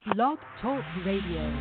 Blog Talk Radio.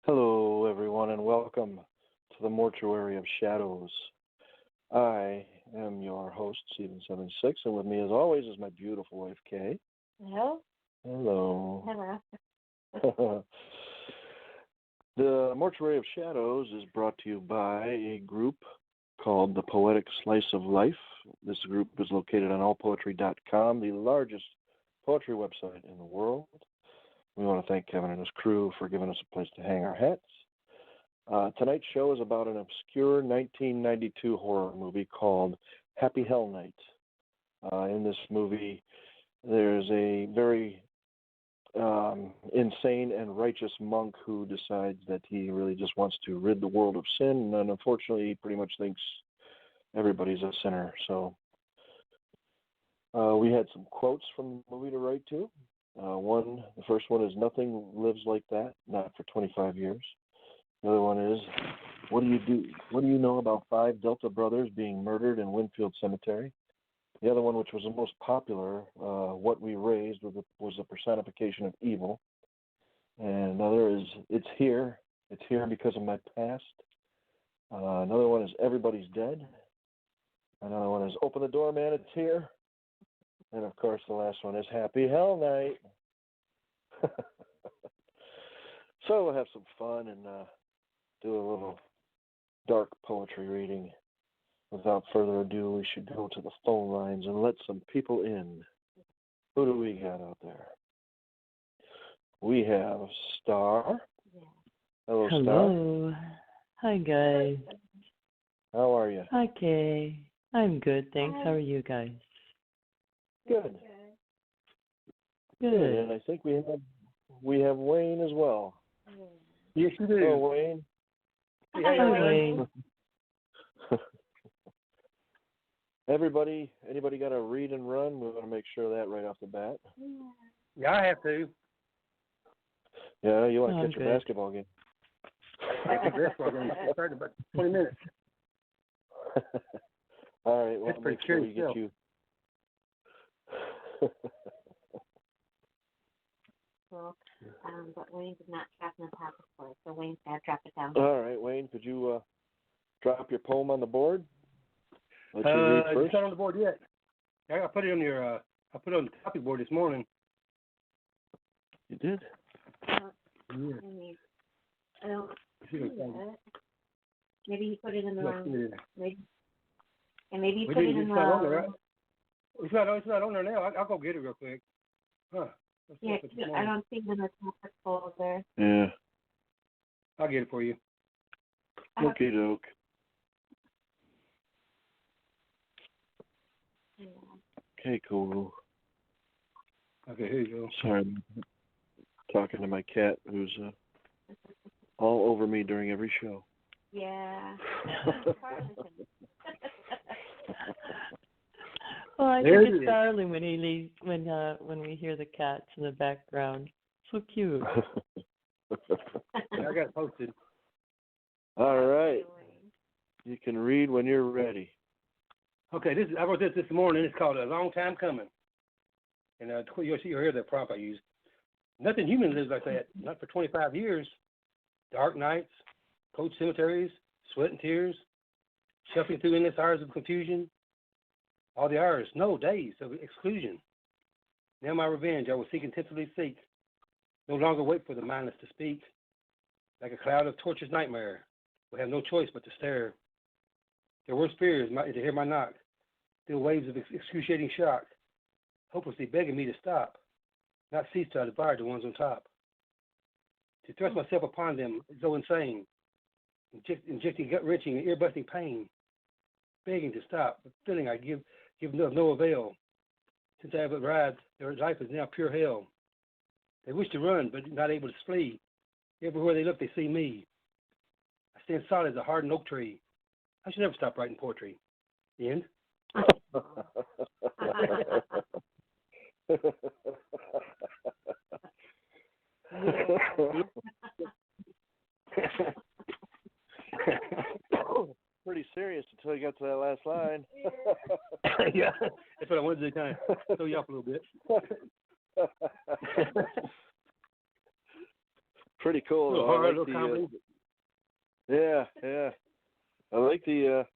Hello, everyone, and welcome to the Mortuary of Shadows. I am your host, Stephen76, and with me, as always, is my beautiful wife, Kaye. Hello? Hello. Hello. The Mortuary of Shadows is brought to you by a group called the Poetic Slice of Life. This group is located on allpoetry.com, the largest poetry website in the world. We want to thank Kevin and his crew for giving us a place to hang our hats. Tonight's show is about an obscure 1992 horror movie called Happy Hell Night. In this movie, there's a very insane and righteous monk who decides that he really just wants to rid the world of sin, and unfortunately, he pretty much thinks everybody's a sinner. So we had some quotes from the movie to write to. The first one is, "Nothing lives like that, not for 25 years. The other one is, What do you know about 5 Delta brothers being murdered in Winfield Cemetery?" The other one, which was the most popular, "What we raised was a personification of evil." And another is, It's here because of my past." Another one is, "Everybody's dead." Another one is, "Open the door, man, it's here." And of course, the last one is Happy Hell Night. So we'll have some fun and do a little dark poetry reading. Without further ado, we should go to the phone lines and let some people in. Who do we got out there? We have Star. Yeah. Hello, Star. Hello. Hi, guys. How are you? Hi, Kaye. I'm good, thanks. Hi. How are you guys? Good. Good. And I think we have Wayne as well. Yes, you do. Hello, Wayne. Hi, Wayne. Anybody got to read and run? We want to make sure of that right off the bat. Yeah, I have to. Yeah, you want to I'm catch a good. basketball game. That's the best one. I'm going to start in about 20 minutes. All right, well, That's pretty make sure we curious get you. Cool. But Wayne did not drop in the pocket for it, so Wayne's got to drop it down. All right, Wayne, could you drop your poem on the board? Let you read first. It's not on the board yet. I put it on I put it on the topic board this morning. You did? I don't see it. Maybe you put it in the wrong. Maybe you put it in It's the not on there, wrong. right? It's not on there now. I'll go get it real quick. Huh. Yeah, I don't see it in the topic folder. Yeah. I'll get it for you. Okie doke. Yeah. Okay, cool. Okay, here you go. Sorry, I'm talking to my cat who's all over me during every show. Yeah. Well, I There think it it's is. darling when he leaves when we hear the cats in the background. So cute. Yeah, I got it posted. All right. You can read when you're ready. Okay, I wrote this morning. It's called A Long Time Coming. And you'll hear the prompt I used. Nothing human lives like that. Not for 25 years. Dark nights, cold cemeteries, sweat and tears, shuffling through endless hours of confusion. All the hours, no, days of exclusion. Now my revenge I will intensively seek. No longer wait for the mindless to speak. Like a cloud of tortuous nightmare, will have no choice but to stare. Their worst fear is to hear my knock. Feel waves of excruciating shock, hopelessly begging me to stop, not cease till I devour the ones on top. To thrust myself upon them is so insane, injecting gut-wrenching and ear-busting pain, begging to stop, but feeling I give no avail. Since I have arrived, their life is now pure hell. They wish to run, but not able to flee. Everywhere they look, they see me. I stand solid as a hardened oak tree. I should never stop writing poetry. The end. Pretty serious until you got to that last line. Yeah, that's what I wanted to kind of throw you off a little bit. Pretty cool. A little hard, a little comedy. Yeah. I like the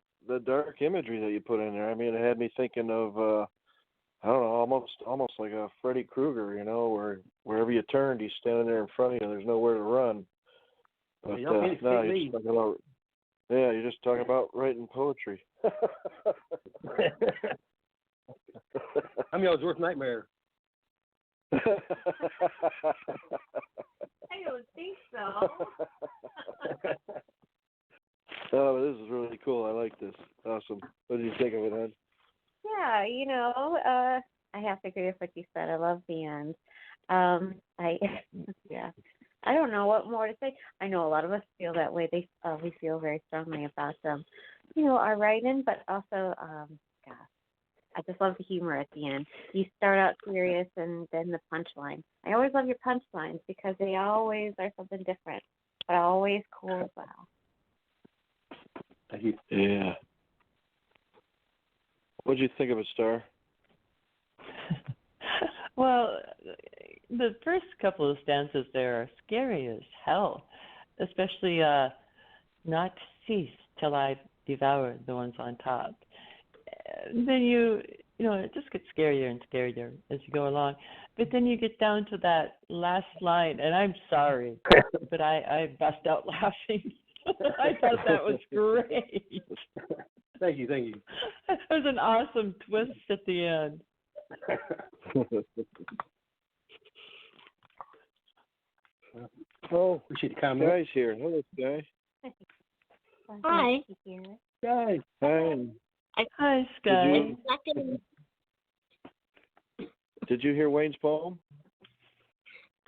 dark imagery that you put in there. I mean, it had me thinking of I don't know, almost like a Freddy Krueger, you know, where wherever you turned, he's standing there in front of you. There's nowhere to run. But no, you're just talking about writing poetry. I mean, I was worst nightmare. I don't think so. Oh, this is really cool. I like this. Awesome. What did you think of it, hon? Yeah, I have to agree with what you said. I love the end. I don't know what more to say. I know a lot of us feel that way. We feel very strongly about our writing, but also, I just love the humor at the end. You start out serious and then the punchline. I always love your punchlines because they always are something different, but always cool as well. Thank you. Yeah. What did you think of it, Star? Well, the first couple of stanzas there are scary as hell, especially not cease till I devour the ones on top. Then it just gets scarier and scarier as you go along. But then you get down to that last line, and I'm sorry, but I bust out laughing. I thought that was great. Thank you. It was an awesome twist at the end. Oh, appreciate the comment. Guy's here. Hello, Guy. Hi. Guy. Hi. Hi, Sky. Did you hear Wayne's poem?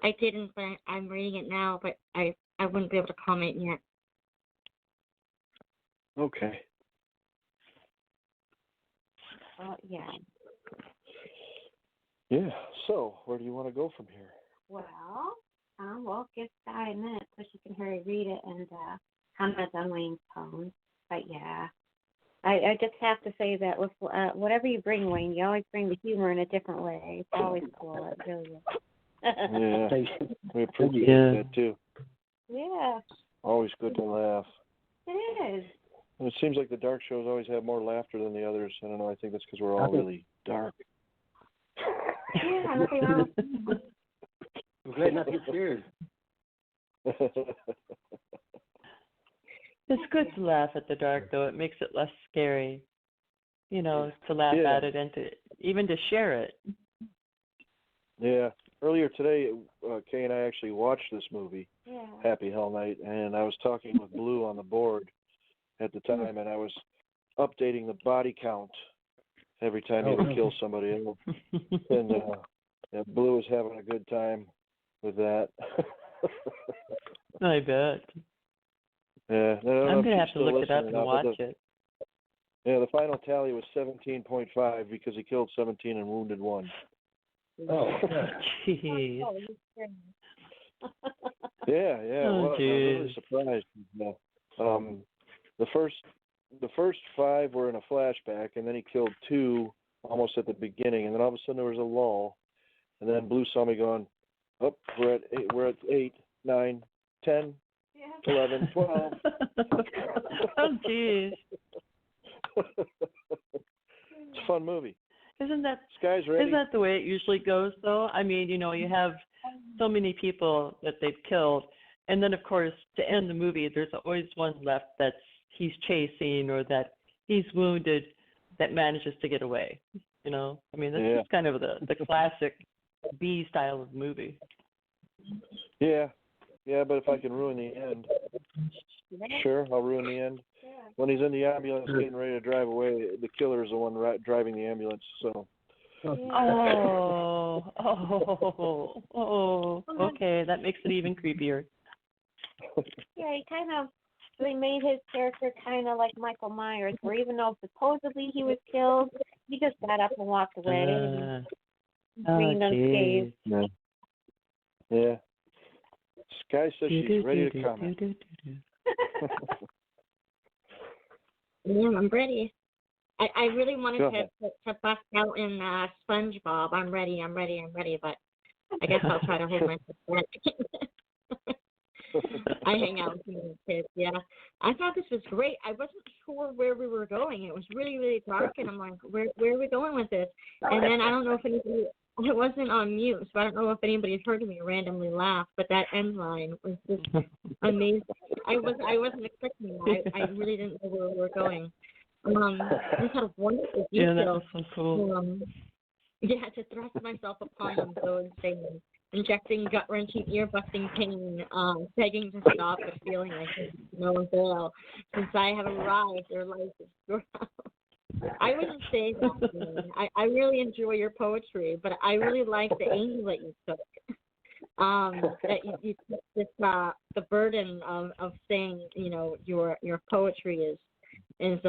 I didn't, but I'm reading it now, but I wouldn't be able to comment yet. Okay. Yeah. Yeah. So, where do you want to go from here? Well, we'll give Sky a minute so she can hurry read it and comment on Wayne's poems. But yeah, I just have to say that with whatever you bring, Wayne, you always bring the humor in a different way. It's always cool. It really is. Yeah, we appreciate that too. Yeah. Always good to laugh. It is. And it seems like the dark shows always have more laughter than the others. I don't know. I think that's because we're all really dark. Yeah, nothing wrong. I'm glad not to get scared. It's good to laugh at the dark, though. It makes it less scary, to laugh Yeah. at it and even to share it. Yeah. Earlier today, Kay and I actually watched this movie, Yeah. Happy Hell Night, and I was talking with Blue on the board at the time, and I was updating the body count every time you would kill somebody. And Blue was having a good time with that. I bet. Yeah, I'm going to have to look it up and watch it. Yeah, the final tally was 17.5 because he killed 17 and wounded 1. Oh, Jeez. Yeah. Oh, Well, I was really surprised. The first 5 were in a flashback, and then he killed 2 almost at the beginning, and then all of a sudden there was a lull, and then Blue saw me going, "Oh, we're at 8, 9, 10, 11, 12." Oh, jeez. It's a fun movie. Isn't that the way it usually goes, though? I mean, you have so many people that they've killed, and then, of course, to end the movie, there's always one left that he's chasing or that he's wounded that manages to get away. I mean, that's just kind of the classic B style of movie. Yeah, but if I can ruin the end, sure, I'll ruin the end. When he's in the ambulance getting ready to drive away, the killer is the one driving the ambulance. So. Oh, okay, that makes it even creepier. Yeah, they made his character kind of like Michael Myers, where even though supposedly he was killed, he just got up and walked away and remained unscathed. Yeah. Sky says she's ready to comment. Yeah, I'm ready. I really wanted to bust out in SpongeBob. I'm ready, but I guess I'll try to hold myself back. I hang out with the kids, yeah. I thought this was great. I wasn't sure where we were going. It was really, really dark, and I'm like, where are we going with this? And then I don't know if anybody, it wasn't on mute, so I don't know if anybody's heard me randomly laugh, but that end line was just amazing. I wasn't expecting that. I really didn't know where we were going. This had a wonderful detail. Yeah, that was so cool. To thrust myself upon them so insane. Injecting gut-wrenching, ear-busting pain, begging to stop the feeling like no avail. Since I have arrived, their life is throughout. I wouldn't say that. I really enjoy your poetry, but I really like the angle that you took. That you took this the burden of saying, your poetry is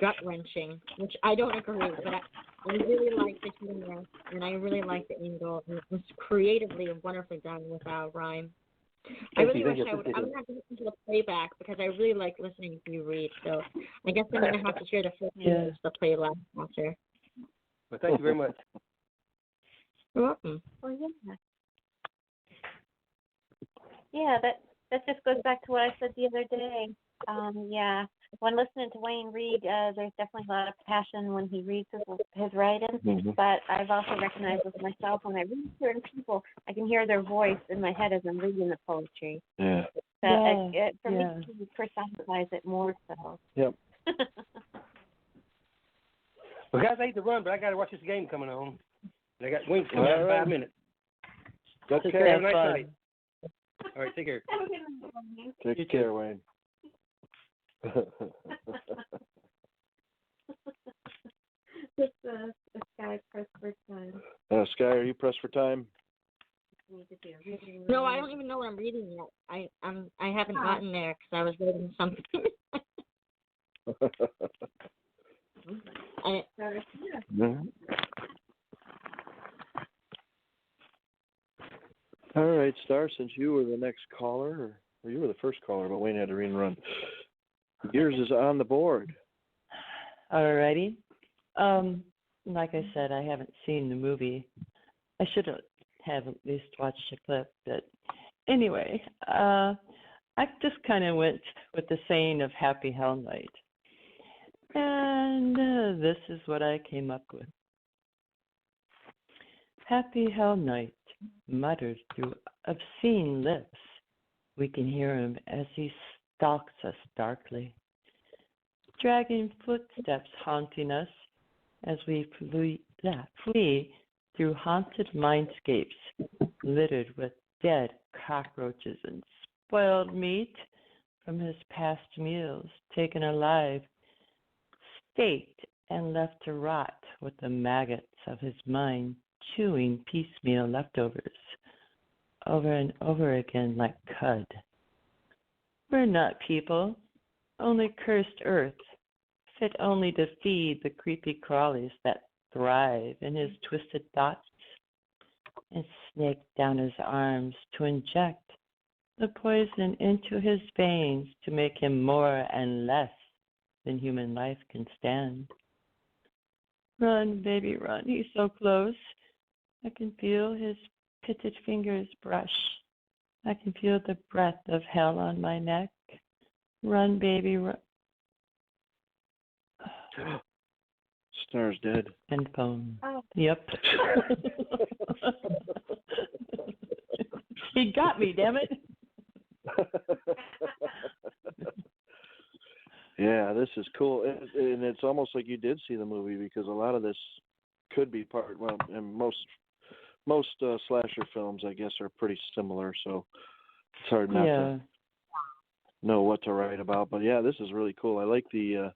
gut-wrenching, which I don't agree with, but I really like the humor, and I really like the angle. And it was creatively and wonderfully done with rhyme. I really wish I would have to listen to the playback because I really like listening to you read. So I guess I'm going to have to hear the first minutes the playback after. Well, thank you very much. You're welcome. Well, yeah, that just goes back to what I said the other day. When listening to Wayne read, there's definitely a lot of passion when he reads his writing. Mm-hmm. But I've also recognized with myself when I read certain people, I can hear their voice in my head as I'm reading the poetry. Yeah. So for me, he personifies it more so. Yep. Well, guys, I hate to run, but I got to watch this game coming on. And I got wings coming out in 5 minutes. Take Have care. a nice night. All right, take care. Take care, Wayne. Sky press for time. Sky, are you pressed for time? No, I don't even know what I'm reading yet. I haven't gotten there because I was reading something. All right, Star, since you were the next caller, or you were the first caller, but Wayne had to run. Yours is on the board. Alrighty. Like I said, I haven't seen the movie. I should have at least watched a clip. But anyway, I just kind of went with the saying of Happy Hell Night. And this is what I came up with. Happy Hell Night, muttered through obscene lips. We can hear him as he stalks us darkly, dragging footsteps haunting us as we flee through haunted mindscapes littered with dead cockroaches and spoiled meat from his past meals, taken alive, staked and left to rot with the maggots of his mind, chewing piecemeal leftovers over and over again like cud. We're not people, only cursed earth, fit only to feed the creepy crawlies that thrive in his twisted thoughts, and snake down his arms to inject the poison into his veins to make him more and less than human life can stand. Run, baby, run, he's so close. I can feel his pitted fingers brush. I can feel the breath of hell on my neck. Run, baby, run. Star's dead. And phone. Oh. Yep. He got me, damn it. Yeah, this is cool. And it's almost like you did see the movie, because a lot of this could be part, well, and most slasher films, I guess, are pretty similar, so it's hard not to know what to write about. But yeah, this is really cool. I like the,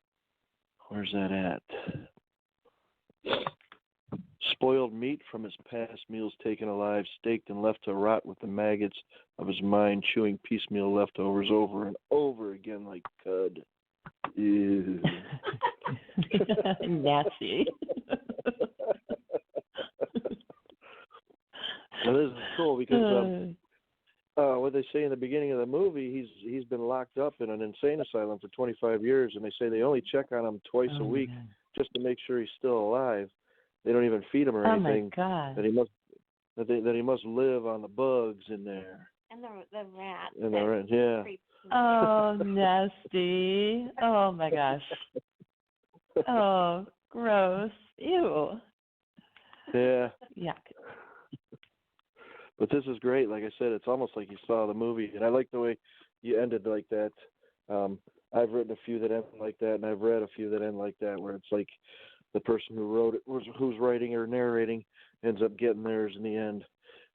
where's that at? Spoiled meat from his past meals taken alive, staked and left to rot with the maggots of his mind, chewing piecemeal leftovers over and over again like cud. Ew. Nasty. Now, this is cool because what they say in the beginning of the movie, he's been locked up in an insane asylum for 25 years, and they say they only check on him twice a week just to make sure he's still alive. They don't even feed him or anything. Oh my God! That he must live on the bugs in there. And the rat. And the rat, yeah. Oh, nasty! Oh my gosh! Oh, gross! Ew! Yeah. Yuck! But this is great. Like I said, it's almost like you saw the movie, and I like the way you ended like that. I've written a few that end like that, and I've read a few that end like that, where it's like the person who wrote it, who's writing or narrating, ends up getting theirs in the end,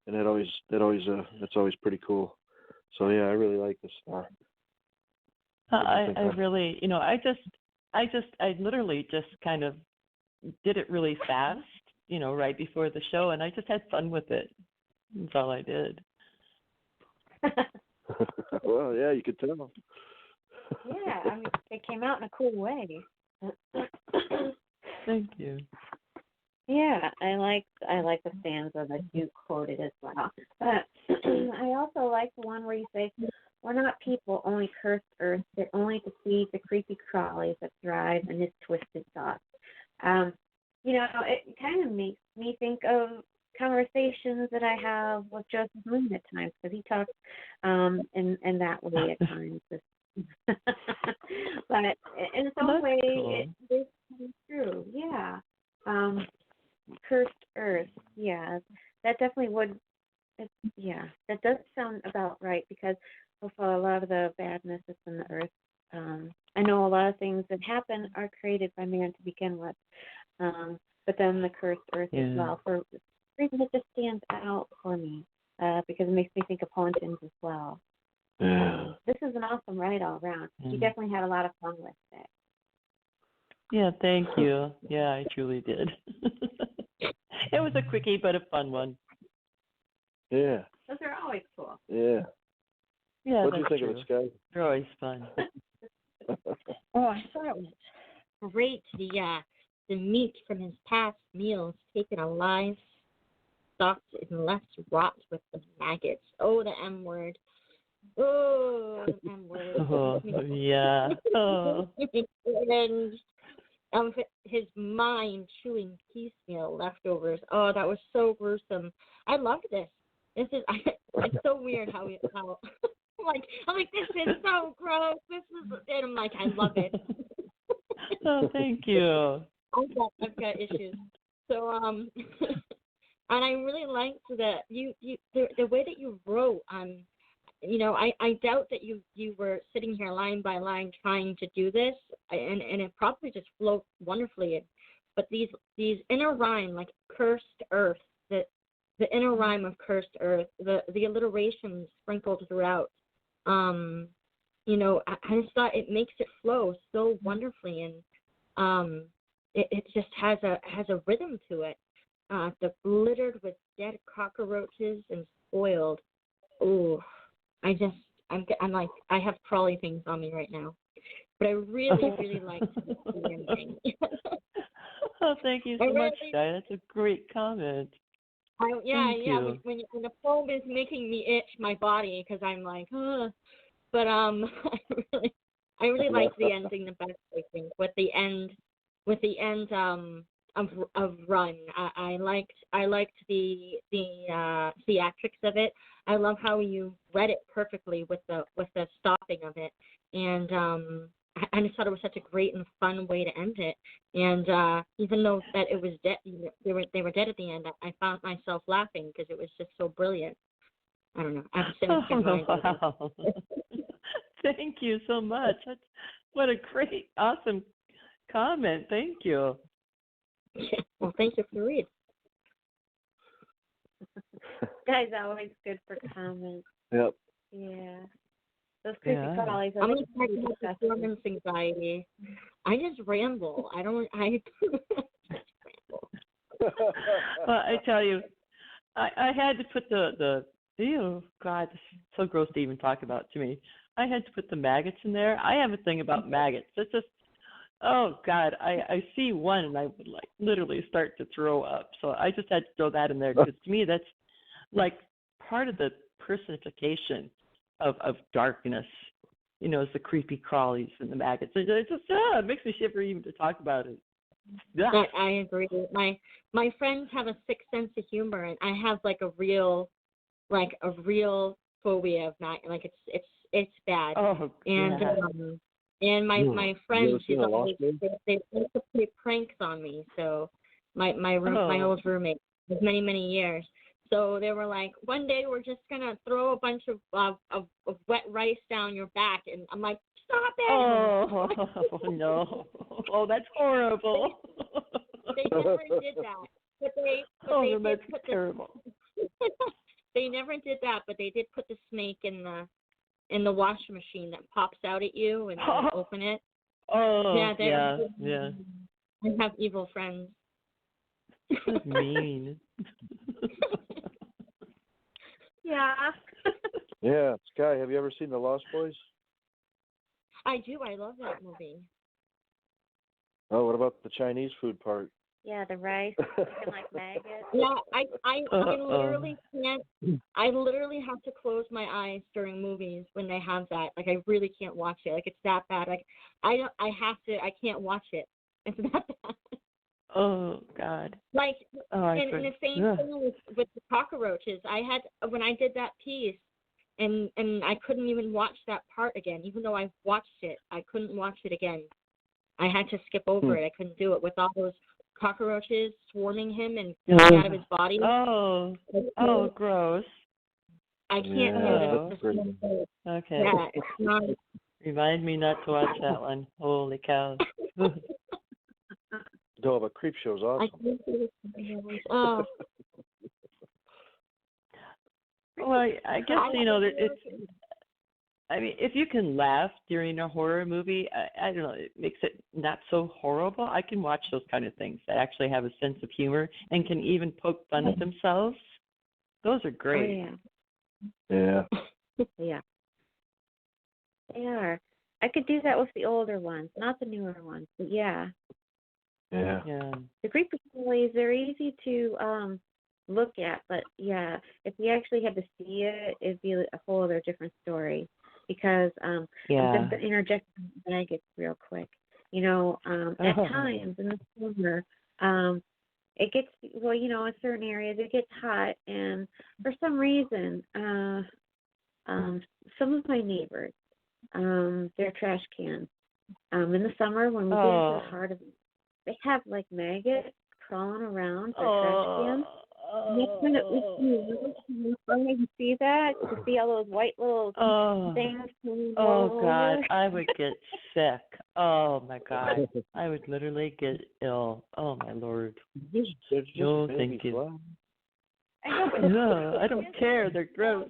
and that's always pretty cool. So yeah, I really like this Star. I really, I literally just kind of did it really fast, right before the show, and I just had fun with it. That's all I did. Well, yeah, you could tell. Yeah, I mean, it came out in a cool way. Thank you. Yeah, I like the stanza that you quoted as well. But I also like the one where you say, "We're not people, only cursed earth, fit only to feed the creepy crawlies that thrive in his twisted thoughts." It kind of makes me think of conversations that I have with Joseph Moon at times, because he talks in that way at times. But in some way, cool. it is true. Yeah. Cursed earth. Yeah, that definitely would. That does sound about right, because of a lot of the badness that's in the earth. I know a lot of things that happen are created by man to begin with. but then the cursed earth as well. For reasons, it just stands out for me because it makes me think of hauntings as well. This is an awesome ride all around. You definitely had a lot of fun with it. Yeah, thank you. Yeah, I truly did. It was a quickie but a fun one. Yeah. Those are always cool. Yeah. Yeah, What do you think true. of it, Sky? They're always fun. Oh, I thought it was great. The meat from his past meals taken alive, stocked and left rot with the maggots. Oh, the M word. Oh, the M word. Oh, yeah. Oh. And his mind chewing piecemeal leftovers. Oh, that was so gruesome. I loved this. It's so weird how I'm like, this is so gross. And I'm like, I love it. Oh, thank you. I've got issues. So and I really liked that the way that you wrote. I doubt that you were sitting here line by line trying to do this, and it probably just flowed wonderfully. But these inner rhyme, like cursed earth, the inner rhyme of cursed earth, the alliterations sprinkled throughout. I just thought it makes it flow so wonderfully, and it just has a rhythm to it. The littered with dead cockroaches and spoiled. Oh, I'm like, I have crawly things on me right now. But I really, really liked the ending. Oh, thank you so much, Guy. That's a great comment. Thank you. When the poem is making me itch my body because I'm like, but I really liked the ending the best. I think with the end of Run. I liked the theatrics of it. I love how you read it perfectly with the stopping of it, and I just thought it was such a great and fun way to end it. And even though that it was dead, they were dead at the end, I found myself laughing because it was just so brilliant. I don't know. I have to wow. Thank you so much. What a great, awesome comment. Thank you. Well, thank you for the read. Guys, always good for comments. Yep. Yeah. Those creepy crawlies. I'm going to start to have performance anxiety. I just ramble. I just ramble. Well, I tell you, I had to put the ew, God, this is so gross to even talk about to me. I had to put the maggots in there. I have a thing about maggots. It's just, oh God, I see one and I would like literally start to throw up. So I just had to throw that in there because to me that's like part of the personification of darkness. You know, it's the creepy crawlies and the maggots. It just it makes me shiver even to talk about it. Yeah. I agree. My friends have a sick sense of humor, and I have like a real phobia of not like it's bad. Oh, and my friends, they like to play pranks on me. So my old roommate, with many years. So they were like, one day we're just gonna throw a bunch of wet rice down your back, and I'm like, stop it! Oh no! Oh, that's horrible. They never did that, but they did put terrible. They never did that, but they did put the snake in the washing machine that pops out at you and you open it. Oh, yeah. I have evil friends. That's mean. Yeah. Yeah, Sky, have you ever seen The Lost Boys? I do. I love that movie. Oh, what about the Chinese food part? Yeah, the rice, looking like maggots. Yeah, I literally can't. I literally have to close my eyes during movies when they have that. Like, I really can't watch it. Like, it's that bad. Like, I can't watch it. It's that bad. Oh God. Like, and the same thing with the cockroaches. When I did that piece, and I couldn't even watch that part again, even though I watched it. I couldn't watch it again. I had to skip over it. I couldn't do it with all those cockroaches swarming him and coming out of his body. Oh, gross. I can't do it. Okay. Yeah, it's not. Remind me not to watch that one. Holy cow. No, but Creepshow's I awesome. can't see this. Oh. Well, I guess it's. I mean, if you can laugh during a horror movie, I don't know, it makes it not so horrible. I can watch those kind of things that actually have a sense of humor and can even poke fun at themselves. Those are great. Oh, Yeah. yeah. They are. I could do that with the older ones, not the newer ones, but yeah. Yeah. Yeah. The creepy crawlies, they're easy to look at, but yeah, if you actually had to see it, it'd be a whole other different story. Because I'm just going to interject maggots real quick. You know, at times in the summer, it gets, well, you know, in certain areas it gets hot, and for some reason, some of my neighbors, their trash cans, in the summer when we get into the heart of it, they have like maggots crawling around their trash cans. Next minute we see that, to see all those white little things. Oh God, I would get sick. Oh my God, I would literally get ill. Oh my Lord. No, thank you. No, I don't care. They're gross.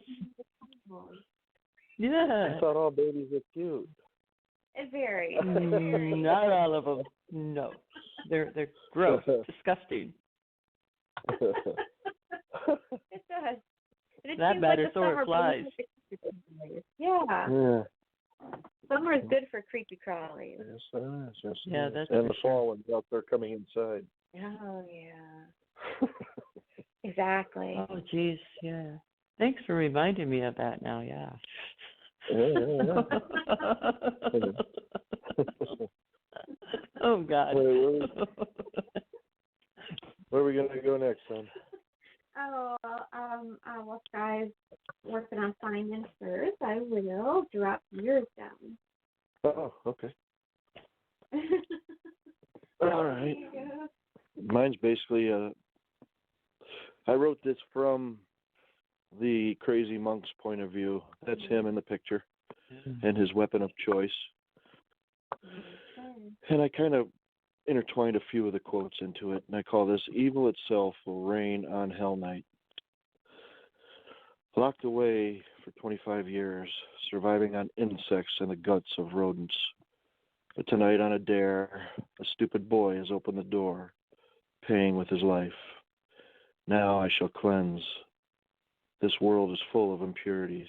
Yeah. I thought all babies were cute. It varies. Not all of them. No, they're gross, disgusting. It does. That matters, so it flies. Yeah. Summer is good for creepy crawlies. Yes, it is. Yes, yeah, is. that's and for the fall when they're coming inside. Oh yeah. Exactly. Oh geez, yeah. Thanks for reminding me of that now. Yeah. Yeah. Oh God. Where are we gonna go next, son? Oh, well, guys, working on finding first. I will drop yours down. Oh, okay. All right. Mine's basically I wrote this from the crazy monk's point of view. That's him in the picture and his weapon of choice. And I kind of intertwined a few of the quotes into it, and I call this "Evil itself will reign on Hell Night." Locked away for 25 years, surviving on insects and the guts of rodents. But tonight on a dare, a stupid boy has opened the door, paying with his life. Now I shall cleanse. This world is full of impurities.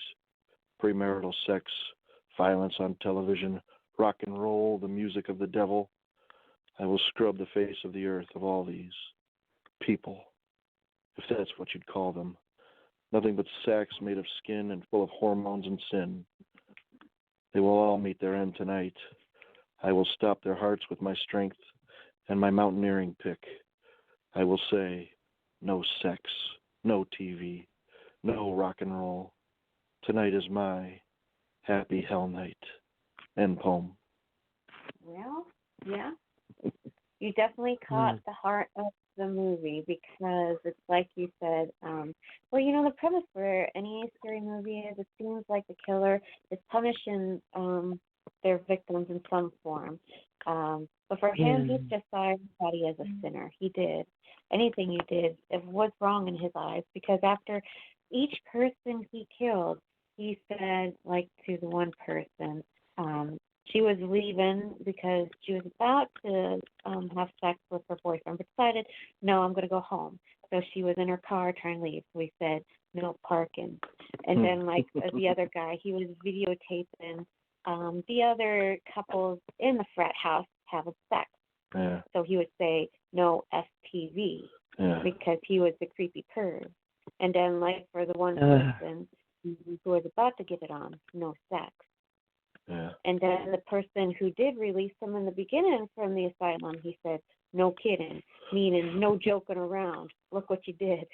Premarital sex, violence on television, rock and roll, the music of the devil. I will scrub the face of the earth of all these people, if that's what you'd call them. Nothing but sacks made of skin and full of hormones and sin. They will all meet their end tonight. I will stop their hearts with my strength and my mountaineering pick. I will say, no sex, no TV, no rock and roll. Tonight is my happy hell night. End poem. Well, yeah. You definitely caught the heart of the movie, because it's like you said, well, you know, the premise for any scary movie is it seems like the killer is punishing their victims in some form. But for him, he just saw everybody as a sinner. He did. Anything you did, it was wrong in his eyes, because after each person he killed, he said, like, to the one person, she was leaving because she was about to have sex with her boyfriend, but decided, no, I'm going to go home. So she was in her car trying to leave. So he said, no parking. And then, like, the other guy, he was videotaping the other couples in the frat house having sex. Yeah. So he would say, no STV, because he was the creepy perv. And then, like, for the one person who was about to get it on, no sex. Yeah. And then the person who did release him in the beginning from the asylum, he said, no kidding, meaning no joking around. Look what you did.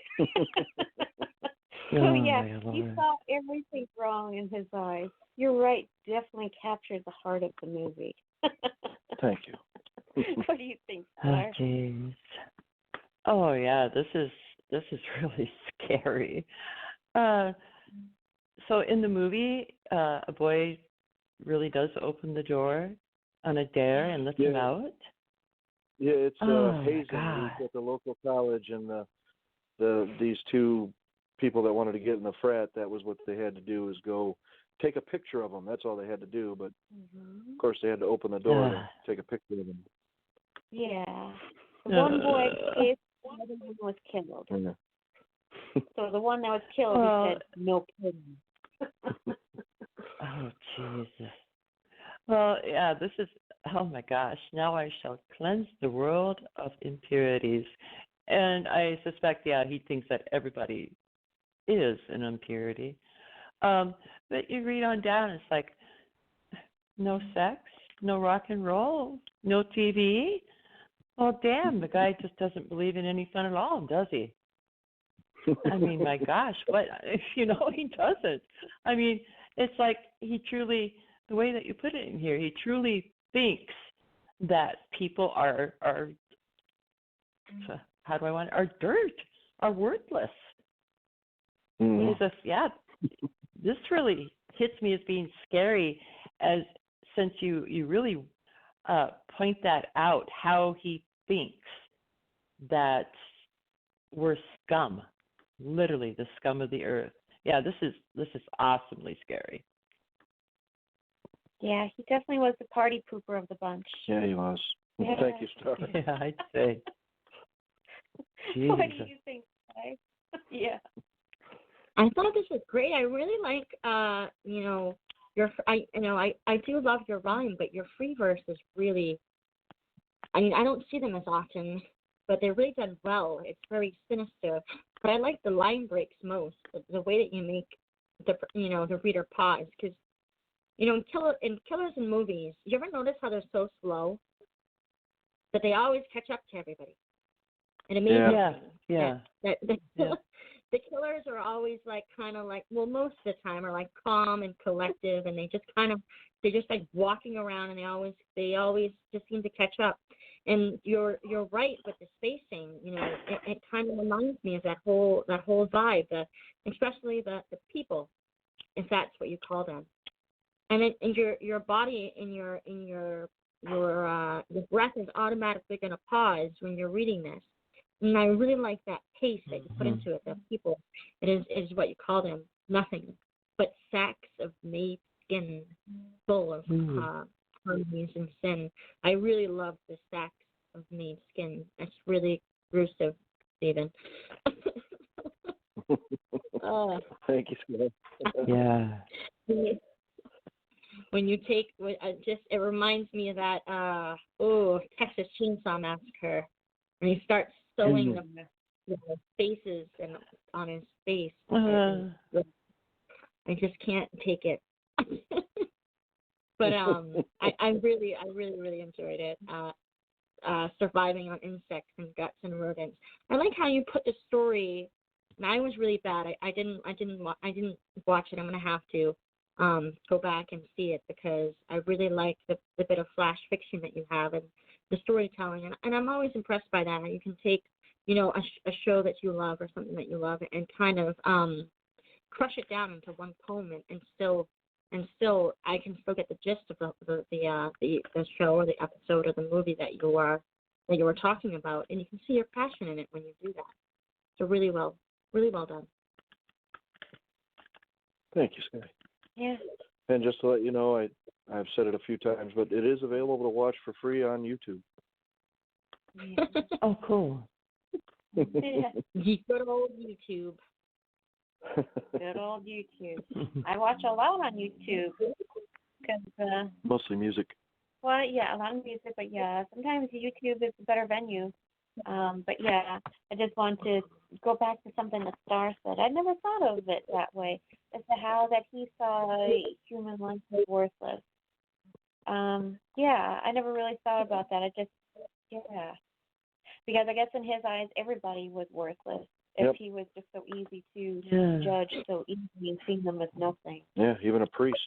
So, yeah, he saw everything wrong in his eyes. You're right, definitely captured the heart of the movie. Thank you. What do you think, Oh, Star? jeez. Oh, yeah, this is really scary. So in the movie, a boy really does open the door on a dare and lets him out. Yeah, it's Oh, hazing. God. He's at the local college, and these two people that wanted to get in the frat, that was what they had to do, is go take a picture of him. That's all they had to do. But of course, they had to open the door to take a picture of him. Yeah. The one boy escaped, the other one was killed. Yeah. So the one that was killed, he said, no kidding. Oh, Jesus. Well, yeah, this is, oh my gosh, now I shall cleanse the world of impurities. And I suspect, yeah, he thinks that everybody is an impurity. But you read on down, it's like, no sex, no rock and roll, no TV. Well, damn, the guy just doesn't believe in any fun at all, does he? I mean, my gosh, what, he doesn't. I mean, it's like he truly, the way that you put it in here, he truly thinks that people are how do I want it? Are dirt, are worthless. Mm-hmm. He's this really hits me as being scary, as since you really point that out, how he thinks that we're scum, literally the scum of the earth. Yeah, this is awesomely scary. Yeah, he definitely was the party pooper of the bunch. Yeah, he was. Yeah. Thank you, Star. Yeah, I'd say. What do you think, Kai? Yeah. I thought this was great. I really like, I do love your rhyme, but your free verse is really, I mean, I don't see them as often, but they're really done well. It's very sinister. But I like the line breaks most, the way that you make the reader pause. Because, in killers in movies, you ever notice how they're so slow? But they always catch up to everybody. It amazes me. Yeah. The killers are always most of the time are like calm and collective, and they're just like walking around, and they always just seem to catch up. And you're right with the spacing. It kind of reminds me of that whole vibe, especially the people, if that's what you call them. And your body and your breath is automatically going to pause when you're reading this. And I really like that pace that you put into it. The people, it is what you call them, nothing but sacks of made skin full of harmonies and sin. I really love the sacks of made skin. That's really gruesome, Stephen. Thank you, Scott. Yeah. When you take, it reminds me of that, Texas Chainsaw Massacre, and he starts sewing the faces on his face. I just can't take it. But I really enjoyed it. Surviving on insects and guts and rodents. I like how you put the story. And I was really bad. I didn't watch it. I'm gonna have to go back and see it, because I really like the bit of flash fiction that you have and the storytelling. And I'm always impressed by that. You can take, a show that you love or something that you love and kind of crush it down into one poem, and still I can still get the gist of the show or the episode or the movie that you were talking about, and you can see your passion in it when you do that. So really well done. Thank you, Scott. Yeah. And just to let you know, I've said it a few times, but it is available to watch for free on YouTube. Yeah. Oh, cool. Good old YouTube. Good old YouTube. I watch a lot on YouTube because Mostly music. well, yeah, a lot of music, but yeah, sometimes YouTube is a better venue. But yeah, I just want to go back to something that Star said. I never thought of it that way, as to how that he saw human life as worthless. Yeah, I never really thought about that. Because I guess in his eyes, everybody was worthless. If he was just so easy to judge, so easy, and see them as nothing. Yeah, even a priest.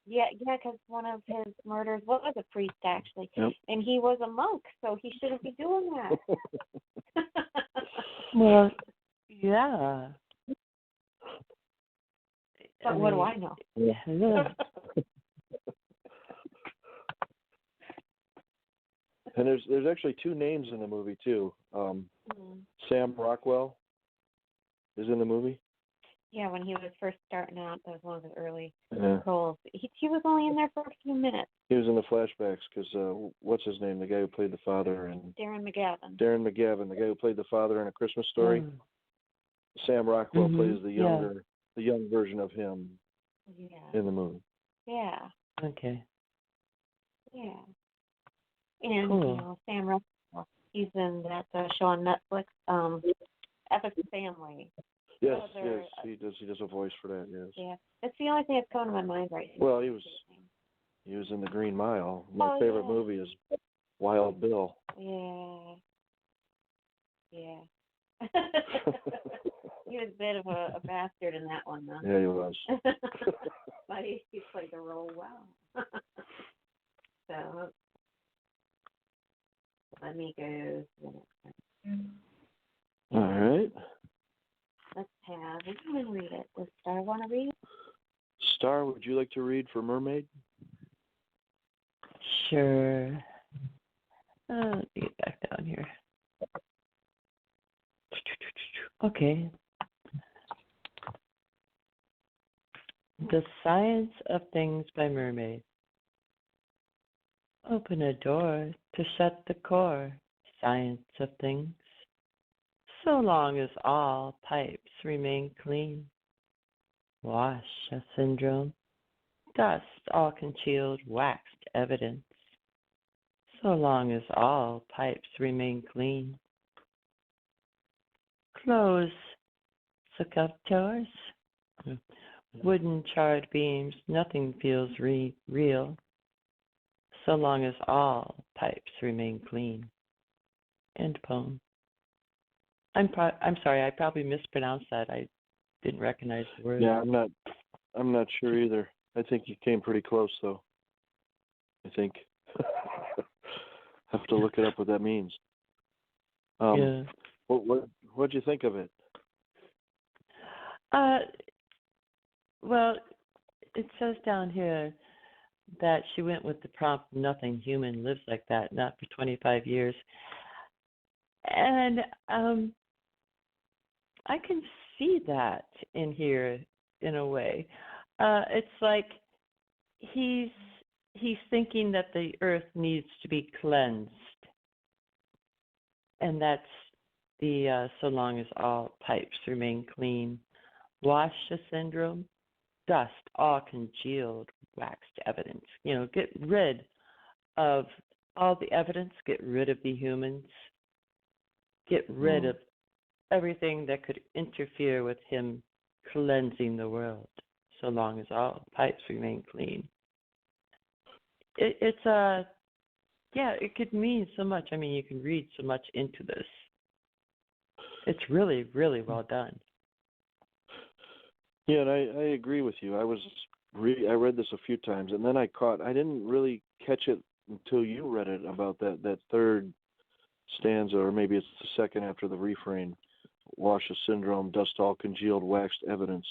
Yeah, because one of his murders was a priest, actually. Yep. And he was a monk, so he shouldn't be doing that. Well, yeah. But what do I know? Yeah. And there's actually two names in the movie too. Sam Rockwell is in the movie. Yeah, when he was first starting out, that was one of his early Yeah. roles. He was only in there for a few minutes. He was in the flashbacks because what's his name? The guy who played the father and Darren McGavin. Darren McGavin, the guy who played the father in A Christmas Story. Sam Rockwell plays the young version of him in the movie. Yeah. Okay. Yeah. And Cool. Sam Rockwell, he's in that show on Netflix, Epic Family. Yes, he does a voice for that. Yes. Yeah, that's the only thing that's coming to my mind right now. Well, he was in The Green Mile. My favorite movie is Wild Bill. Yeah. Yeah. He was a bit of a bastard in that one, though. Yeah, he was. But he played the role well. So let me go to the next one. All right. Let's have a woman read it. Does Star want to read? Star, would you like to read for Mermaid? Sure. Let me get back down here. Okay. The Science of Things by Mermaid. Open a door to shut the core. Science of things. So long as all pipes remain clean. Wash a syndrome. Dust all concealed waxed evidence. So long as all pipes remain clean. Close succubtors. Wooden charred beams, nothing feels real. So long as all pipes remain clean. End poem. I'm sorry, I probably mispronounced that. I didn't recognize the word. Yeah, I'm not sure either. I think you came pretty close though. I think. Have to look it up what that means. Yeah. What'd you think of it? Well, it says down here that she went with the prompt, nothing human lives like that, not for 25 years. And I can see that in here in a way. It's like he's thinking that the earth needs to be cleansed. And that's the so long as all pipes remain clean. Wash the syndrome, dust all congealed, waxed evidence. Get rid of all the evidence, get rid of the humans, get rid of everything that could interfere with him cleansing the world, so long as all pipes remain clean. It could mean so much. I mean, you can read so much into this. It's really, really well done. Yeah, and I agree with you. I read this a few times, and then I didn't really catch it until you read it about that third stanza, or maybe it's the second after the refrain. Wash a syndrome, dust all congealed, waxed evidence.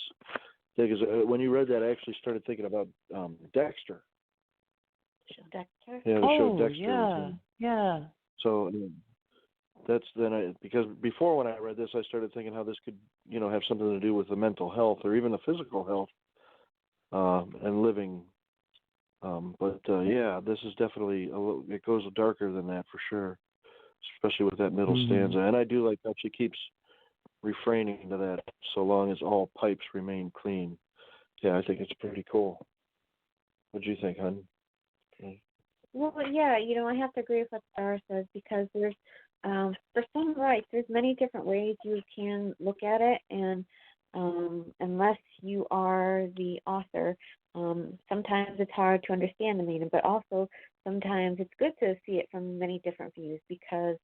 Because when you read that, I actually started thinking about Dexter. Dexter? Yeah, the show Dexter. Yeah. So that's because before when I read this, I started thinking how this could, have something to do with the mental health or even the physical health and living. But this is definitely it goes darker than that for sure, especially with that middle stanza. And I do like that she keeps refraining to that, so long as all pipes remain clean. Yeah, I think it's pretty cool. What do you think, hon? Okay. Well, yeah, I have to agree with what Star says, because there's, for some rights, there's many different ways you can look at it, and unless you are the author, sometimes it's hard to understand the meaning, but also sometimes it's good to see it from many different views, because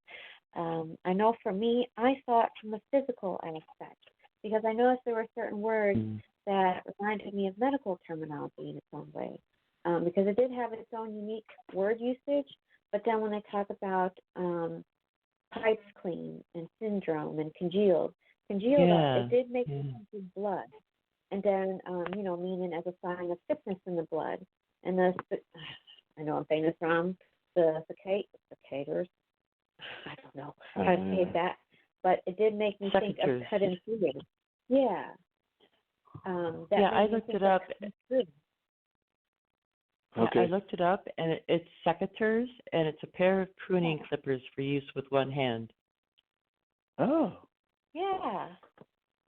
I know for me, I saw it from a physical aspect, because I noticed there were certain words that reminded me of medical terminology in its own way, because it did have its own unique word usage. But then when I talk about pipes clean and syndrome and congealed, it did make me think of blood, and then meaning as a sign of sickness in the blood, and I know I'm saying this wrong, the cicadas. I don't know how to say that, but it did make me think of cutting through it. Yeah. I looked it up. Okay. I looked it up, and it's secateurs, and it's a pair of pruning clippers for use with one hand. Oh. Yeah.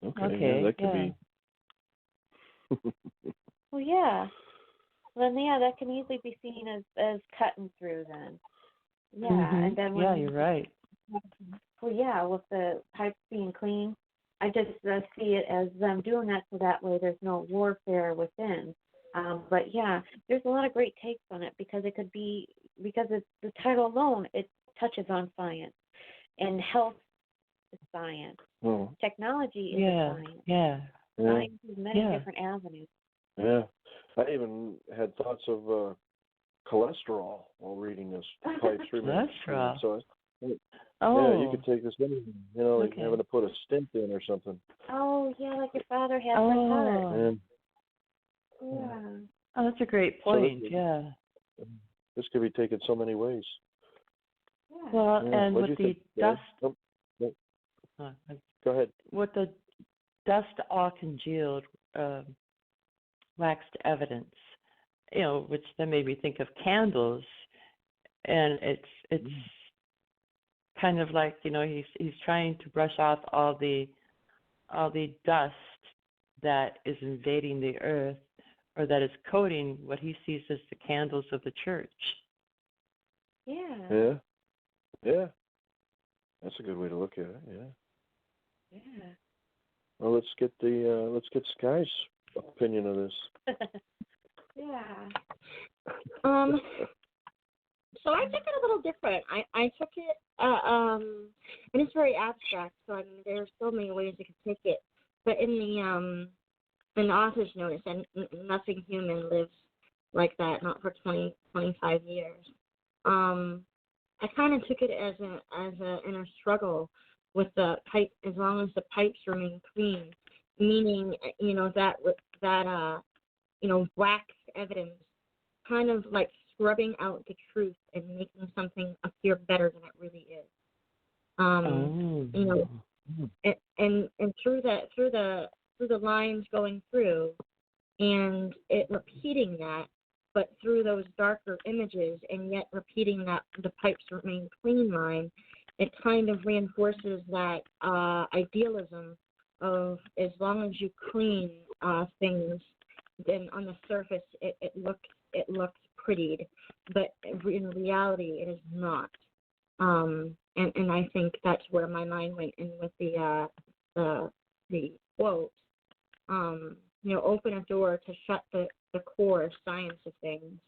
Okay. Yeah, that could be. Well, yeah. Then that can easily be seen as cutting through then. Yeah, and then when you're right. Well, yeah, with the pipes being clean, I just see it as them doing that so that way there's no warfare within. But yeah, there's a lot of great takes on it because it's the title alone, it touches on science, and health is science. Technology is science. Yeah. Science is many different avenues. Yeah. I even had thoughts of cholesterol while reading this pipes. Cholesterol. So, yeah, you could take this in, like having to put a stent in or something. Oh, yeah, like your father had with heart. Yeah. Oh, that's a great point. This could be taken so many ways. Yeah. Well, and with the dust. Go ahead. With the dust all congealed, waxed evidence, which then made me think of candles, and it's kind of like he's trying to brush off all the dust that is invading the earth, or that is coating what he sees as the candles of the church. Yeah. Yeah. That's a good way to look at it. Yeah. Yeah. Well, let's get Sky's opinion of this. Yeah. So I took it a little different. I took it, and it's very abstract. So I mean, there are so many ways you can take it. But in the author's notice, and nothing human lives like that, not for 25 years. I kind of took it as a inner struggle with the pipe, as long as the pipes remain clean, meaning that wax evidence, kind of like scrubbing out the truth and making something appear better than it really is. And through the lines going through, and it repeating that, but through those darker images, and yet repeating that the pipes remain clean line, it kind of reinforces that idealism of as long as you clean things, then on the surface it looks prettied, but in reality it is not. And I think that's where my mind went in with the quote. Open a door to shut the core science of things,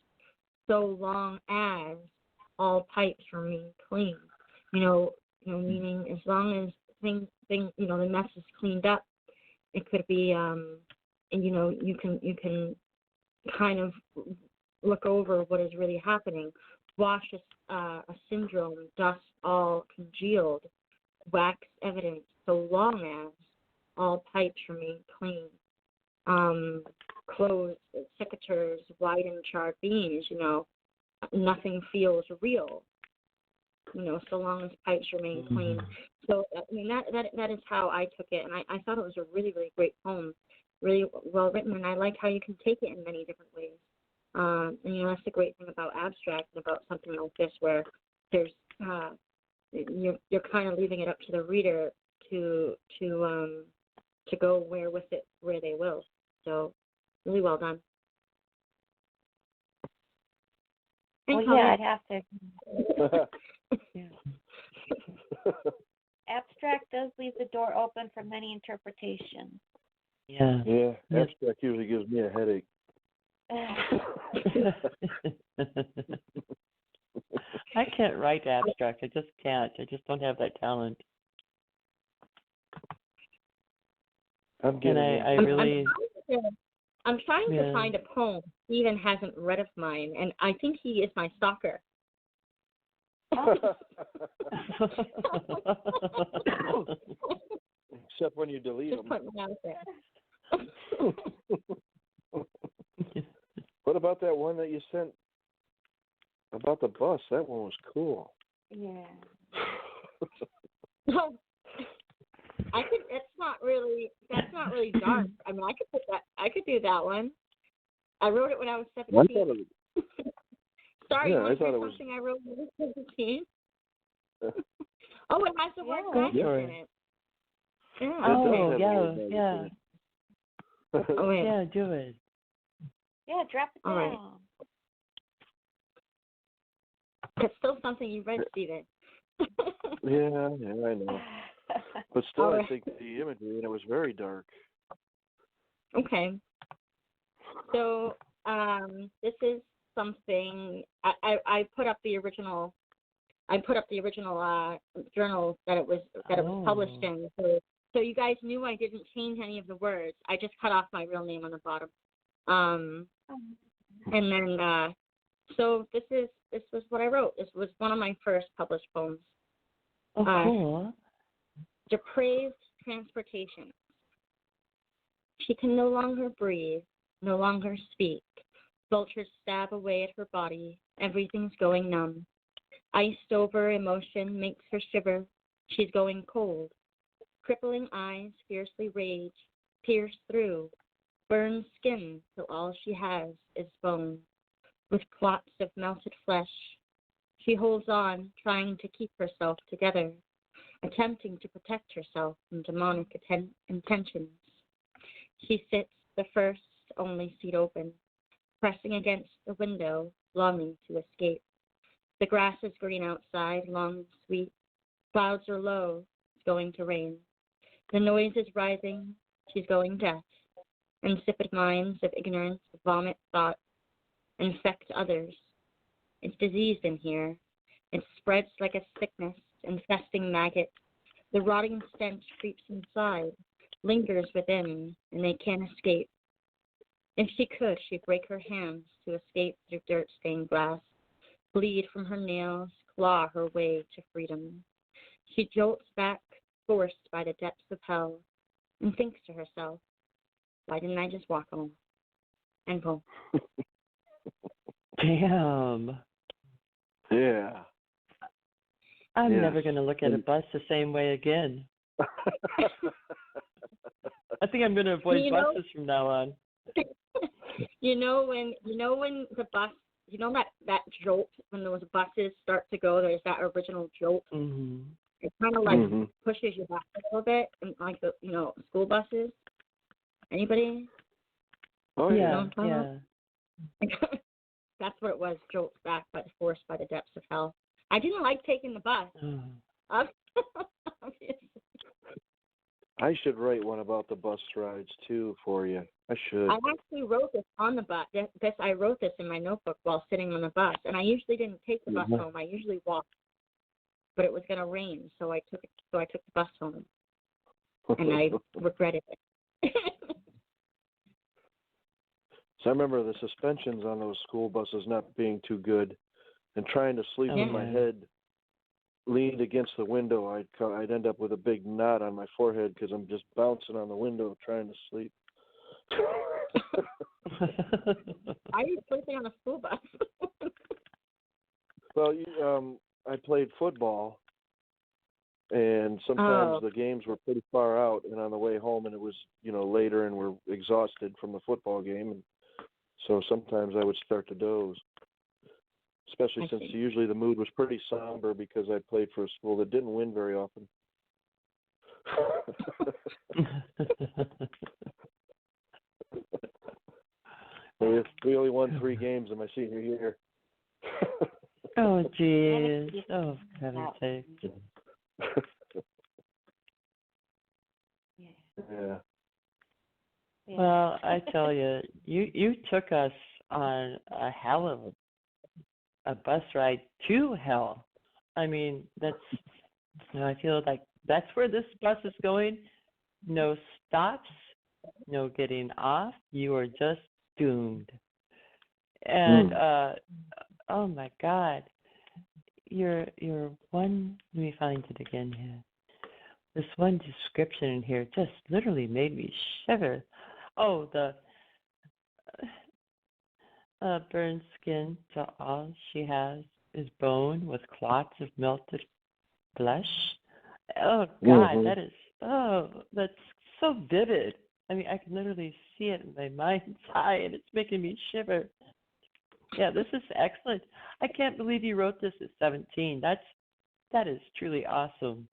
so long as all pipes remain clean. Meaning as long as things the mess is cleaned up, it could be you can kind of look over what is really happening. Wash a syndrome, dust all congealed, wax evidence, so long as all pipes remain clean. Closed secateurs, widen charred beams, nothing feels real, so long as pipes remain clean. So, I mean, that is how I took it, and I thought it was a really, really great poem, really well written, and I like how you can take it in many different ways. And, that's the great thing about abstract and about something like this, where there's, you're kind of leaving it up to the reader to go where they will. So, really well done. Well, yeah, I'd have to. Abstract does leave the door open for many interpretations. Yeah. Yeah, abstract usually gives me a headache. I can't write abstract. I just can't. I just don't have that talent. I'm trying to find a poem Stephen hasn't read of mine, and I think he is my stalker. Except when you delete them. What about that one that you sent About the bus, that one was cool. Yeah. No, That's not really dark. I mean, I could do that one. I wrote it when I was 17. I thought it, Sorry, yeah, you want I to thought hear it was. something I wrote when I was 17? Oh, it has the word Yeah. magic Sorry. in it. Yeah. It does Oh, have a yeah, little magic yeah. in it. Oh, wait. Yeah, do it. Yeah, drop it All right. down. It's still something you read, Stephen. Yeah, I know. But still, All I right. think the imagery, and it was very dark. Okay. So, this is something I put up the original. I put up the original journal that it was published in. So you guys knew I didn't change any of the words. I just cut off my real name on the bottom. And then so this was what I wrote. This was one of my first published poems. Oh, cool. Depraved transportation. She can no longer breathe, no longer speak. Vultures stab away at her body. Everything's going numb. Iced over emotion makes her shiver. She's going cold. Crippling eyes fiercely rage, pierce through, burn skin till all she has is bone. With clots of melted flesh, she holds on, trying to keep herself together, attempting to protect herself from demonic intentions. She sits, the first, only seat open, pressing against the window, longing to escape. The grass is green outside, long and sweet. Clouds are low, it's going to rain. The noise is rising, she's going deaf. Insipid minds of ignorance vomit thoughts, infect others. It's diseased in here. It spreads like a sickness, infesting maggots. The rotting stench creeps inside, lingers within, and they can't escape. If she could, she'd break her hands to escape through dirt-stained glass, bleed from her nails, claw her way to freedom. She jolts back, forced by the depths of hell, and thinks to herself, why didn't I just walk home? And boom. Damn. Yeah. I'm Yes. never going to look at a bus the same way again. I think I'm going to avoid buses from now on. You know when the bus, you know that jolt when those buses start to go, there's that original jolt. Mm-hmm. It kind of like pushes you back a little bit, and like the school buses. Anybody? Oh Yeah, yeah. That's what it was, jolts back, but forced by the depths of hell. I didn't like taking the bus. Obviously. I should write one about the bus rides too for you. I should. I actually wrote this on the bus. I wrote this in my notebook while sitting on the bus, and I usually didn't take the bus home. I usually walked, but it was going to rain, so I took the bus home, and I regretted it. So I remember the suspensions on those school buses not being too good, and trying to sleep with my head leaned against the window. I'd end up with a big knot on my forehead because I'm just bouncing on the window trying to sleep. Why are you sleeping on a school bus? Well, I played football, and sometimes the games were pretty far out, and on the way home, and it was later, and we're exhausted from the football game, and so sometimes I would start to doze. Especially since usually the mood was pretty somber because I played for a school that didn't win very often. We only won 3 games in my senior year. Oh, jeez. Oh, for heaven's sake. Yeah. Well, I tell you, you took us on a hell of a bus ride to hell. I mean, I feel like that's where this bus is going. No stops, no getting off. You are just doomed. And oh my God, your one. Let me find it again here. This one description in here just literally made me shiver. Oh, burned skin till all she has is bone with clots of melted flesh. Oh God, Mhm. that's so vivid. I mean, I can literally see it in my mind's eye, and it's making me shiver. Yeah, this is excellent. I can't believe you wrote this at 17. That is truly awesome.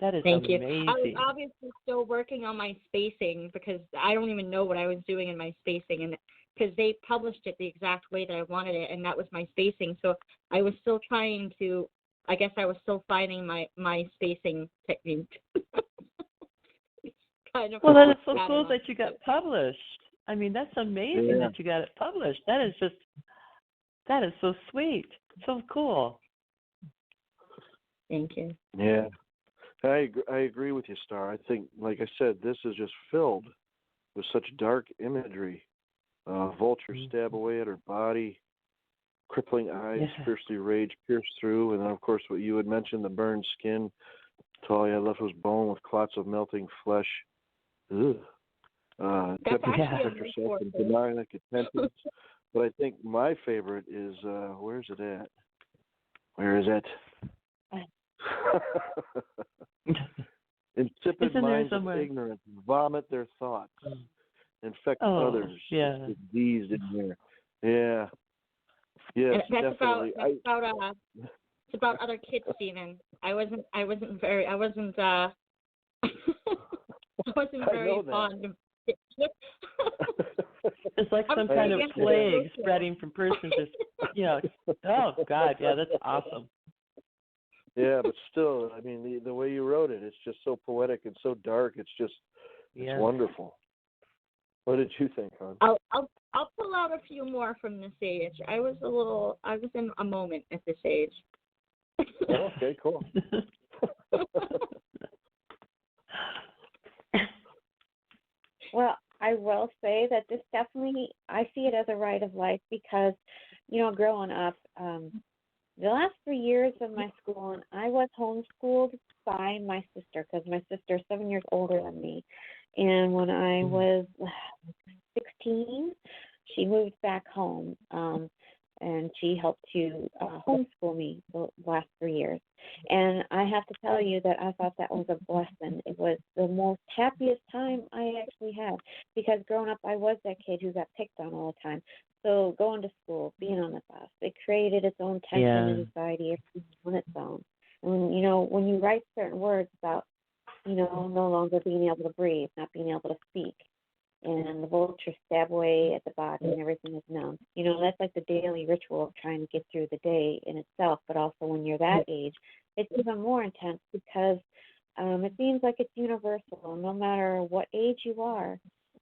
That is Thank you. I was amazing. obviously still working on my spacing because I don't even know what I was doing in my spacing, and because they published it the exact way that I wanted it, and that was my spacing. So I was still trying to. I guess I was still finding my spacing technique. Kind of. Well, that is so bad cool enough. that you got published. I mean, that's amazing Yeah. that you got it published. That is so sweet. So cool. Thank you. Yeah. I agree with you, Star. I think, like I said, this is just filled with such dark imagery. Vultures stab away at her body, crippling eyes, Yeah. fiercely rage pierce through, and then, of course, what you had mentioned, the burned skin. All you had left was bone with clots of melting flesh. Ugh. That's Attempting to actually protect a nice herself from portrait. demonic attentions. But I think my favorite is, where's it at? Where is it? Insipid It's in there minds of somewhere. ignorance vomit their thoughts, infect Oh, others. yeah. It's diseased in here. Yeah. Yes, And that's definitely. it's about other kids, Stephen. I wasn't I very know that. fond of It's like I'm some sorry, kind of yes, plague it's spreading from person to, oh, God, yeah, that's awesome. Yeah, but still, I mean, the way you wrote it, it's just so poetic and so dark. It's just, it's Yeah. wonderful. What did you think, hon? I'll pull out a few more from this age. I was in a moment at this age. Oh, okay, cool. Well, I will say that this definitely, I see it as a rite of life because, growing up, the last 3 years of my schooling, I was homeschooled by my sister because my sister is 7 years older than me. And when I was 16, she moved back home, and she helped to homeschool me the last 3 years. And I have to tell you that I thought that was a blessing. It was the most happiest time I actually had because growing up, I was that kid who got picked on all the time. So going to school, being on the bus, it created its own tension and anxiety on its own. And, when you write certain words about, no longer being able to breathe, not being able to speak, and the vultures stab away at the body and everything is numb. That's like the daily ritual of trying to get through the day in itself, but also when you're that age, it's even more intense because it seems like it's universal. No matter what age you are,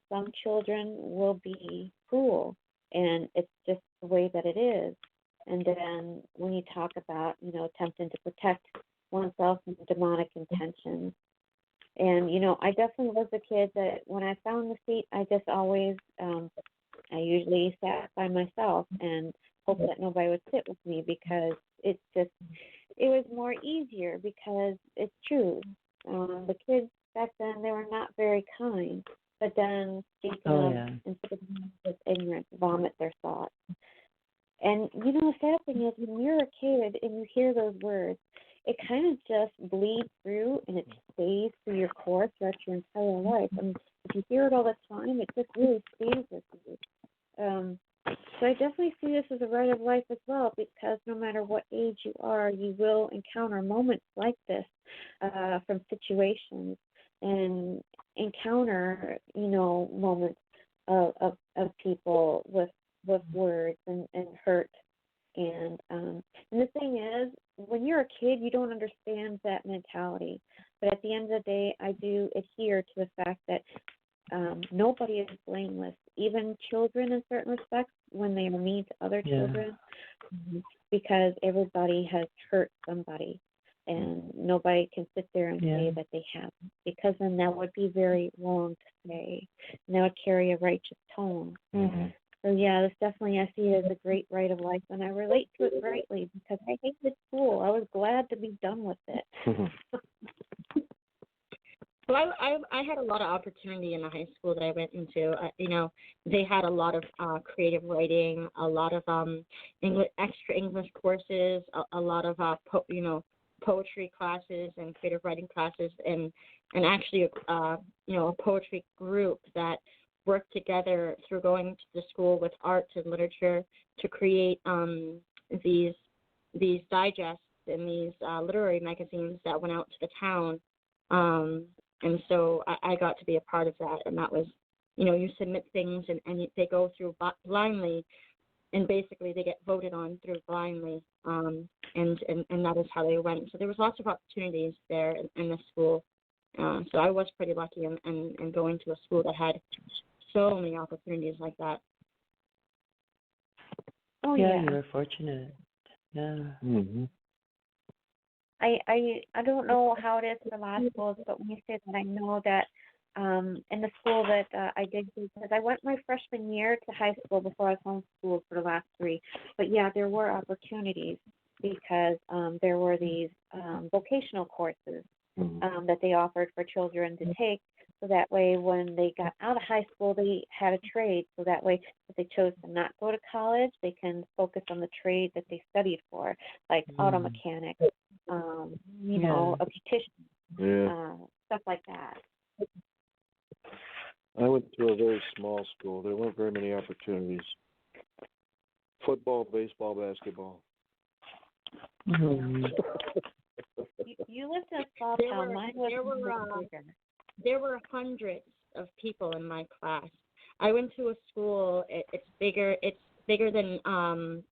some children will be cruel, and it's just the way that it is. And then when you talk about, attempting to protect oneself from demonic intentions, and, I definitely was a kid that when I found the seat, I just always, I usually sat by myself and hoped that nobody would sit with me because it was more easier because it's true. The kids back then, they were not very kind. But then, speaking of, instead of just ignorance, vomit their thoughts. And, the sad thing is when you're a kid and you hear those words, it kind of just bleeds through and it stays through your core throughout your entire life. And if you hear it all the time, it just really stays with you. So I definitely see this as a rite of life as well because no matter what age you are, you will encounter moments like this from situations and encounter, moments of people with words and hurt. And the thing is, when you're a kid, you don't understand that mentality. But at the end of the day, I do adhere to the fact that nobody is blameless, even children in certain respects when they are mean to other children, because everybody has hurt somebody. And nobody can sit there and say that they haven't, because then that would be very wrong to say. And that would carry a righteous tone. Mm-hmm. So, this definitely, I see it as a great rite of life, and I relate to it greatly because I hated school. I was glad to be done with it. Well, I had a lot of opportunity in the high school that I went into. They had a lot of creative writing, a lot of extra English courses, a lot of poetry classes and creative writing classes, and actually a poetry group that worked together through going to the school with arts and literature to create these digests and these literary magazines that went out to the town. And so I got to be a part of that, and that was, you submit things and they go through blindly, and basically they get voted on through blindly, and that is how they went. So there was lots of opportunities there in the school. So I was pretty lucky in going to a school that had so many opportunities like that. Oh yeah, yeah. you were fortunate. Yeah. Mm-hmm. I don't know how it is for law schools, but when you say that, I know that in the school that I did, because I went my freshman year to high school before I was homeschooled for the last 3. But yeah, there were opportunities because there were these vocational courses that they offered for children to take. So that way, when they got out of high school, they had a trade. So that way, if they chose to not go to college, they can focus on the trade that they studied for, like auto mechanic, a beautician, stuff like that. I went to a very small school. There weren't very many opportunities. Football, baseball, basketball. Mm-hmm. You lived in a small town. Mine was bigger. There were hundreds of people in my class. I went to a school. It's bigger. It's bigger than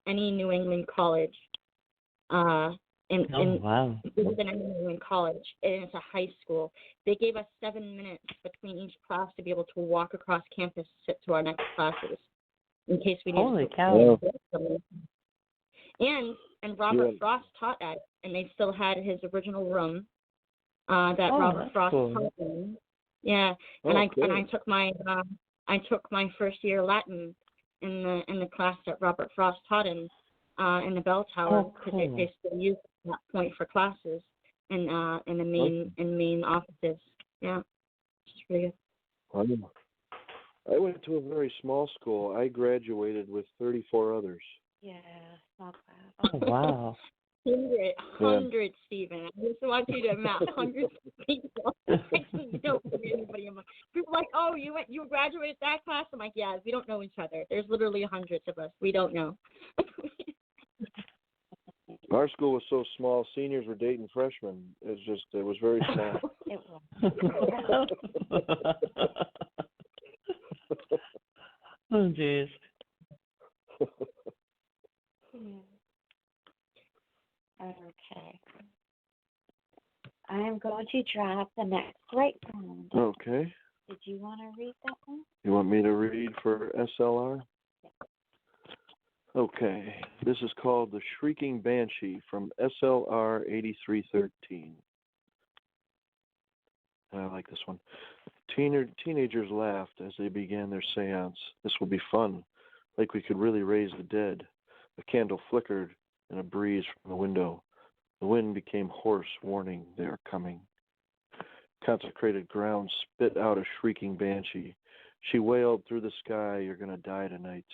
any New England college. Wow. Bigger than any New England college, and it's a high school. They gave us 7 minutes between each class to be able to walk across campus to sit to our next classes, in case we needed Holy to. cow! And Robert Frost taught at it, and they still had his original room that Robert Frost taught in. Yeah, and I took my first year Latin in the class that Robert Frost taught in the bell tower, because they still use that point for classes in the main offices. Yeah, it's really good. I went to a very small school. I graduated with 34 others. Yeah, small class. Oh, wow. Hundreds, Stephen. I just want you to map hundreds of people. I just don't know anybody. People are like, oh, you graduated that class? I'm like, yeah, we don't know each other. There's literally hundreds of us. We don't know. Our school was so small, seniors were dating freshmen. It was very small. It was. Oh, jeez. Okay. I am going to drop the next right round. Okay. Did you want to read that one? You want me to read for SLR? Yeah. Okay. This is called The Shrieking Banshee from SLR 8313. I like this one. Teenagers laughed as they began their seance. This will be fun, like we could really raise the dead. A candle flickered in a breeze from the window. The wind became hoarse, warning they are coming. Consecrated ground spit out a shrieking banshee. She wailed through the sky, "You're going to die tonight."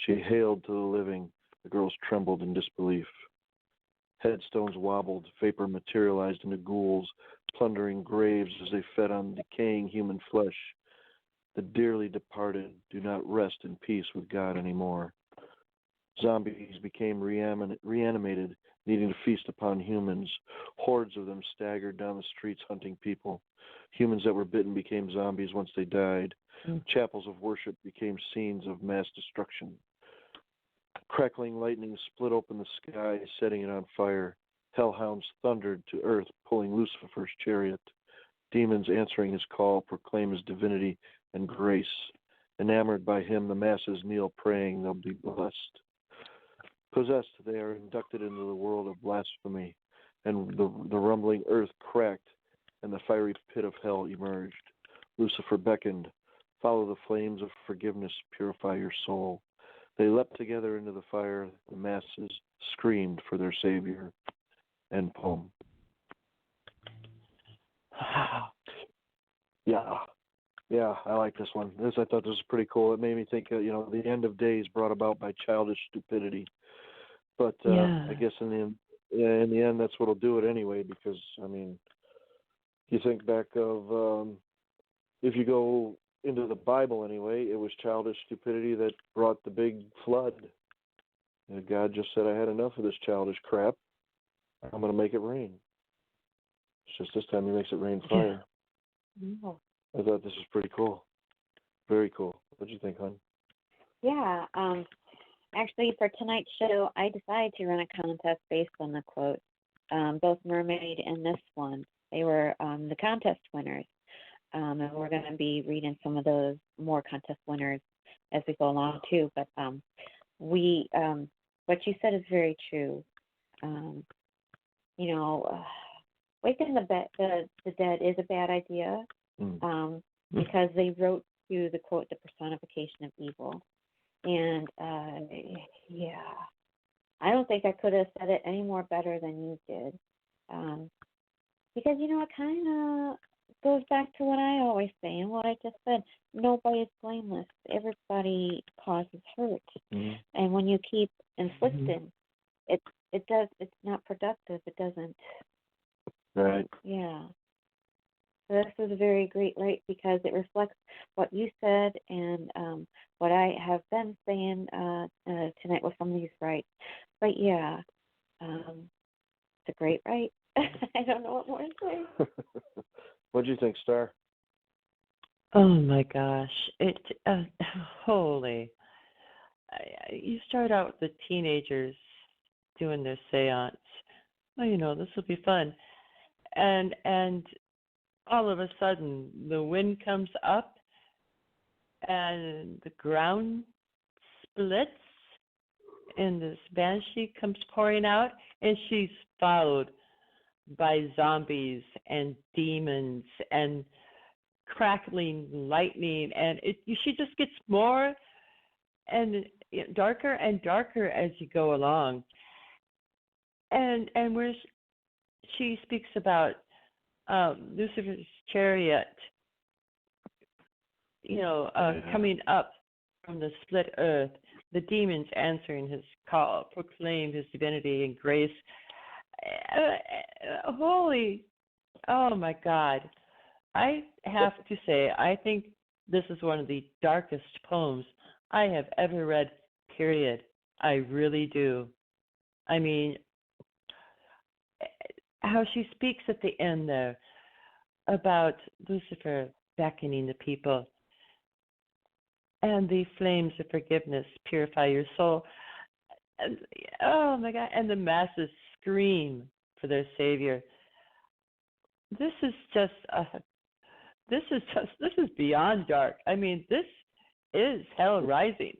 She hailed to the living. The girls trembled in disbelief. Headstones wobbled. Vapor materialized into ghouls, plundering graves as they fed on decaying human flesh. The dearly departed do not rest in peace with God anymore. Zombies became reanimated, needing to feast upon humans. Hordes of them staggered down the streets hunting people. Humans that were bitten became zombies once they died. Chapels of worship became scenes of mass destruction. Crackling lightning split open the sky, setting it on fire. Hellhounds thundered to earth, pulling Lucifer's chariot. Demons answering his call proclaim his divinity and grace. Enamored by him, the masses kneel praying they'll be blessed. Possessed, they are inducted into the world of blasphemy, and the rumbling earth cracked, and the fiery pit of hell emerged. Lucifer beckoned, "Follow the flames of forgiveness, purify your soul." They leapt together into the fire. The masses screamed for their Savior. End poem. Wow. Yeah, I like this one. I thought this was pretty cool. It made me think, the end of days brought about by childish stupidity. But I guess in the end, that's what'll do it anyway. Because you think back of if you go into the Bible anyway, it was childish stupidity that brought the big flood. And God just said, "I had enough of this childish crap. I'm going to make it rain." It's just this time He makes it rain fire. Yeah. I thought this was pretty cool. Very cool. What do you think, hon? Yeah. Actually, for tonight's show, I decided to run a contest based on the quote. Both Mermaid and this one, they were the contest winners. And we're going to be reading some of those more contest winners as we go along, too. But what you said is very true. Waking the dead is a bad idea because they wrote to the quote, the personification of evil. And, I don't think I could have said it any more better than you did. Because, it kind of goes back to what I always say and what I just said. Nobody is blameless. Everybody causes hurt. Mm-hmm. And when you keep inflicting, it's not productive. It doesn't. Right. Yeah. So this was a very great right because it reflects what you said and what I have been saying tonight with some of these rights. But it's a great right. I don't know what more to say. What do you think, Star? Oh my gosh, holy! You start out with the teenagers doing their séance. Oh, this will be fun, and all of a sudden the wind comes up, and the ground splits, and this banshee comes pouring out, and she's followed by zombies and demons and crackling lightning, and she just gets more and darker and darker as you go along. And where she speaks about Lucifer's chariot, coming up from the split earth, the demons answering his call, proclaim his divinity and grace. Oh my God. I have to say, I think this is one of the darkest poems I have ever read, period. I really do. I mean, how she speaks at the end there about Lucifer beckoning the people and the flames of forgiveness purify your soul. And, oh my God, and the masses scream for their Savior. This is beyond dark. I mean, this is hell rising.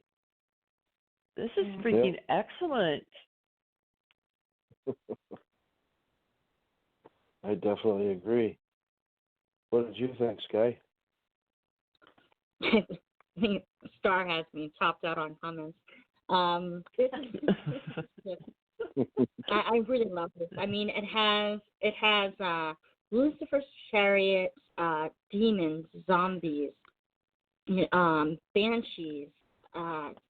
This is freaking excellent. I definitely agree. What did you think, Sky? I think Star has me topped out on comments. I really love this. I mean, it has Lucifer's chariot, demons, zombies, banshees.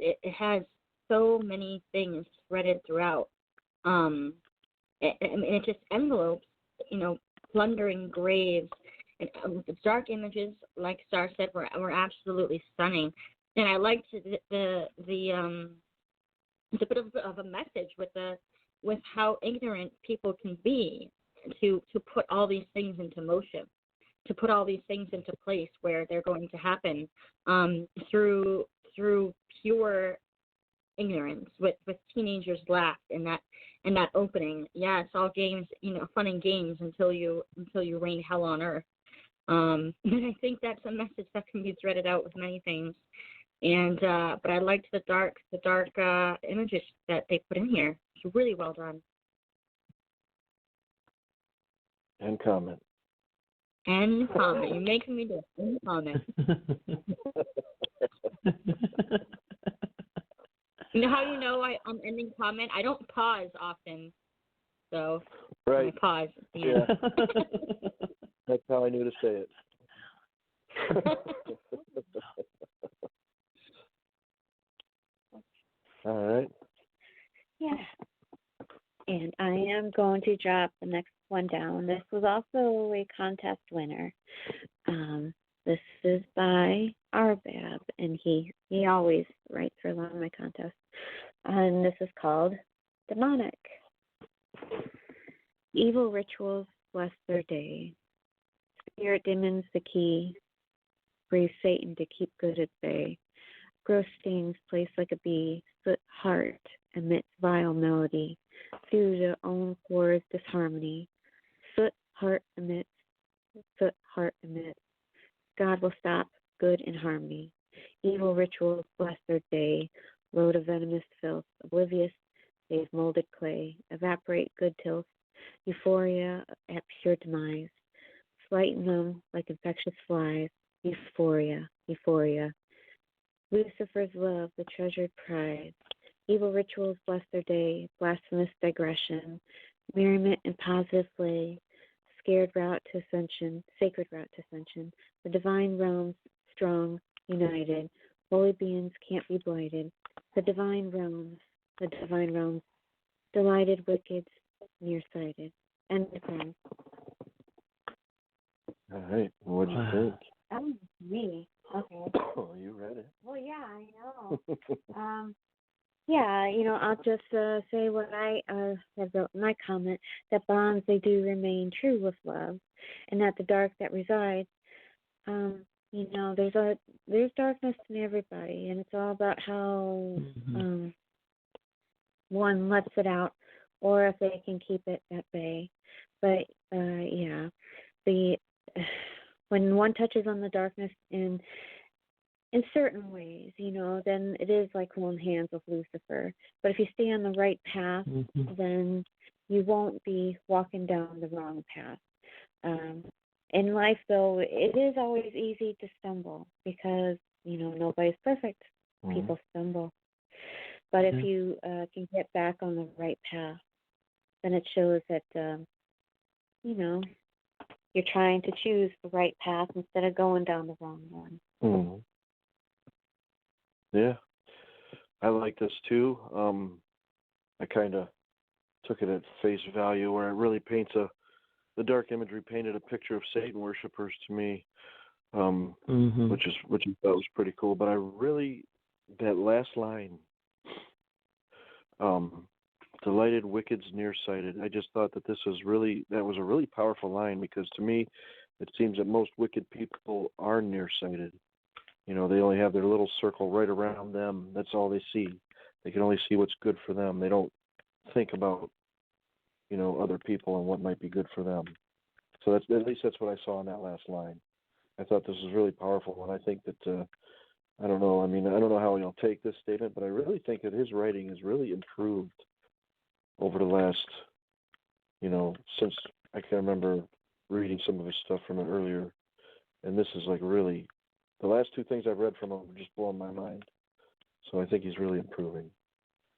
It has so many things threaded throughout. And it just envelopes, plundering graves. And the dark images, like Star said, were absolutely stunning. And I liked the it's a bit of a message with how ignorant people can be to put all these things into motion, to put all these things into place where they're going to happen through pure ignorance with teenagers laughed in that opening. Yeah, it's all games, fun and games until you rain hell on earth. And I think that's a message that can be threaded out with many things. And but I liked the dark images that they put in here. It's really well done. And comment. You're making me do it. And comment. You know how I'm ending comment? I don't pause often. So right. I pause. Yeah. That's how I knew to say it. All right. Yeah. And I am going to drop the next one down. This was also a contest winner. This is by Arbab, and he always writes for a lot of my contests. And this is called Demonic. Evil rituals bless their day. Spirit demons the key. Brave Satan to keep good at bay. Gross stings placed like a bee. Soot heart emits vile melody. Due to own core's disharmony. Soot heart emits. Soot heart emits. God will stop good in harmony. Evil rituals bless their day. Load of venomous filth. Oblivious, they've molded clay. Evaporate good tilth. Euphoria at pure demise. Frighten them like infectious flies. Euphoria, euphoria. Lucifer's love, the treasured prize. Evil rituals bless their day. Blasphemous digression. Merriment and positive play. Scared route to ascension, sacred route to ascension. The divine realms, strong, united. Holy beings can't be blighted. The divine realms, delighted wickeds, nearsighted. End of poem. All right. What'd you think? Oh, me. Okay. Oh, you read it. Well, yeah, I know. Yeah, I'll just say what I have wrote in my comment, that bonds, they do remain true with love, and that the dark that resides, there's darkness in everybody, and it's all about how one lets it out, or if they can keep it at bay. But, yeah, when one touches on the darkness in certain ways, then it is like holding hands with Lucifer. But if you stay on the right path, then you won't be walking down the wrong path. In life, though, it is always easy to stumble because, nobody's perfect. People stumble. But if you can get back on the right path, then it shows that, you're trying to choose the right path instead of going down the wrong one. Mm-hmm. Yeah, I like this too. I kind of took it at face value, where it really paints the dark imagery painted a picture of Satan worshipers to me, which I thought was pretty cool. But I really, that last line, delighted wickeds nearsighted. I just thought that that was a really powerful line, because to me, it seems that most wicked people are nearsighted. They only have their little circle right around them. That's all they see. They can only see what's good for them. They don't think about, other people and what might be good for them. So at least that's what I saw in that last line. I thought this was really powerful, and I think that, I don't know. I mean, I don't know how you'll take this statement, but I really think that his writing has really improved over the last, since I can remember reading some of his stuff from it earlier. And this is like really, the last two things I've read from him have just blown my mind. So I think he's really improving.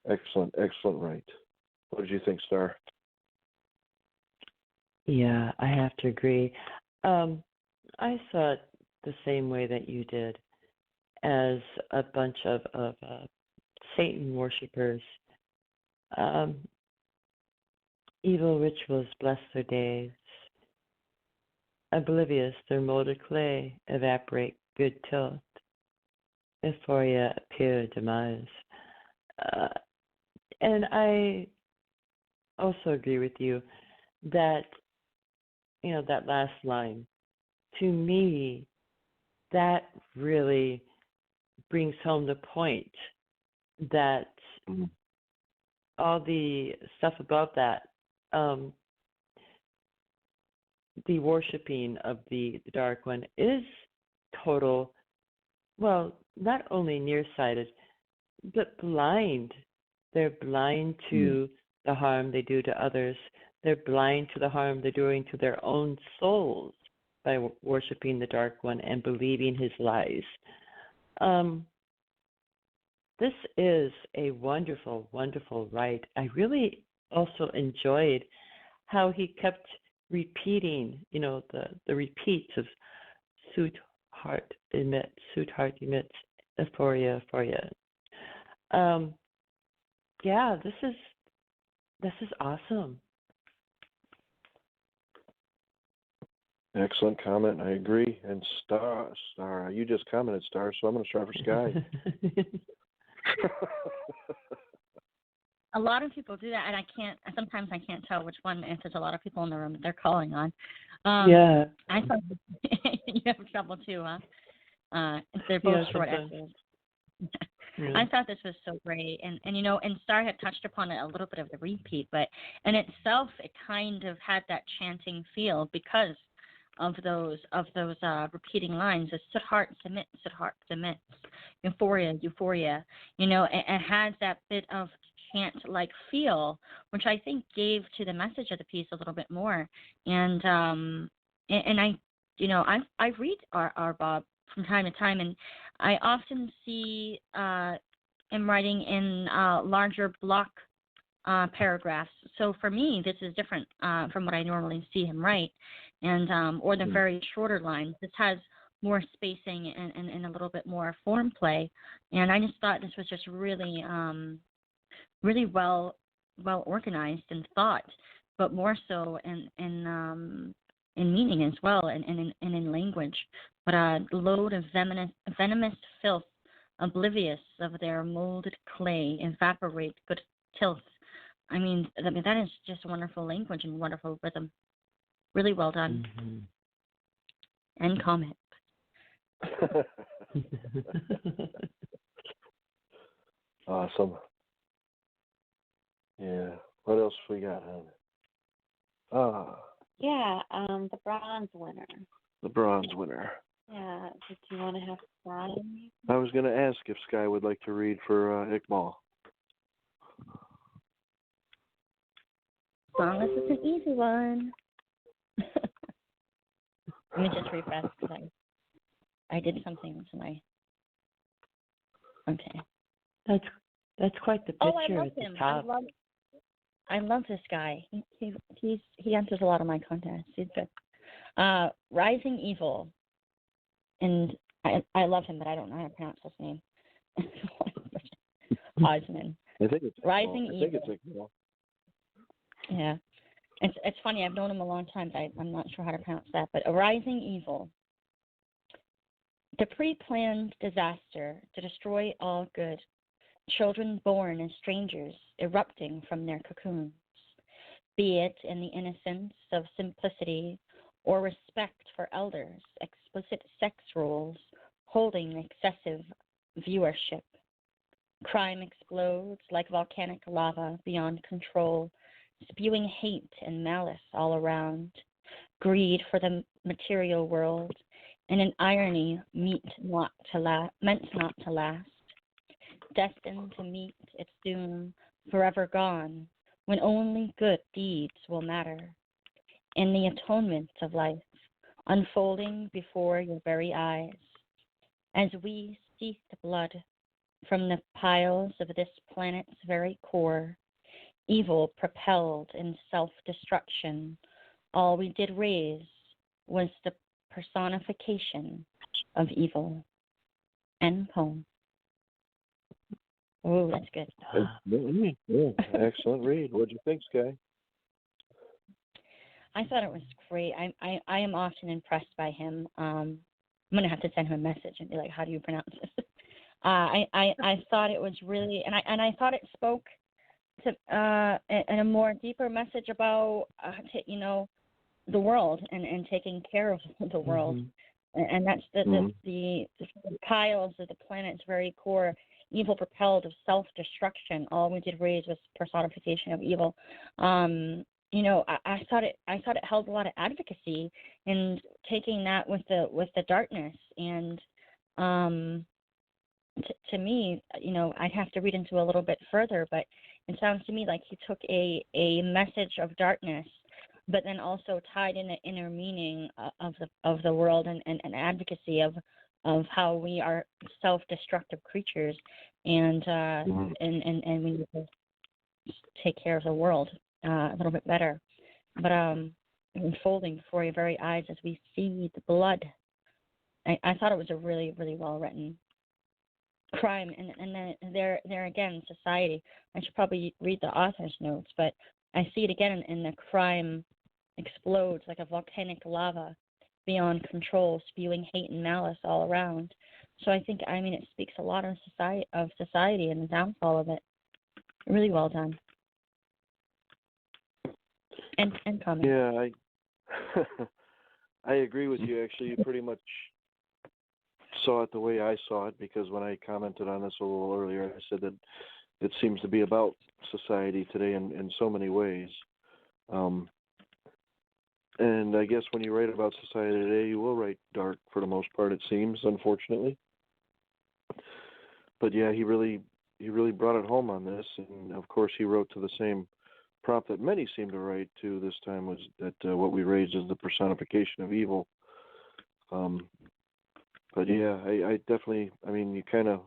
Excellent, excellent write. What did you think, Star? Yeah, I have to agree. I saw it the same way that you did, as a bunch of Satan worshippers. Evil rituals bless their days. Oblivious, their molded clay, evaporate good tilt. Euphoria appear demise. And I also agree with you that, that last line, to me, that really brings home the point that all the stuff above that, the worshiping of the Dark One is total, well, not only nearsighted, but blind. They're blind to the harm they do to others. They're blind to the harm they're doing to their own souls by worshiping the Dark One and believing his lies. This is a wonderful, wonderful write. I really also enjoyed how he kept repeating, the repeats of soot, heart emits, euphoria. Yeah, this is awesome. Excellent comment. I agree. And Star, you just commented Star, so I'm going to try for Sky. A lot of people do that, and sometimes I can't tell which one, if there's a lot of people in the room that they're calling on. Yeah. I thought you have trouble too, huh? If they're both short essays. Yeah. I thought this was so great, and Star had touched upon it a little bit of the repeat, but in itself, it kind of had that chanting feel because of those repeating lines. It's Siddhart submit, euphoria. It has that bit of chant-like feel, which I think gave to the message of the piece a little bit more. And I read our Bob from time to time, and I often see him writing in larger block paragraphs. So for me, this is different from what I normally see him write, and or the very shorter lines. This has more spacing and a little bit more form play, and I just thought this was just really really well organized and thought, but more so in meaning as well, and in language. But a load of venomous filth, oblivious of their molded clay, evaporate good tilth. I mean, that is just wonderful language and wonderful rhythm. Really well done. Mm-hmm. End comment. Awesome. Yeah. What else we got, hon? Yeah, the bronze winner. The bronze winner. Yeah, did you want to have Brian? I was going to ask if Sky would like to read for Iqbal. As long as it's an easy one. Let me just refresh because I did something to my. Okay. That's quite the picture at the top. I love this guy. He answers a lot of my contests. He's good. Rising Evil, and I love him, but I don't know how to pronounce his name. Osman. I think it's Rising Evil. I think it's Iqbal. Yeah. It's funny. I've known him a long time, but I'm not sure how to pronounce that. But a Rising Evil. The pre-planned disaster to destroy all good. Children born as strangers, erupting from their cocoons, be it in the innocence of simplicity or respect for elders, explicit sex roles, holding excessive viewership. Crime explodes like volcanic lava beyond control, spewing hate and malice all around, greed for the material world, and an irony meant not to last. Destined to meet its doom, forever gone, when only good deeds will matter. In the atonement of life, unfolding before your very eyes, as we seek the blood from the piles of this planet's very core, evil propelled in self-destruction, all we did raise was the personification of evil. End poem. Oh, that's good. Yeah, excellent read. What'd you think, Sky? I thought it was great. I am often impressed by him. I'm gonna have to send him a message and be like, "How do you pronounce this?" I thought it was really, and I thought it spoke to in a more deeper message about the world and taking care of the world, and that's the piles of the planet's very core. Evil propelled of self-destruction. All we did raise was personification of evil. I thought it held a lot of advocacy in taking that with the darkness. And to me, I'd have to read into a little bit further, but it sounds to me like he took a message of darkness, but then also tied in the inner meaning of the world and advocacy of how we are self-destructive creatures, and we need to take care of the world a little bit better. But unfolding before your very eyes as we see the blood I thought it was a really, really well written crime, and then there again, society. I should probably read the author's notes, but I see it again in the crime explodes like a volcanic lava beyond control, spewing hate and malice all around. So I think, it speaks a lot of society and the downfall of it. Really well done. And comment. Yeah, I agree with you. Actually, you pretty much saw it the way I saw it, because when I commented on this a little earlier, I said that it seems to be about society today in so many ways. And I guess when you write about society today, you will write dark for the most part, it seems, unfortunately. But yeah, he really brought it home on this, and of course he wrote to the same prompt that many seem to write to this time, was that what we raised is the personification of evil. But yeah, I definitely, you kind of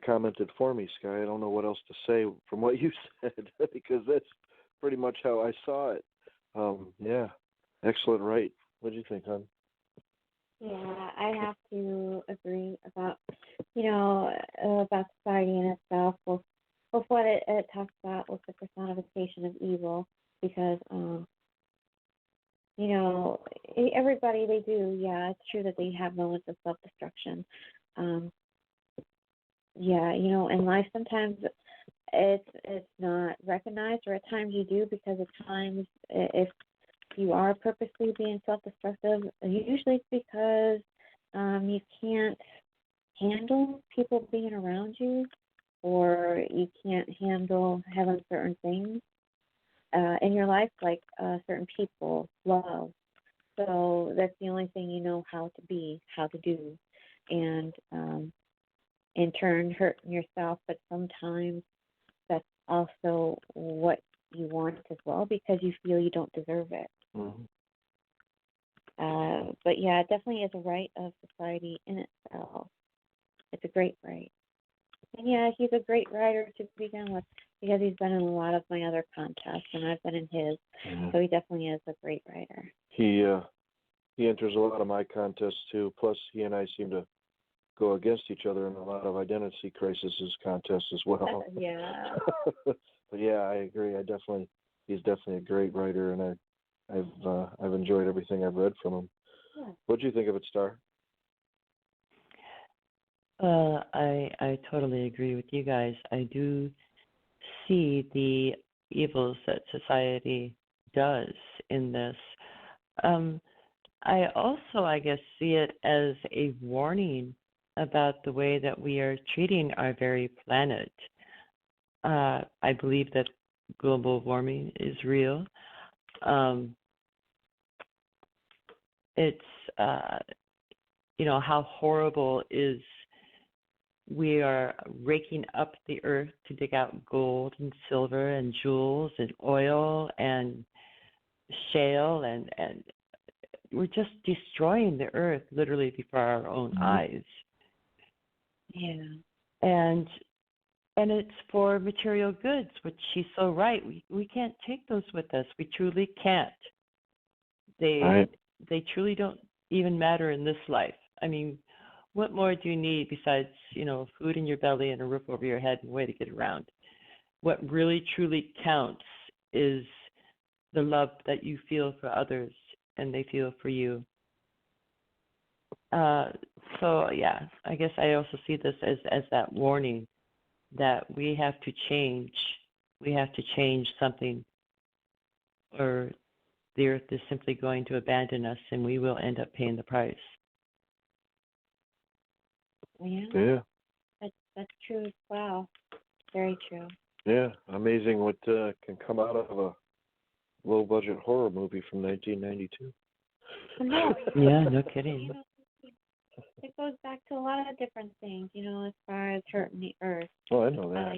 commented for me, Sky. I don't know what else to say from what you said, because that's pretty much how I saw it. Yeah, excellent write. What do you think, hon? Yeah, I have to agree about, about society in itself, with what it talks about with the personification of evil, because, everybody, they do, yeah, it's true that they have moments of self-destruction. In life sometimes it's not recognized, or at times you do, because at times if you are purposely being self-destructive, usually it's because you can't handle people being around you, or you can't handle having certain things in your life, like certain people, love. So that's the only thing you know how to be, how to do, and in turn hurting yourself. But sometimes that's also what you want as well, because you feel you don't deserve it. Mm-hmm. But yeah, it definitely is a right of society in itself. It's a great right. And yeah, he's a great writer to begin with, because he's been in a lot of my other contests, and I've been in his. Mm-hmm. So he definitely is a great writer. He enters a lot of my contests too. Plus, he and I seem to go against each other in a lot of identity crisis contests as well. Yeah. But yeah, I agree. He's definitely a great writer, and I've enjoyed everything I've read from him. Yeah. What do you think of it, Star? I totally agree with you guys. I do see the evils that society does in this. I also, I guess, see it as a warning about the way that we are treating our very planet. I believe that global warming is real. It's, how horrible is we are raking up the earth to dig out gold and silver and jewels and oil and shale, and we're just destroying the earth literally before our own eyes. Yeah. And it's for material goods, which she's so right. We can't take those with us. We truly can't. They truly don't even matter in this life. What more do you need besides, food in your belly and a roof over your head and a way to get around? What really truly counts is the love that you feel for others and they feel for you. So yeah, I guess I also see this as that warning that we have to change. We have to change something, or the earth is simply going to abandon us, and we will end up paying the price. Yeah. That's true as well. Very true. Yeah, amazing what can come out of a low-budget horror movie from 1992. No. Yeah, no kidding. It goes back to a lot of different things, as far as hurting the earth. Oh, I know that.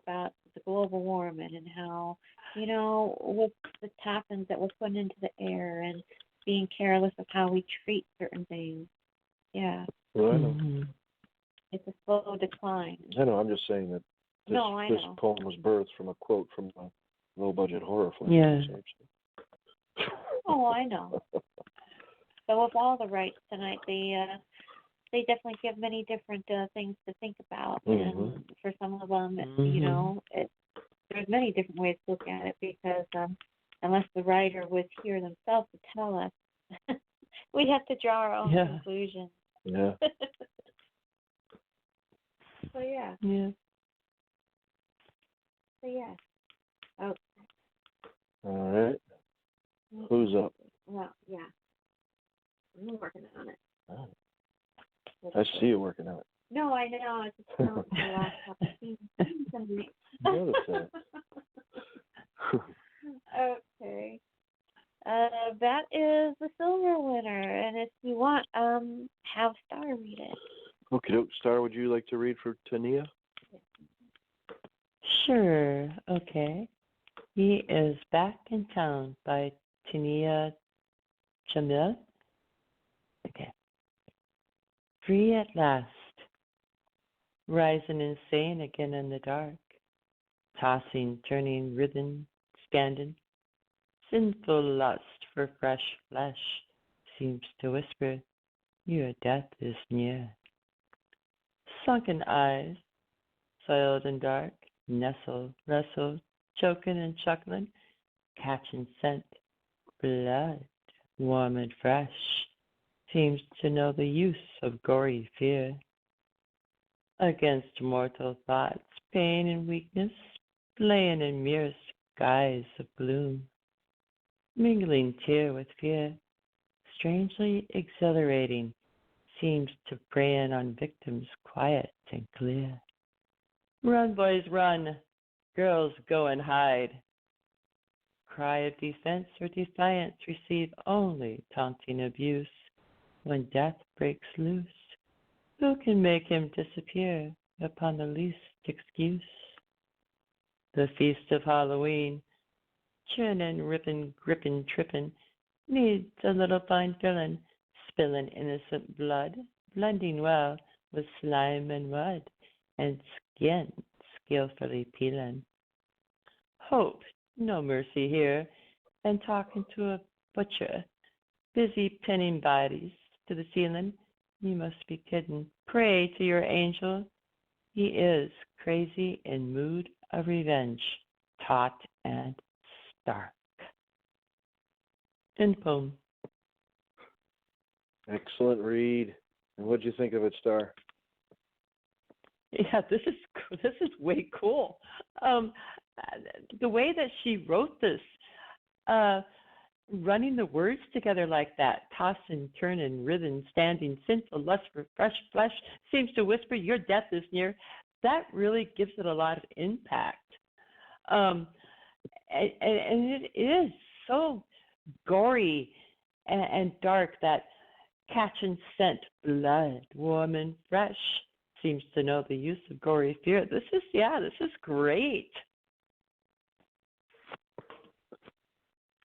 About the global warming, and how, with the toxins that we're putting into the air, and being careless of how we treat certain things. Yeah. Well, I know. Mm-hmm. It's a slow decline. I know. I'm just saying that this know. poem was birthed from a quote from a low-budget horror film. Yeah. Oh, I know. So of all the rights tonight, they definitely give many different things to think about, and for some of them, there's many different ways to look at it, because unless the writer was here themselves to tell us, we'd have to draw our own conclusions. Yeah. So yeah. Yeah. So yeah. Oh. All right. Who's up? Well, yeah. I'm working on it. Oh. I see you working on it. No, I know. It's just not the last couple of things. Notice that. Okay. That is the silver winner, and if you want, have Star read it. Okay, Star, would you like to read for Tania? Sure. Okay. He is Back in Town by Tania Jamil. Okay. Free at last. Rising insane again in the dark. Tossing, turning, writhing, standing. Sinful lust for fresh flesh seems to whisper, your death is near. Sunken eyes, soiled and dark, nestle, wrestle, choking and chuckling, catching scent, blood, warm and fresh, seems to know the use of gory fear. Against mortal thoughts, pain and weakness, playing in mere skies of gloom, mingling tear with fear, strangely exhilarating, seems to prey in on victims quiet and clear. Run, boys, run. Girls, go and hide. Cry of defense or defiance receive only taunting abuse. When death breaks loose, who can make him disappear upon the least excuse? The feast of Halloween, churning, ripping, gripping, tripping, needs a little fine filling, spilling innocent blood, blending well with slime and mud, and skin skillfully peeling. Hope, no mercy here, and talking to a butcher, busy pinning bodies to the ceiling. You must be kidding. Pray to your angel. He is crazy in mood of revenge, taut and stark. End poem. Excellent read. And what'd you think of it, Star? Yeah, this is way cool. The way that she wrote this, running the words together like that, tossing, turning, writhing, standing, sinful lust for fresh flesh, seems to whisper your death is near. That really gives it a lot of impact. And it is so gory and dark, that catching scent, blood, warm and fresh, seems to know the use of gory fear. This is great.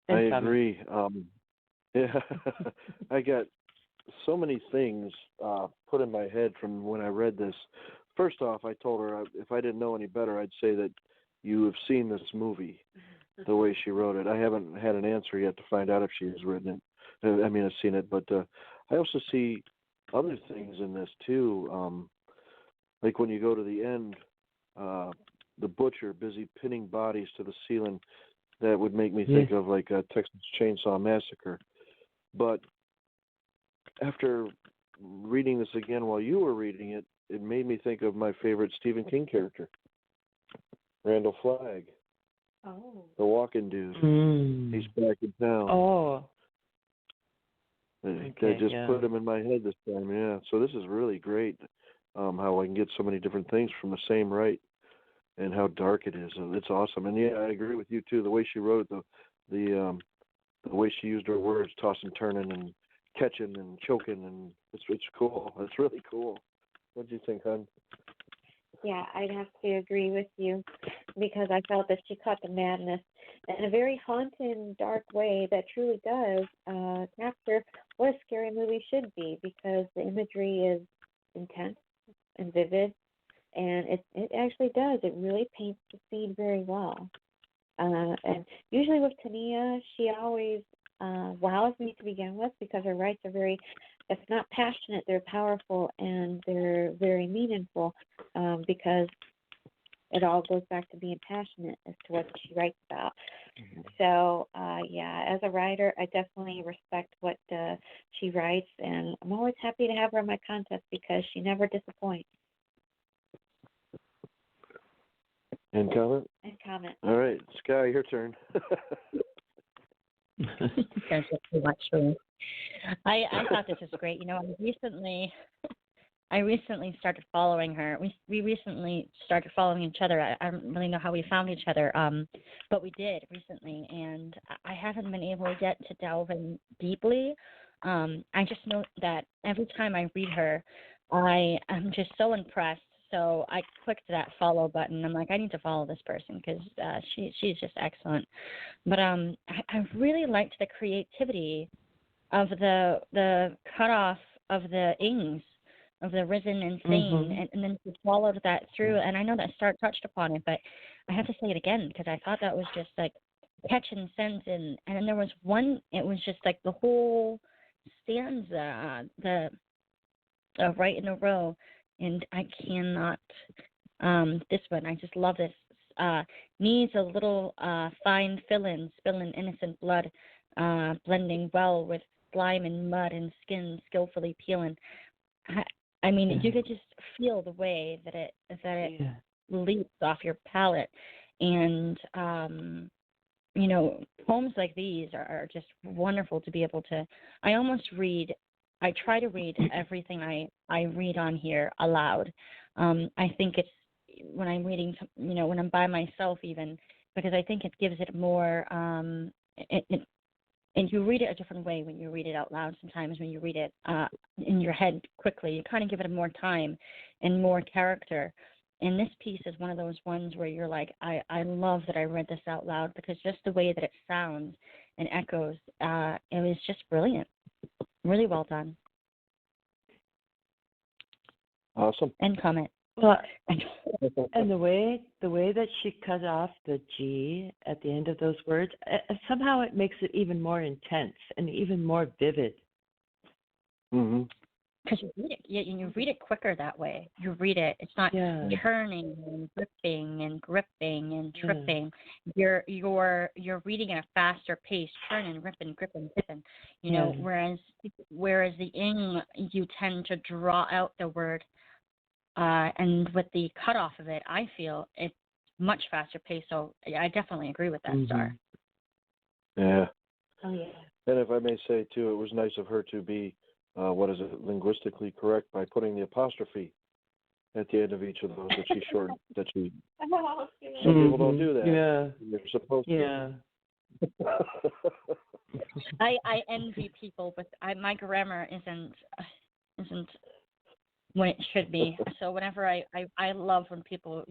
I agree. Yeah, I got so many things put in my head from when I read this. First off, I told her if I didn't know any better, I'd say that you have seen this movie, the way she wrote it. I haven't had an answer yet to find out if she has written it. I mean, I've seen it, but I also see other things in this too. Like when you go to the end, the butcher busy pinning bodies to the ceiling. That would make me think of like a Texas Chainsaw Massacre. But after reading this again while you were reading it, it made me think of my favorite Stephen King character, Randall Flagg. Oh. The walking dude. He's back in town. Oh. They just put him in my head this time, yeah. So this is really great, how I can get so many different things from the same right, and how dark it is. It's awesome. And yeah, I agree with you too. The way she wrote it, the way she used her words, tossing, turning, and catching and choking, and it's cool. It's really cool. What do you think, hon? Yeah, I'd have to agree with you, because I felt that she caught the madness in a very haunting, dark way that truly does capture what a scary movie should be, because the imagery is intense and vivid, and it actually does. It really paints the scene very well. And usually with Tania, she always wows me to begin with, because her writes are very, if not passionate, they're powerful and they're very meaningful, because it all goes back to being passionate as to what she writes about. So, as a writer, I definitely respect what she writes, and I'm always happy to have her in my contest because she never disappoints. And comment? And comment. All right, Sky, your turn. There's just too much for me. I thought this was great. You know, I recently started following her. We recently started following each other. I don't really know how we found each other, but we did recently, and I haven't been able yet to delve in deeply. I just know that every time I read her, I am just so impressed. So I clicked that follow button. I'm like, I need to follow this person because she's just excellent. But I really liked the creativity of the cutoff of the ings, of the risen and sane, and then she followed that through. And I know that Star touched upon it, but I have to say it again because I thought that was just like catch and sense. And then there was one, it was just like the whole stanza, right in a row. And I cannot, this one, I just love this. Needs a little fine fill-in, spilling innocent blood, blending well with slime and mud and skin skillfully peeling. I mean, you could just feel the way that it leaps off your palate. And, you know, poems like these are just wonderful to be able to, I try to read everything I read on here aloud. I think it's when I'm reading, you know, when I'm by myself even, because I think it gives it more, and you read it a different way when you read it out loud sometimes. When you read it in your head quickly, you kind of give it more time and more character. And this piece is one of those ones where you're like, I love that I read this out loud because just the way that it sounds and echoes, it was just brilliant. Really well done. Awesome. End comment. Well, and the way that she cut off the G at the end of those words, somehow it makes it even more intense and even more vivid. Mm-hmm. Because you read it quicker that way. You read it. It's not turning and gripping and gripping and tripping. You're reading at a faster pace, turning, ripping, gripping, tipping. You know, whereas the ing, you tend to draw out the word, and with the cutoff of it, I feel it's much faster pace. So I definitely agree with that, Star. Yeah. Oh yeah. And if I may say too, it was nice of her to be. Linguistically correct by putting the apostrophe at the end of each of those that she shortened. Some people don't do that. Yeah. You're supposed to. I envy people, but my grammar isn't when it should be. So whenever I love when people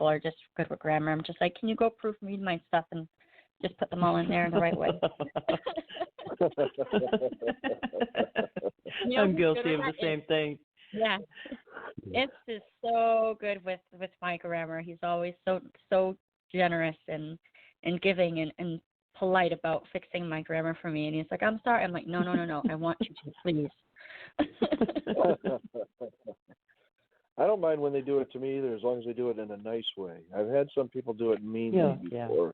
are just good with grammar. I'm just like, can you go proofread my stuff and just put them all in there in the right way? You know, I'm guilty of the same thing. Yeah, it's just so good with my grammar. He's always so generous and giving and polite about fixing my grammar for me. And he's like, I'm sorry. I'm like, no. I want you to, please. I don't mind when they do it to me either, as long as they do it in a nice way. I've had some people do it meanly before.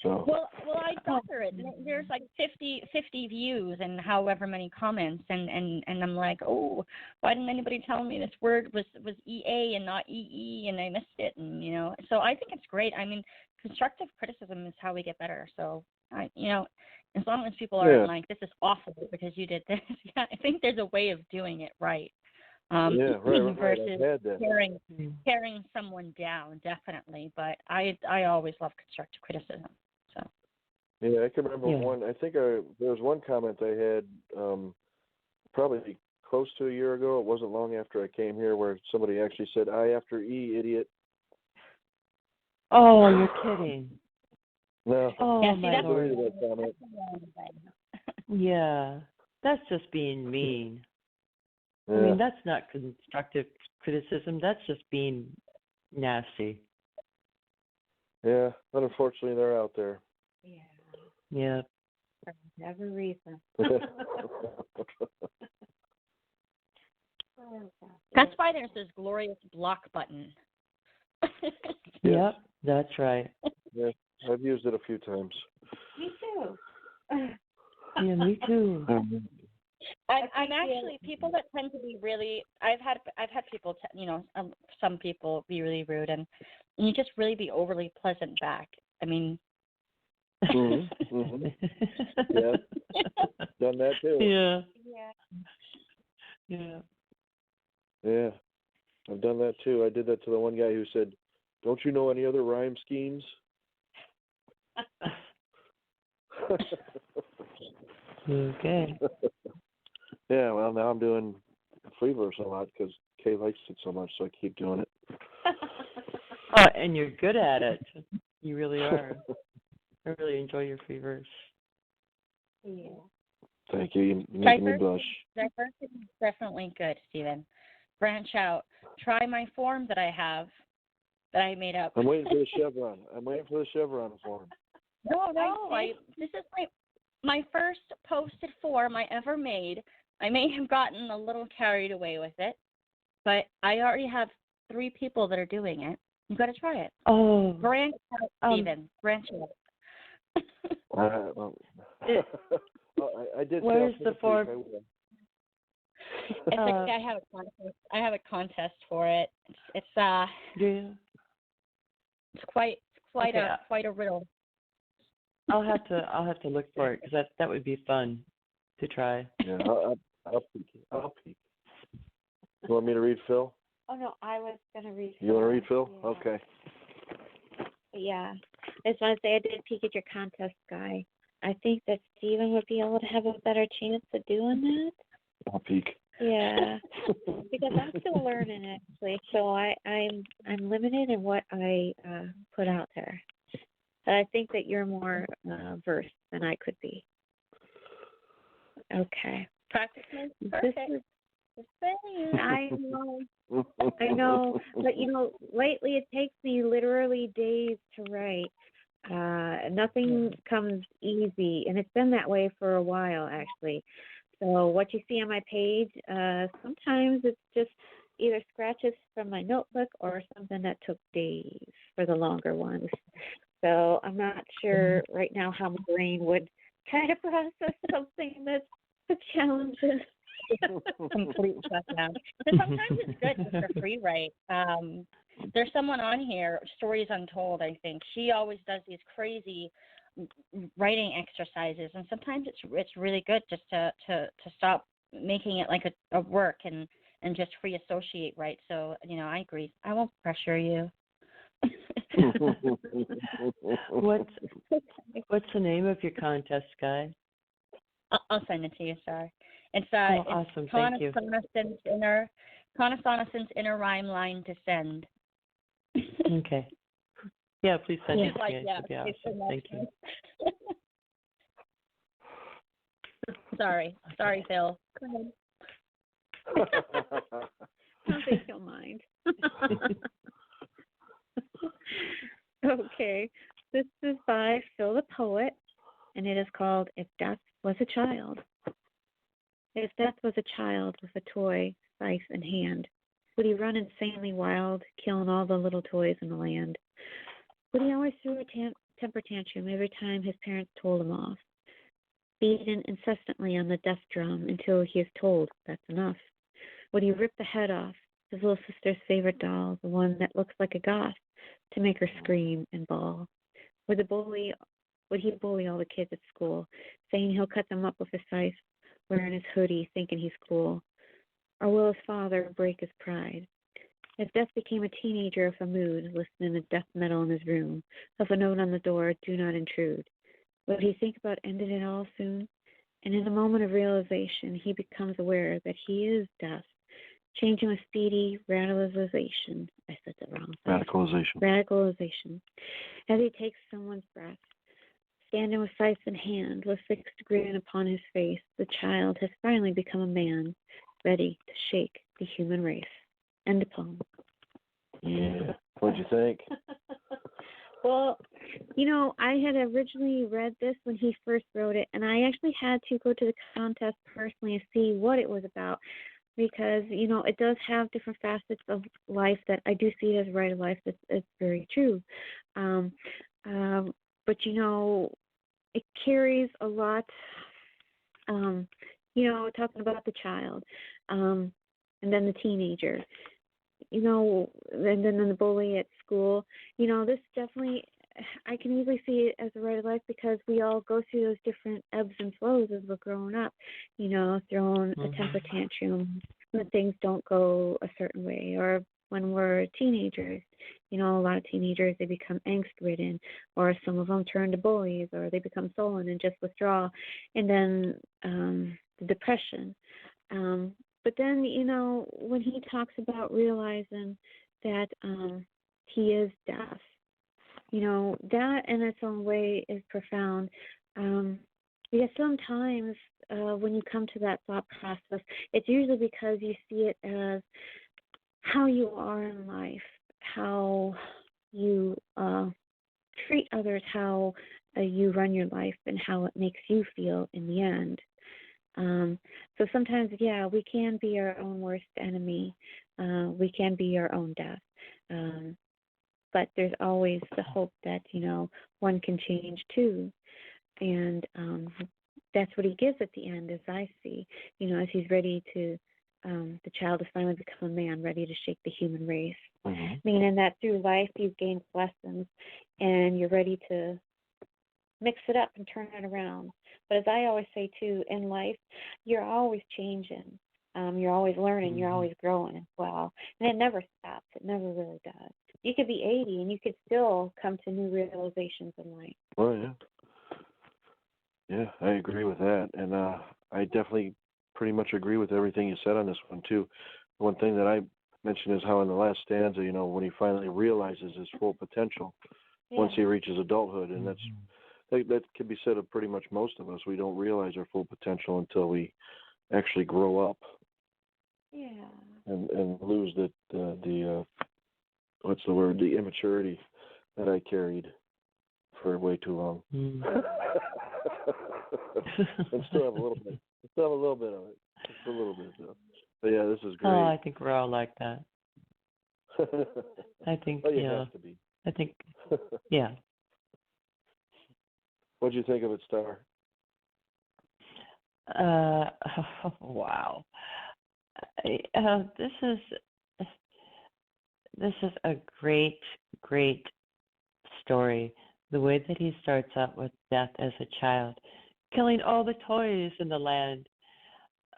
So. Well, I filter it. There's like 50 views and however many comments, and I'm like, oh, why didn't anybody tell me this word was EA and not EE, and I missed it, and you know. So I think it's great. I mean, constructive criticism is how we get better. So as long as people aren't like, this is awful because you did this. Yeah, I think there's a way of doing it right. Versus tearing someone down, definitely. But I always love constructive criticism. So. Yeah, I can remember one. I think there was one comment I had probably close to a year ago. It wasn't long after I came here where somebody actually said, I after E, idiot. Oh, you're kidding. No. Oh, my Lord. Yeah, that's just being mean. Yeah. I mean, that's not constructive criticism. That's just being nasty. Yeah, but unfortunately they're out there. Yeah. For whatever reason. That's why there's this glorious block button. Yep, that's right. Yeah, I've used it a few times. Me too. Yeah, me too. I'm actually people that tend to be really. I've had people, some people be really rude, and you just really be overly pleasant back. I mean. Yeah, done that too. Yeah. Yeah. Yeah. Yeah, I've done that too. I did that to the one guy who said, "Don't you know any other rhyme schemes?" Okay. Yeah, well, now I'm doing free verse a lot because Kay likes it so much, so I keep doing it. Oh, and you're good at it. You really are. I really enjoy your free verse. Yeah. Thank you. You're making me blush. Diversity is definitely good, Stephen. Branch out. Try my form that I have, that I made up. I'm waiting for the chevron. Form. No. This is my first posted form I ever made. I may have gotten a little carried away with it, but I already have 3 people that are doing it. You've got to try it. Oh. Branch out, Stephen. Branch out. I did. Where's the form? I have a contest. I have a contest for it. It's quite a riddle. I'll have to look for it because that would be fun to try. Yeah, I'll peek. You want me to read Phil? Oh no, I was gonna read. You want to read Phil? Yeah. Okay. Yeah. I just want to say I did peek at your contest guy. I think that Stephen would be able to have a better chance of doing that. I'll peek. Yeah, because I'm still learning actually, so I'm limited in what I put out there. But I think that you're more versed than I could be. Okay. Practice makes perfect. I know, but lately it takes me literally days to write. Nothing comes easy, and it's been that way for a while actually. So what you see on my page, sometimes it's just either scratches from my notebook or something that took days for the longer ones. So I'm not sure right now how my brain would kind of process something that's a challenge. Complete shutdown. But sometimes it's good just for free write. There's someone on here, Stories Untold, I think. She always does these crazy writing exercises, and sometimes it's really good just to stop making it like a work and just free associate write. So I agree. I won't pressure you. What's the name of your contest, Guy? I'll send it to you. Sorry. It's awesome. Thank you. Conisonant's inner rhyme line descend. Okay. Yeah, please send it to me. Yeah, awesome. Thank you. Sorry, Phil. Go ahead. I don't think he'll mind. Okay, this is by Phil the Poet, and it is called If Death Was a Child. If Death was a child with a toy, scythe in hand, would he run insanely wild, killing all the little toys in the land? Would he always throw a temper tantrum every time his parents told him off, beating incessantly on the death drum until he is told that's enough? Would he rip the head off his little sister's favorite doll, the one that looks like a goth, to make her scream and bawl? Would he bully all the kids at school, saying he'll cut them up with a scythe, wearing his hoodie, thinking he's cool? Or will his father break his pride? If Death became a teenager of a mood, listening to death metal in his room, of a note on the door, do not intrude, would he think about ending it all soon? And in a moment of realization, he becomes aware that he is death, changing with speedy radicalization. I said that wrong. Radicalization. As he takes someone's breath, standing with scythe in hand, with fixed grin upon his face, the child has finally become a man, ready to shake the human race. End of poem. Yeah. What'd you think? Well, I had originally read this when he first wrote it, and I actually had to go to the contest personally and see what it was about because, it does have different facets of life that I do see it as right of life. It's very true. Um, but, it carries a lot, talking about the child and then the teenager, and then the bully at school. This definitely, I can easily see it as a right of life because we all go through those different ebbs and flows as we're growing up, throwing a temper tantrum when things don't go a certain way, or when we're teenagers. A lot of teenagers, they become angst-ridden, or some of them turn to bullies, or they become sullen and just withdraw. And then the depression. But then, when he talks about realizing that he is deaf, that in its own way is profound. Because sometimes when you come to that thought process, it's usually because you see it as how you are in life, how you treat others, how you run your life, and how it makes you feel in the end. So sometimes, we can be our own worst enemy. We can be our own death. But there's always the hope that, one can change too. And that's what he gives at the end, as I see, as he's ready to, the child has finally become a man, ready to shake the human race. Mm-hmm. Meaning that through life you've gained lessons and you're ready to mix it up and turn it around. But as I always say too, in life, you're always changing. You're always learning. You're always growing as well. And it never stops. It never really does. You could be 80 and you could still come to new realizations in life. Well, yeah. Yeah, I agree with that. And I definitely pretty much agree with everything you said on this one, too. One thing that I mentioned is how in the last stanza, when he finally realizes his full potential once he reaches adulthood. And that can be said of pretty much most of us. We don't realize our full potential until we actually grow up. Yeah. And lose the what's the word? The immaturity that I carried for way too long. And still have a little bit. Still have a little bit of it. Just a little bit though. But yeah, this is great. Oh, I think we're all like that. I think well, you have to be. I think yeah. What'd you think of it, Star? Wow. This is a great story. The way that he starts out with death as a child, killing all the toys in the land,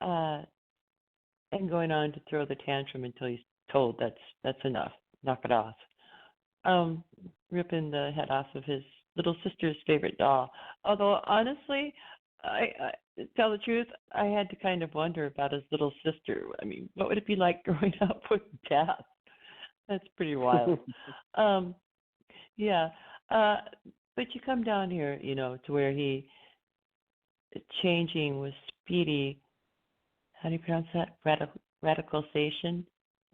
and going on to throw the tantrum until he's told that's enough, knock it off. Ripping the head off of his little sister's favorite doll. Although honestly, I tell the truth, I had to kind of wonder about his little sister. I mean, what would it be like growing up with death? That's pretty wild. Yeah. But you come down here, to where he changing with speedy, how do you pronounce that? Radicalization,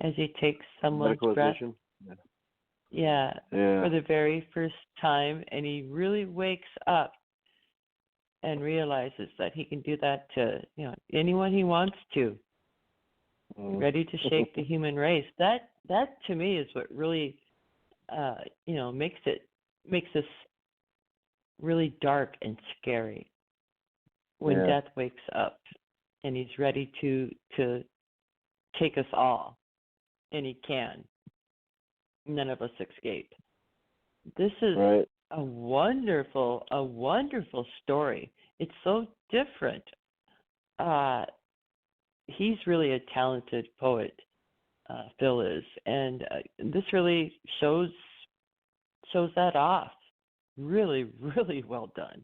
as he takes someone's breath. Yeah, for the very first time, and he really wakes up and realizes that he can do that to anyone he wants to. Ready to shake the human race. That to me is what really makes this really dark and scary. When death wakes up and he's ready to take us all, and he can. None of us escape. This is a wonderful story. It's so different. He's really a talented poet, Phil is, and this really shows that off. Really, really well done.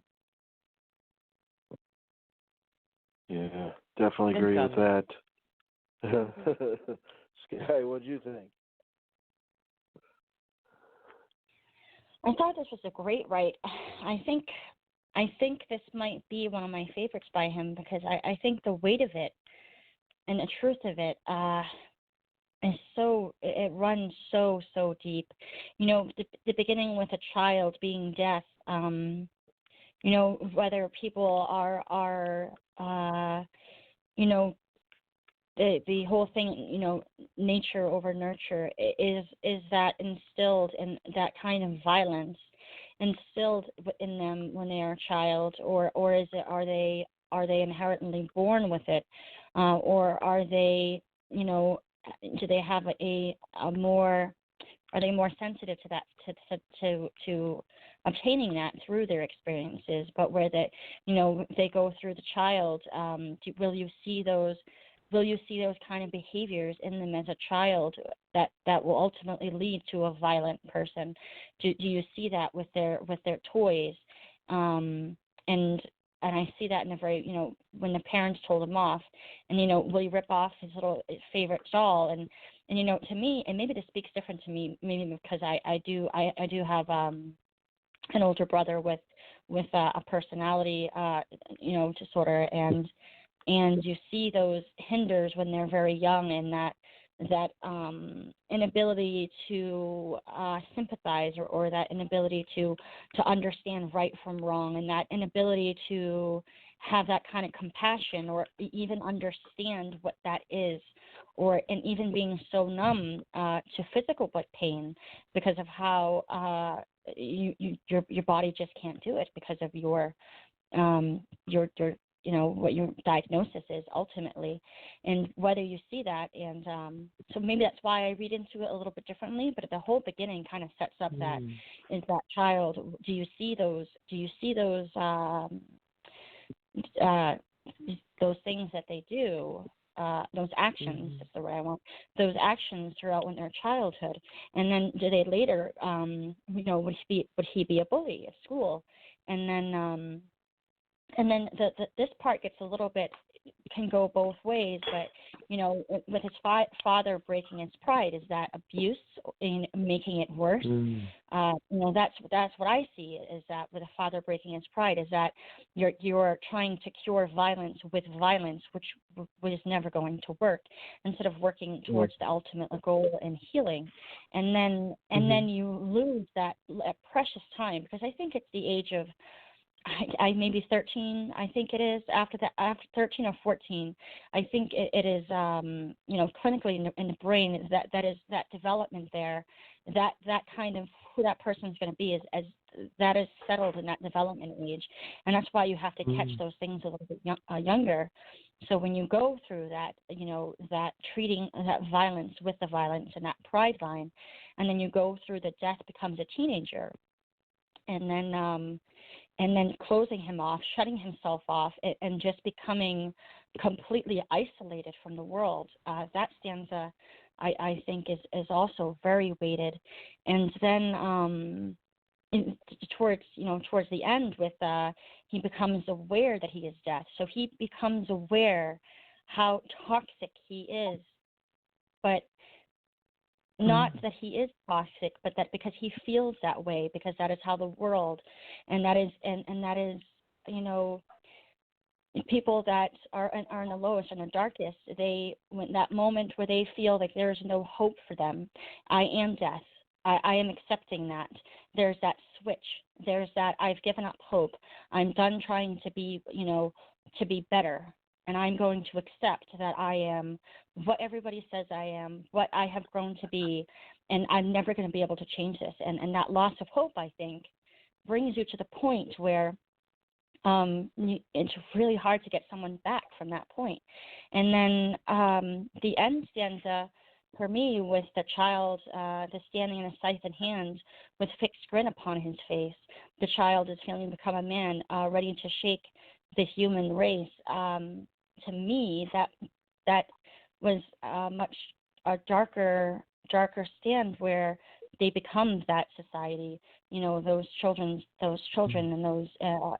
Yeah, definitely agree with that. Sky, what do you think? I thought this was a great write. I think this might be one of my favorites by him because I think the weight of it and the truth of it it runs so deep. You know, the beginning with a child being deaf. You know, whether people are you know, the whole thing, you know, nature over nurture, is that instilled in that kind of violence instilled in them when they are a child, or is it, are they inherently born with it, or are they, you know, do they have a more, are they more sensitive to that, to obtaining that through their experiences? But where that, you know, they go through the child, will you see those kind of behaviors in them as a child that will ultimately lead to a violent person? Do you see that with their toys? And I see that in a very, you know, when the parents told him off, and, you know, will he rip off his little favorite doll? And you know, to me, and maybe this speaks different to me, maybe because I do have an older brother with a personality, you know, disorder, and you see those hinders when they're very young, and that inability to sympathize, or that inability to understand right from wrong, and that inability to have that kind of compassion, or even understand what that is, and even being so numb to physical pain because of how your body just can't do it because of your you know, what your diagnosis is ultimately, and whether you see that. And so maybe that's why I read into it a little bit differently, but at the whole beginning kind of sets up that is that child. Do you see those things that they do, those actions, is the word I want, those actions throughout when their childhood, and then do they later, you know, would he be a bully at school? And then this part gets a little bit, can go both ways, but, you know, with his father breaking his pride, is that abuse in making it worse? You know, that's what I see, is that with a father breaking his pride, is that you're trying to cure violence with violence, which is never going to work, instead of working towards the ultimate goal and healing. And then you lose that precious time, because I think it's the age of, I maybe 13, I think it is, after 13 or 14, I think it is, you know, clinically in the brain, that is that development there, that kind of who that person's going to be, is as that is settled in that development age. And that's why you have to catch those things a little bit younger. So when you go through that, you know, that treating that violence with the violence and that pride line, and then you go through the death, becomes a teenager, and then closing him off, shutting himself off, and just becoming completely isolated from the world. That stanza, I think, is also very weighted. And then towards the end, with he becomes aware that he is death. So he becomes aware how toxic he is, but not that he is toxic, but that because he feels that way, because that is how the world, and that is, you know, people that are in the lowest and the darkest, when that moment where they feel like there is no hope for them, I am death. I am accepting that. There's that switch. There's that I've given up hope. I'm done trying to be, you know, to be better. And I'm going to accept that I am what everybody says I am, what I have grown to be, and I'm never going to be able to change this. And that loss of hope, I think, brings you to the point where it's really hard to get someone back from that point. And then the end stanza, for me, with the child, the standing in a scythe in hand with fixed grin upon his face, the child is feeling to become a man, ready to shake the human race. To me, that was much a darker stand, where they become that society. You know, those children, and those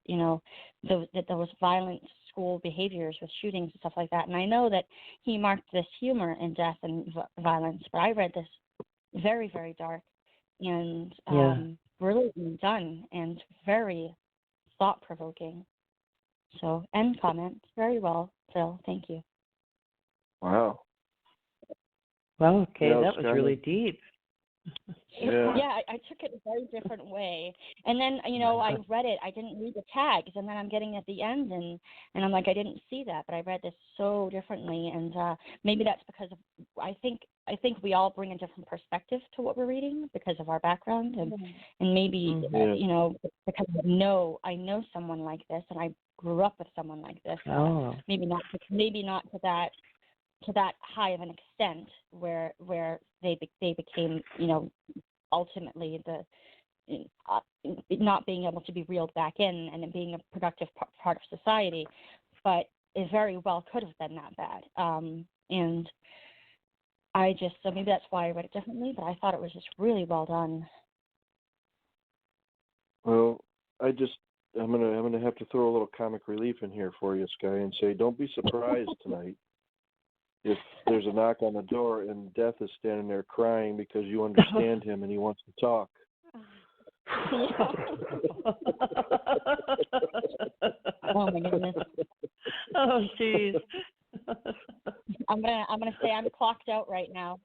you know, those violent school behaviors with shootings and stuff like that. And I know that he marked this humor in death and violence, but I read this very, very dark and brilliantly done and very thought-provoking. So, end comment. Very well, Phil. Thank you. Wow. Wow, okay, Yeah, that was really deep. Yeah, I took it a very different way. And then, I read it. I didn't read the tags, and then I'm getting at the end, and I'm like, I didn't see that, but I read this so differently. And maybe that's because of, I think we all bring a different perspective to what we're reading because of our background, and maybe because I know someone like this, and I grew up with someone like this. Maybe not to that high of an extent where they became, ultimately not being able to be reeled back in and being a productive part of society, but it very well could have been that bad. And so maybe that's why I read it differently, but I thought it was just really well done. Well, I'm gonna have to throw a little comic relief in here for you, Sky, and say don't be surprised tonight if there's a knock on the door and Death is standing there crying because you understand him and he wants to talk. Oh my goodness. Oh jeez. I'm gonna say I'm clocked out right now.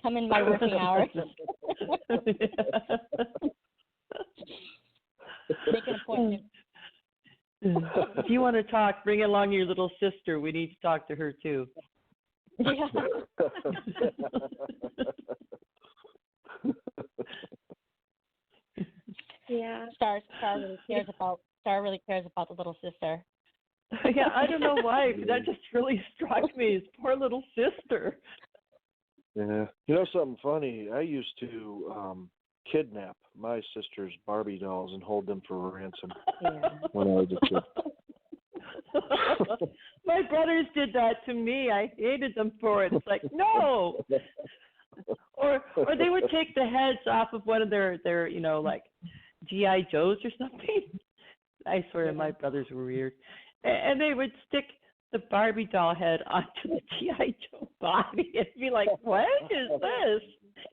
I'm in my working hours. Make an appointment. If you want to talk, bring along your little sister. We need to talk to her too. Yeah. Yeah. Star really cares about the little sister. Yeah, I don't know why. That just really struck me. His poor little sister. Yeah. You know something funny? I used to kidnap my sister's Barbie dolls and hold them for ransom when I was a kid. My brothers did that to me. I hated them for it. It's like, no. Or they would take the heads off of one of their like G.I. Joes or something. I swear my brothers were weird. And they would stick the Barbie doll head onto the G.I. Joe body and be like, what is this?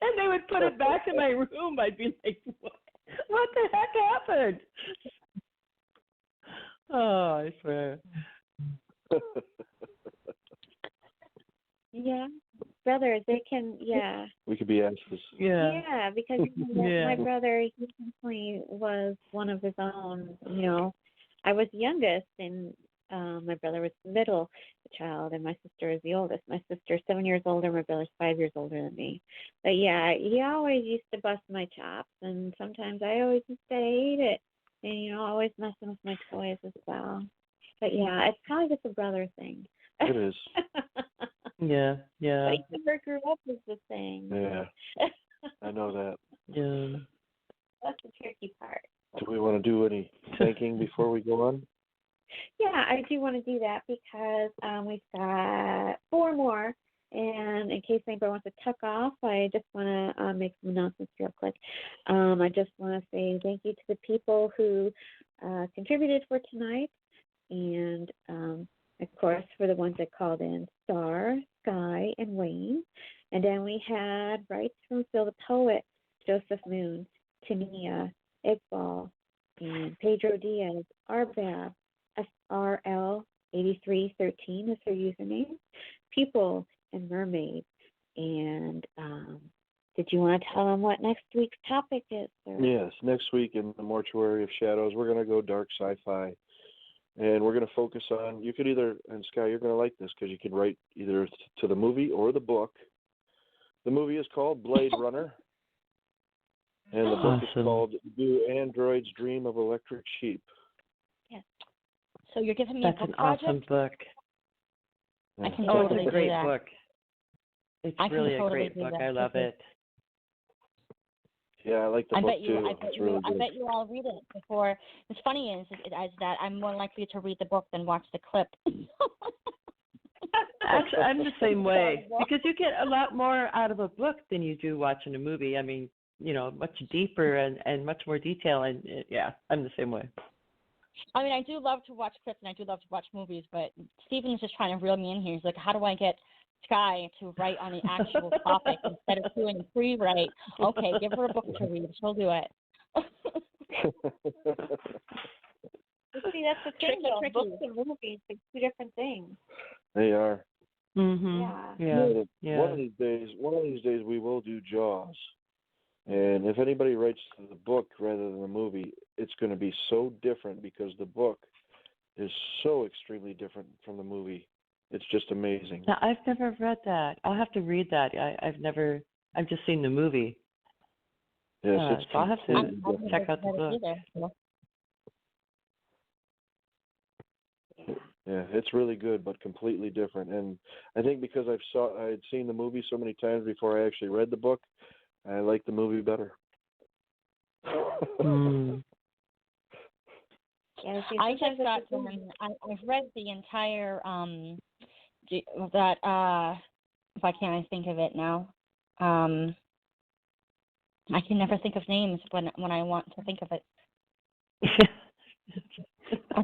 And they would put it back in my room. I'd be like, what the heck happened? Oh, I swear. Yeah. Brothers, they can, We could be asses. Yeah. Yeah, because my brother, he definitely was one of his own, I was youngest, and my brother was the middle child, and my sister is the oldest. My sister's 7 years older, my brother's 5 years older than me. But yeah, he always used to bust my chops, and sometimes I always used to hate it, and always messing with my toys as well. But yeah, it's probably just a brother thing. It is. Yeah. But he never grew up as the thing. Yeah. I know that. Yeah. That's the tricky part. Do we want to do any thanking before we go on? Yeah, I do want to do that because we've got 4 more. And in case anybody wants to tuck off, I just want to make some announcements real quick. I just want to say thank you to the people who contributed for tonight. And, of course, for the ones that called in, Star, Sky, and Wayne. And then we had rights from Phil the Poet, Joseph Moon, Tania, Iqbal, and Pedro Diaz, Arbab, SRL8313 is her username, People, and Mermaid. And did you want to tell them what next week's topic is, sir? Yes, next week in the Mortuary of Shadows, we're going to go dark sci-fi. And we're going to focus on, you could either, and Sky, you're going to like this because you could write either to the movie or the book. The movie is called Blade Runner. And the book is called Do Androids Dream of Electric Sheep? Yes. So you're giving me That's a book an awesome book. I can Oh, totally it's a great do that. book. It's really a great book. I love it. Yeah, I like the book too. I bet you all read it before. What's funny is that I'm more likely to read the book than watch the clip. Actually, I'm the same way because you get a lot more out of a book than you do watching a movie. I mean, much deeper and much more detail. And yeah, I'm the same way. I mean, I do love to watch clips and I do love to watch movies, but Stephen is just trying to reel me in here. He's like, how do I get Sky to write on the actual topic instead of doing pre-write? Okay, give her a book to read. She'll do it. See, that's the thing. Books and movies are 2 different things. They are. Mhm. Yeah. Yeah. One of these days, we will do Jaws. And if anybody writes the book rather than the movie, it's going to be so different because the book is so extremely different from the movie. It's just amazing. Now, I've never read that. I'll have to read that. I've just seen the movie. Yes, it's So I'll have to completely I've different. check out the never read book. it either. Yeah, it's really good, but completely different. And I think because I had seen the movie so many times before I actually read the book, I like the movie better. Mm. Yeah, see, I sometimes just got it's just- I've read the entire why can't I think of it now? I can never think of names when I want to think of it.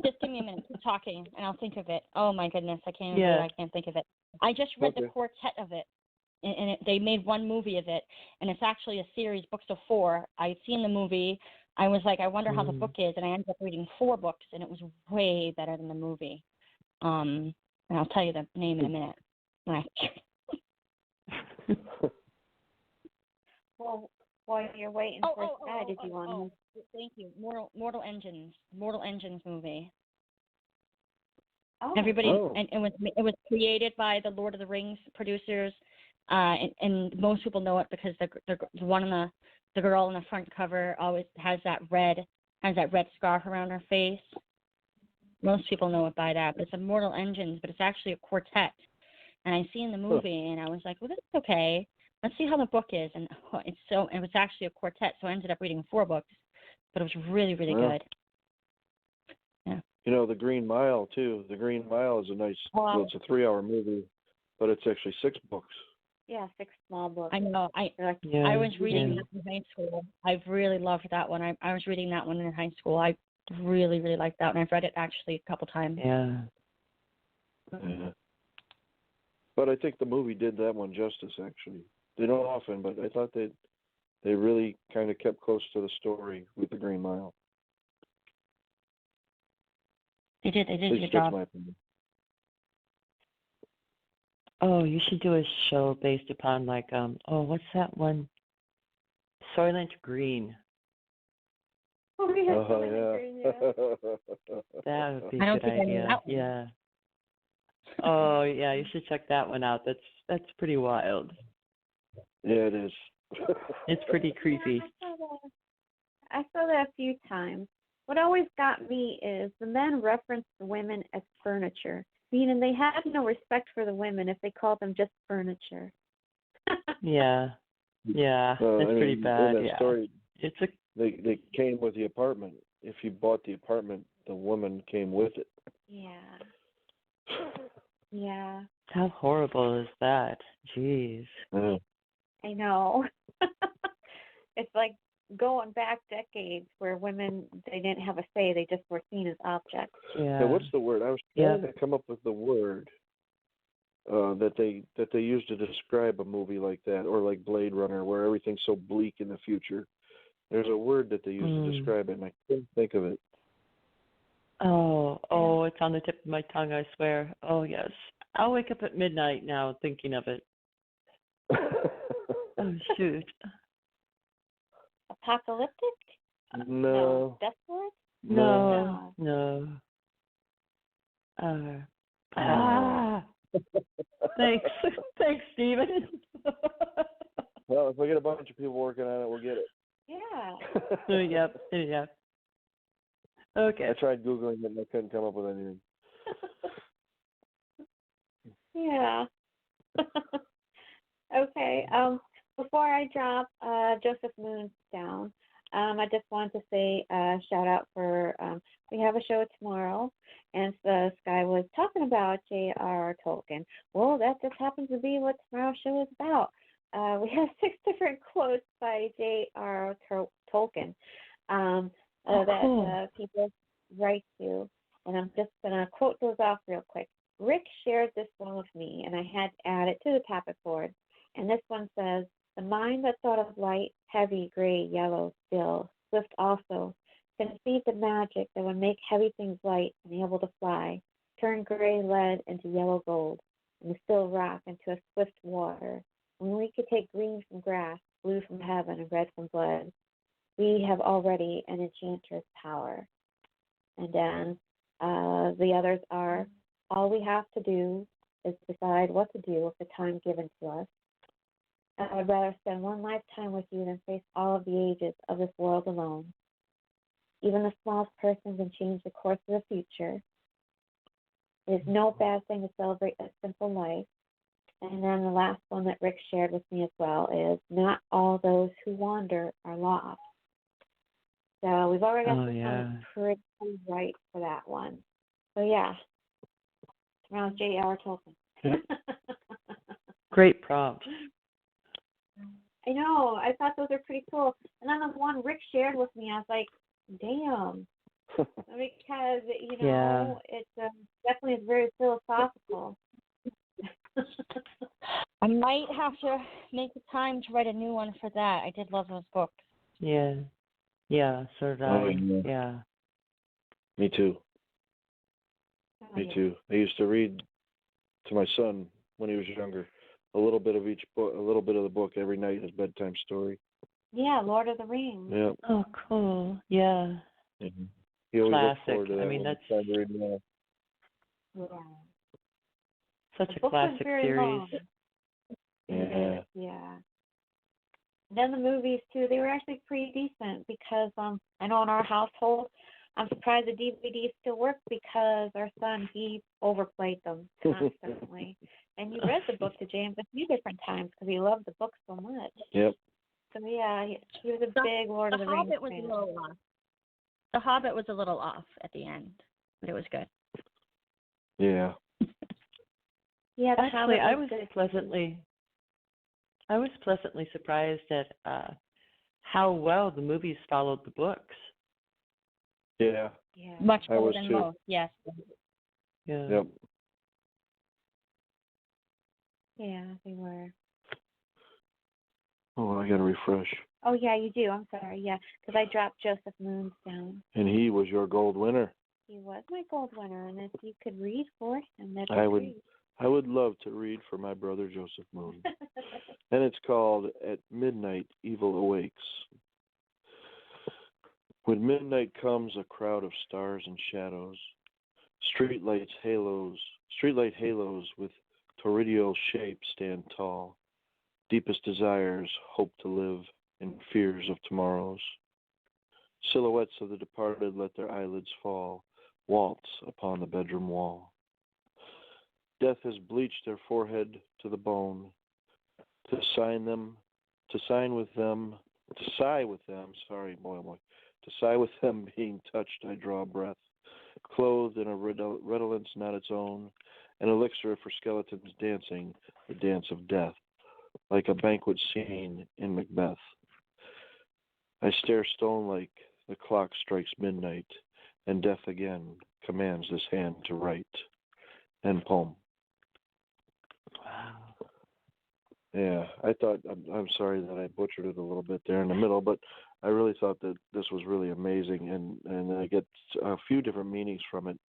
Just give me a minute. Keep talking, and I'll think of it. Oh my goodness, I can't even believe I can't think of it. I just read the quartet of it, and they made one movie of it, and it's actually a series, books of 4. I'd seen the movie. I was like, I wonder how the book is, and I ended up reading 4 books, and it was way better than the movie. And I'll tell you the name in a minute. Well, while you're waiting for that, did you want to? Thank you. Mortal Engines movie. Oh. And it was created by the Lord of the Rings producers, and most people know it because the one on the girl on the front cover always has that red scarf around her face. Most people know it by that, but it's Immortal Engines, but it's actually a quartet. And I seen the movie, and I was like, well, this is okay. Let's see how the book is. And it was actually a quartet, so I ended up reading 4 books, but it was really, really good. Yeah. You know, The Green Mile, too. The Green Mile is a nice, well, it's a 3-hour movie, but it's actually 6 books. Yeah, 6 small books. I know. I was reading that in high school. I really loved that one. I was reading that one in high school. I really, really liked that one. I've read it actually a couple times. Yeah. But I think the movie did that one justice, actually. They don't often, but I thought they really kind of kept close to the story with The Green Mile. They did a good That's job. my opinion. Oh, you should do a show based upon what's that one? Soylent Green. Oh, yeah. That would be I a don't good think I knew idea. that one. Yeah. Oh yeah, you should check that one out. That's pretty wild. Yeah, it is. It's pretty creepy. I saw that a few times. What always got me is the men reference the women as furniture, meaning they had no respect for the women if they called them just furniture. Yeah. Yeah, that's pretty bad. In that story, it's they came with the apartment. If you bought the apartment, the woman came with it. Yeah. Yeah. How horrible is that? Jeez. Yeah. I know. It's like going back decades where women, they didn't have a say, they just were seen as objects. Yeah. Now, what's the word? I was trying to come up with the word that they use to describe a movie like that, or like Blade Runner, where everything's so bleak in the future. There's a word that they use to describe it, and I couldn't think of it. Oh, it's on the tip of my tongue, I swear. Oh, yes. I'll wake up at midnight now thinking of it. Oh, shoot. Apocalyptic? No. Desolate? No. Thanks, Stephen. Well, if we get a bunch of people working on it, we'll get it. Yeah. Yep. Okay. I tried Googling it and I couldn't come up with anything. Yeah. Okay. Before I drop Joseph Moon's down, I just wanted to say shout out for we have a show tomorrow, and the Sky was talking about J.R.R. Tolkien. Well, that just happens to be what tomorrow's show is about. We have 6 different quotes by J.R.R. Tolkien that people write to, and I'm just going to quote those off real quick. Rick shared this one with me, and I had to add it to the topic board. And this one says, the mind that thought of light, heavy, gray, yellow, still, swift also, conceived the magic that would make heavy things light and able to fly, turn gray lead into yellow gold. and the still rock into a swift water. When we could take green from grass, blue from heaven, and red from blood, we have already an enchanter's power. And then the others are, all we have to do is decide what to do with the time given to us. I would rather spend one lifetime with you than face all of the ages of this world alone. Even the smallest person can change the course of the future. It is no bad thing to celebrate a simple life. And then the last one that Rick shared with me as well is, not all those who wander are lost. So we've already got some pretty right for that one. So yeah, it's around J.R. Tolkien. Great prompts. I know. I thought those are pretty cool. And then the one Rick shared with me, I was like, damn. Because, it's definitely very philosophical. I might have to make the time to write a new one for that. I did love those books. Yeah. Yeah, so did I. Yeah. Me too. Me too. I used to read to my son when he was younger a little bit of each book, a little bit of the book every night, his bedtime story. Yeah, Lord of the Rings. Yeah. Oh, cool. Yeah. Mm-hmm. He always looked forward to that. I mean, that's time to read more. Yeah. Such a classic series. Long. Yeah. Yeah. And then the movies too, they were actually pretty decent because I know in our household, I'm surprised the DVDs still work because our son, he overplayed them constantly. And you read the book to James a few different times because he loved the book so much. Yep. So yeah, he was a big Lord of the Rings fan. The Hobbit was a little off at the end, but it was good. Yeah. Yeah. Actually, I was pleasantly surprised at how well the movies followed the books. Yeah. Yeah. Much better than most. Yes. Yeah. Yep. Yeah, they were. Oh, I got to refresh. Oh, yeah, you do. I'm sorry. Yeah, because I dropped Joseph Moons down. And he was your gold winner. He was my gold winner, and if you could read for him, that'd be great. I would love to read for my brother Joseph Moon. And it's called At Midnight, Evil Awakes. When midnight comes, a crowd of stars and shadows, streetlight halos with torridial shapes stand tall. Deepest desires hope to live in fears of tomorrows. Silhouettes of the departed let their eyelids fall, waltz upon the bedroom wall. Death has bleached their forehead to the bone. To sigh with them being touched, I draw a breath, clothed in a redolence not its own, an elixir for skeletons dancing the dance of death, like a banquet scene in Macbeth. I stare stone-like, the clock strikes midnight, and death again commands this hand to write. End poem. Wow. Yeah, I thought, I'm sorry that I butchered it a little bit there in the middle, but I really thought that this was really amazing, and I get a few different meanings from it.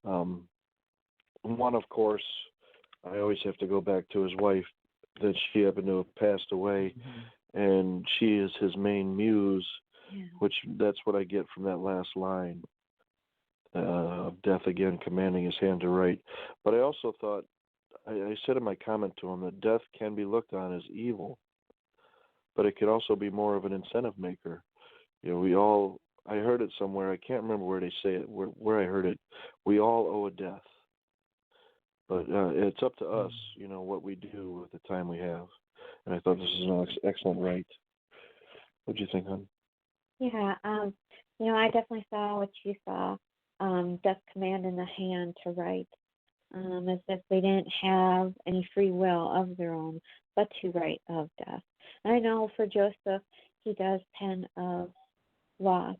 One, of course, I always have to go back to his wife, that she happened to have passed away, and she is his main muse, which that's what I get from that last line, of death again commanding his hand to write. But I also thought, I said in my comment to him that death can be looked on as evil, but it could also be more of an incentive maker. I heard it somewhere, I can't remember where they say it, where I heard it, we all owe a death. But it's up to us, what we do with the time we have. And I thought this is an excellent write. What do you think, hon? Yeah, I definitely saw what you saw, death commanding the hand to write, as if they didn't have any free will of their own, but to write of death. And I know for Joseph, he does pen of loss,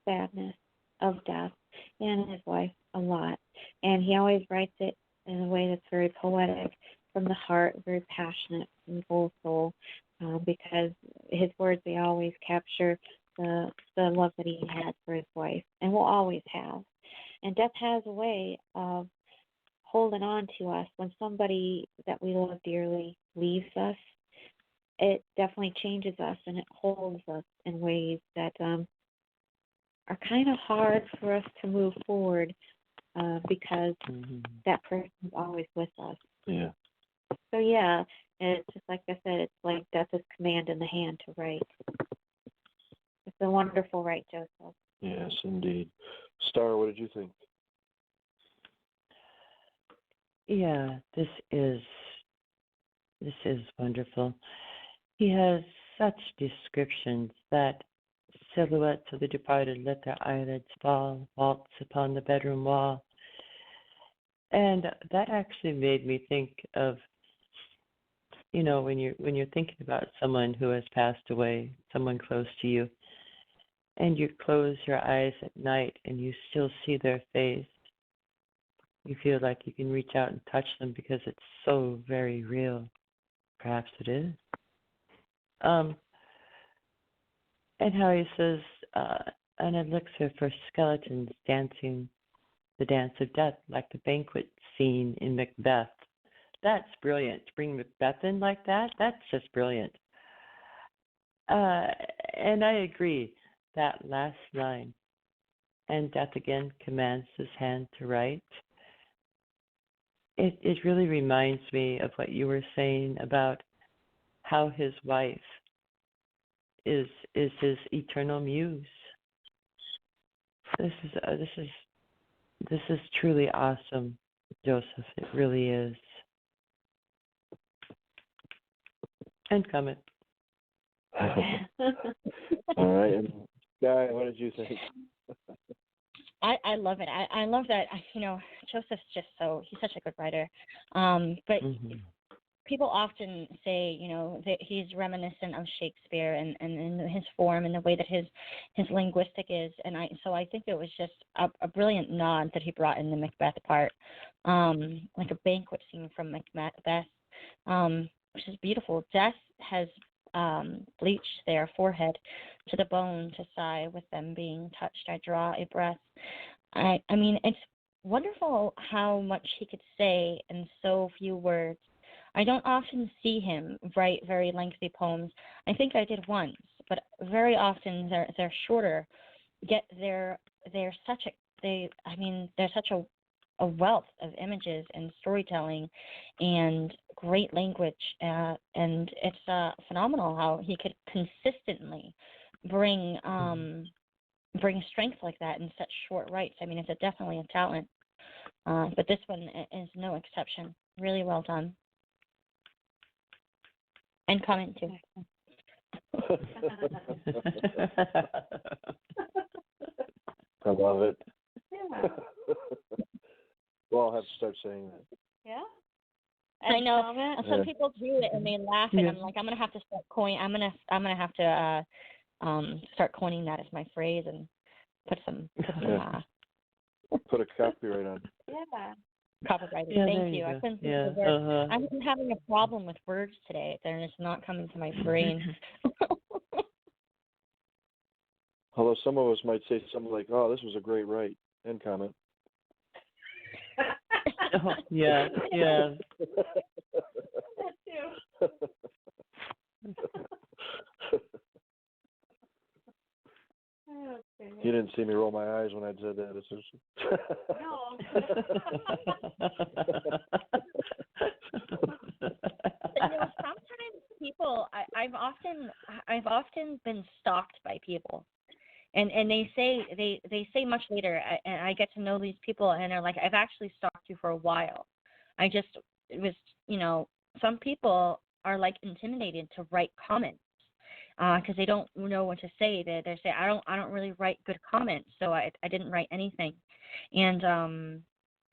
sadness, of death, and his wife a lot. And he always writes it in a way that's very poetic, from the heart, very passionate, from the whole soul, because his words, they always capture the love that he had for his wife, and will always have. And death has a way of holding on to us. When somebody that we love dearly leaves us, it definitely changes us, and it holds us in ways that are kind of hard for us to move forward because that person is always with us. Yeah. So, yeah, and it's just like I said, it's like death is command in the hand to write. It's a wonderful write, Joseph. Yes, indeed. Star, what did you think? Yeah, this is wonderful. He has such descriptions that silhouettes of the departed let their eyelids fall, waltz upon the bedroom wall. And that actually made me think of, when you're thinking about someone who has passed away, someone close to you, and you close your eyes at night and you still see their face. You feel like you can reach out and touch them because it's so very real. Perhaps it is. And how he says, an elixir for skeletons dancing the dance of death, like the banquet scene in Macbeth. That's brilliant. To bring Macbeth in like that, that's just brilliant. And I agree, that last line, and death again commands his hand to write. It really reminds me of what you were saying about how his wife is his eternal muse. This is truly awesome, Joseph. It really is. And comment. All right. And Guy, what did you think? I love it. I love that, Joseph's he's such a good writer. But people often say, that he's reminiscent of Shakespeare and in his form and the way that his linguistic is. And so I think it was just a brilliant nod that he brought in the Macbeth part, like a banquet scene from Macbeth, which is beautiful. Death has bleached their forehead to the bone to sigh with them being touched. I draw a breath. I mean, it's wonderful how much he could say in so few words. I don't often see him write very lengthy poems. I think I did once, but very often they're shorter. Yet they're such a wealth of images and storytelling and great language, and it's phenomenal how he could consistently bring strength like that in such short writes. I mean, it's definitely a talent, but this one is no exception. Really well done. And comment too. I love it. Yeah. Well, I'll have to start saying that. Yeah. I know. Some people do it and they laugh, and I'm like, I'm gonna have to start coining. I'm gonna have to start coining that as my phrase and put some put a copyright on. Yeah. Copyright. Yeah, Thank you. I couldn't think of the word. I've been having a problem with words today. They're just not coming to my brain. Although some of us might say something like, "Oh, this was a great write," end comment. Yeah. That too. You didn't see me roll my eyes when I said that. No. Sometimes people, I've often been stalked by people, and they say much later, and I get to know these people, and they're like, I've actually stalked you for a while. Some people are like intimidated to write comments because they don't know what to say. They say, I don't really write good comments, so I didn't write anything, and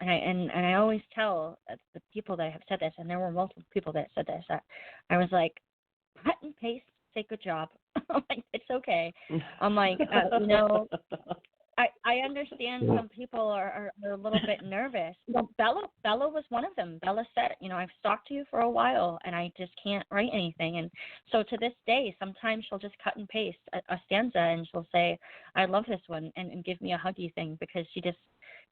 I always tell the people that have said this, and there were multiple people that said this, I was like, cut and paste, say good job. I'm like, it's okay. I'm like, I understand some people are a little bit nervous. Bella was one of them. Bella said, I've stalked you for a while and I just can't write anything. And so to this day, sometimes she'll just cut and paste a stanza and she'll say, I love this one, and give me a huggy thing because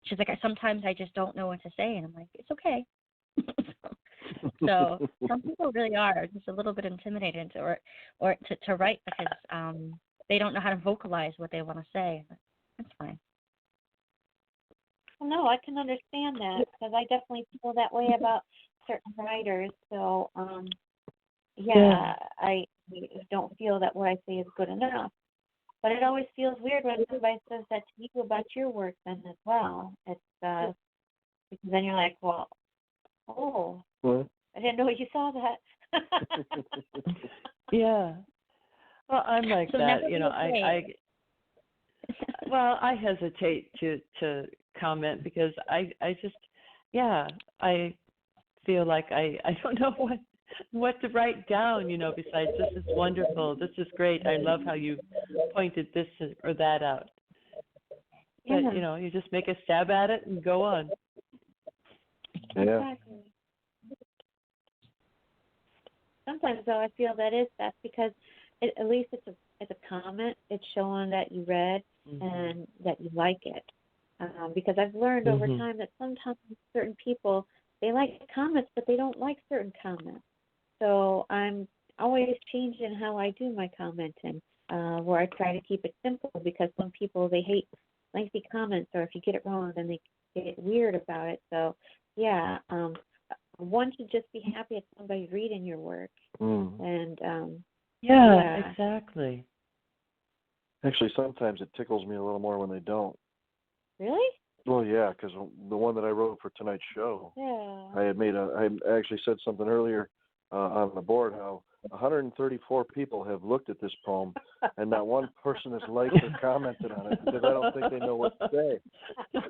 She's like, sometimes I just don't know what to say, and I'm like, it's okay. So some people really are just a little bit intimidated or to write because they don't know how to vocalize what they want to say. That's fine. Well, no, I can understand that because I definitely feel that way about certain writers. So, I don't feel that what I say is good enough. But it always feels weird when somebody says that to you about your work then as well. It's because then you're like, well, I didn't know you saw that. Yeah. Well, I'm like So that. never I hesitate to comment because I just, I feel like I don't know what to write down, besides this is wonderful, this is great, I love how you pointed this or that out. But, you just make a stab at it and go on. Yeah. Exactly. Sometimes, though, I feel that's because at least it's a comment. It's showing that you read and that you like it. Because I've learned over time that sometimes certain people, they like comments, but they don't like certain comments. So I'm always changing how I do my commenting, where I try to keep it simple because some people, they hate lengthy comments, or if you get it wrong, then they get weird about it. So, one should just be happy if somebody's reading your work. And exactly. Actually, sometimes it tickles me a little more when they don't. Really? Well, yeah, because the one that I wrote for tonight's show, I actually said something earlier on the board how 134 people have looked at this poem, and not one person has liked or commented on it because I don't think they know what to say. That's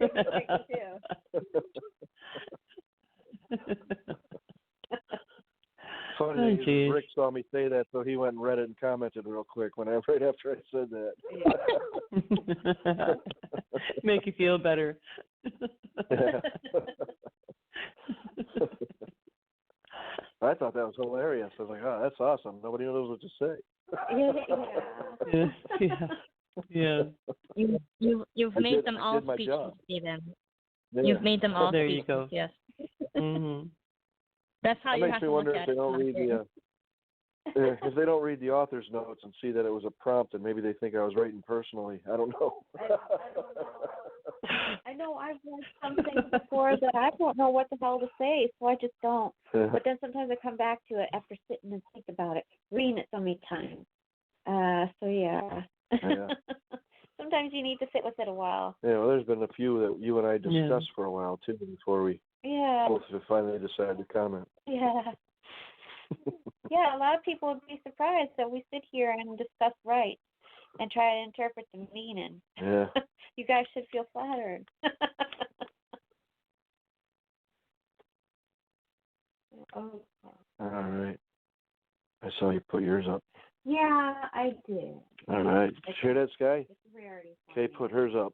interesting too. Funny, Rick saw me say that, so he went and read it and commented real quick right after I said that. Make you feel better. I thought that was hilarious. I was like, oh, that's awesome. Nobody knows what to say. Yeah. You've made them all speechless, Stephen. Yeah. You've made them all there speechless. You go. Yes. Mm-hmm. That's how you have to look at it. If they don't read the author's notes and see that it was a prompt, and maybe they think I was writing personally. I don't know. I know I've read something before that I don't know what the hell to say, so I just don't. But then sometimes I come back to it after sitting and think about it, reading it so many times. Sometimes you need to sit with it a while. Yeah, well, there's been a few that you and I discussed for a while, too, before we both finally decided to comment. Yeah. Yeah, a lot of people would be surprised that we sit here and discuss rights and try to interpret the meaning. Yeah. You guys should feel flattered. All right. I saw you put yours up. Yeah, I did. All right. Hear that, Sky? It's a rarity. Kay put hers up.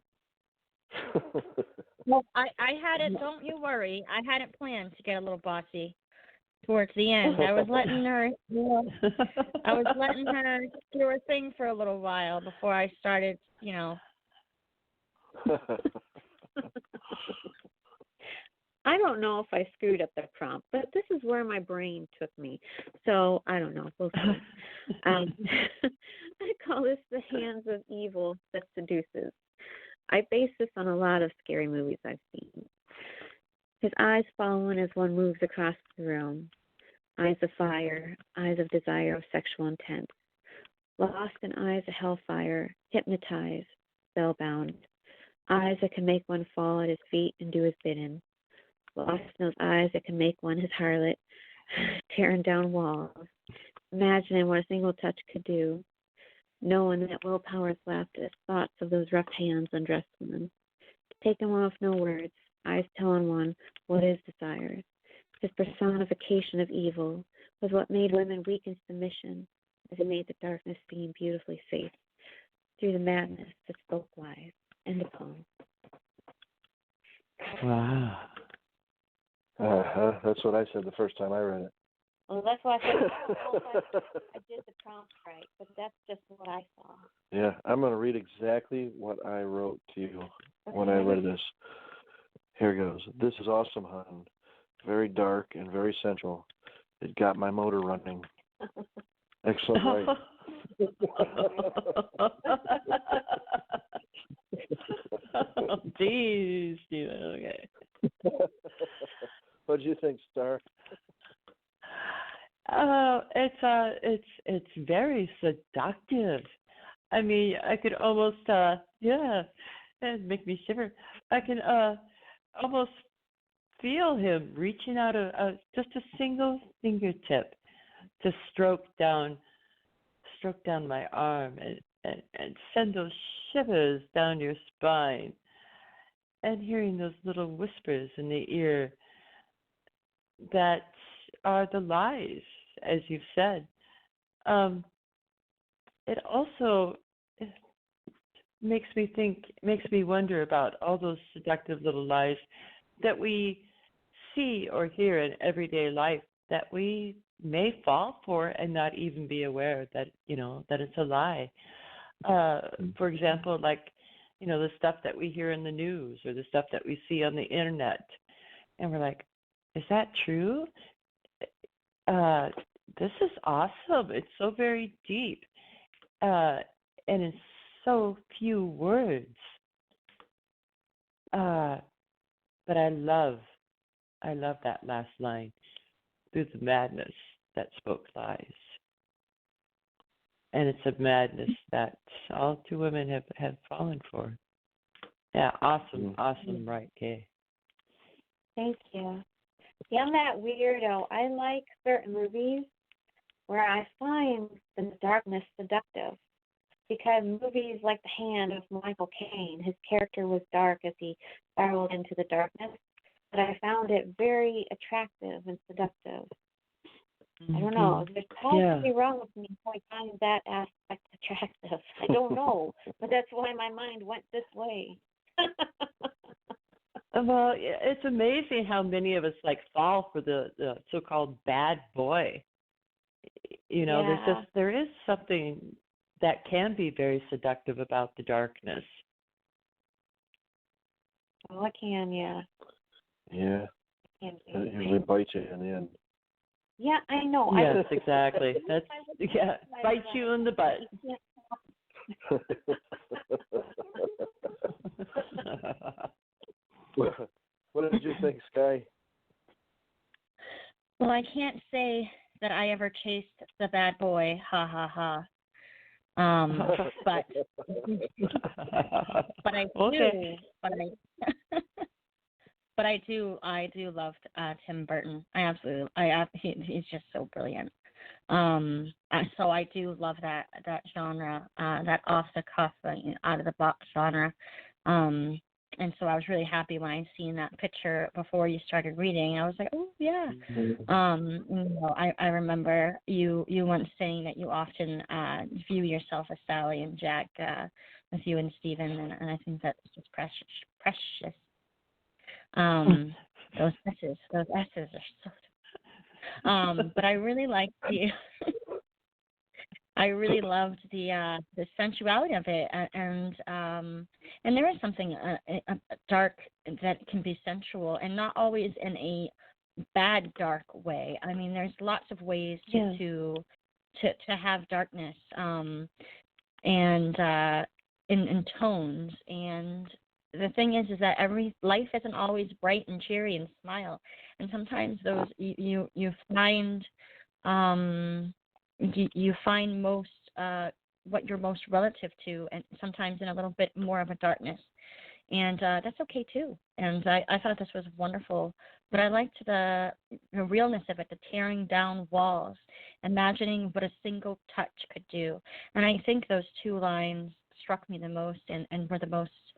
Well, I had it, don't you worry. I had it planned to get a little bossy towards the end. I was letting her do her thing for a little while before I started, I don't know if I screwed up the prompt, but this is where my brain took me. So I don't know. We'll see. I call this the hands of evil that seduces. I base this on a lot of scary movies I've seen. His eyes following as one moves across the room. Eyes of fire, eyes of desire, of sexual intent. Lost in eyes of hellfire, hypnotized, spellbound. Eyes that can make one fall at his feet and do his bidding. Lost in those eyes that can make one his harlot, tearing down walls. Imagining what a single touch could do. Knowing that willpower is left as thoughts of those rough hands undressed women. Taking one with no words, eyes telling one what is desired. His personification of evil was what made women weak in submission, as it made the darkness seem beautifully safe. Through the madness that spoke lies. End of poem. Wow. That's what I said the first time I read it. Well, that's why I said I don't know if I did the prompt right, but that's just what I saw. Yeah, I'm going to read exactly what I wrote to you when I read this. Here goes. This is awesome, hon. Very dark and very central. It got my motor running. Excellent writing. Oh, geez, Stephen. Okay. What did you think, Star? It's very seductive. I mean, I could almost it'd make me shiver. I can almost feel him reaching out just a single fingertip to stroke down my arm and send those shivers down your spine, and hearing those little whispers in the ear that are the lies, as you've said. It also makes me wonder about all those seductive little lies that we see or hear in everyday life that we may fall for and not even be aware that it's a lie. For example, like the stuff that we hear in the news or the stuff that we see on the internet, and we're like, is that true? This is awesome. It's so very deep, and in so few words. But I love that last line. Through the madness that spoke lies. And it's a madness that all two women have fallen for. Yeah, awesome right, Kaye. Thank you. See, I'm that weirdo. I like certain movies where I find the darkness seductive. Because movies like The Hand of Michael Caine, his character was dark as he spiraled into the darkness, but I found it very attractive and seductive. Mm-hmm. I don't know. There's something wrong with me if I find that aspect attractive. I don't know, but that's why my mind went this way. Well, it's amazing how many of us fall for the so-called bad boy. There is something that can be very seductive about the darkness. Well, it can, yeah. Yeah. It usually bites you in the end. Yeah, I know. Yes, exactly. That's bites you in the butt. What did you think, Sky? Well, I can't say that I ever chased the bad boy. Ha ha ha. But I do. Okay. But I do love Tim Burton. He's just so brilliant. So I do love that genre, that off the cuff, out of the box genre. And so I was really happy when I seen that picture before you started reading. I was like, oh yeah. I remember you once saying that you often view yourself as Sally and Jack with you and Stephen, and I think that's just precious. Those S's are so. But I really liked I really loved the sensuality of it, and there is something dark that can be sensual, and not always in a bad dark way. I mean, there's lots of ways to have darkness, and in tones. And the thing is that every life isn't always bright and cheery and smile, and sometimes those you find. You find most what you're most relative to, and sometimes in a little bit more of a darkness, and that's okay too. And I thought this was wonderful, but I liked the realness of it, the tearing down walls, imagining what a single touch could do. And I think those two lines struck me the most, and were the most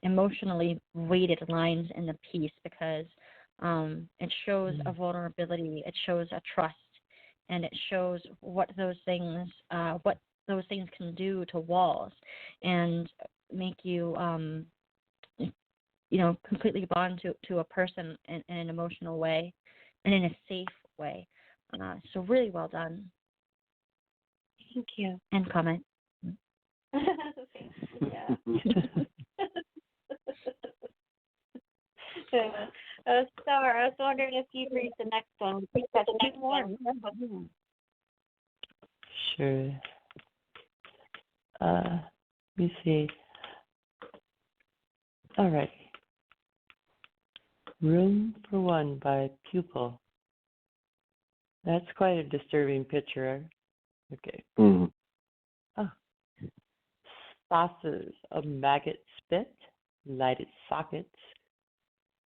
emotionally weighted lines in the piece, because it shows a vulnerability, it shows a trust. And it shows what those things can do to walls, and make you, completely bond to a person in an emotional way, and in a safe way. So really well done. Thank you. And comment. Yeah. Star, I was wondering if you'd read the next one. We've got two more. Sure. Let me see. All right. Room for One by Pupil. That's quite a disturbing picture. Okay. Mm-hmm. Oh. Saucers of maggot spit, lighted sockets,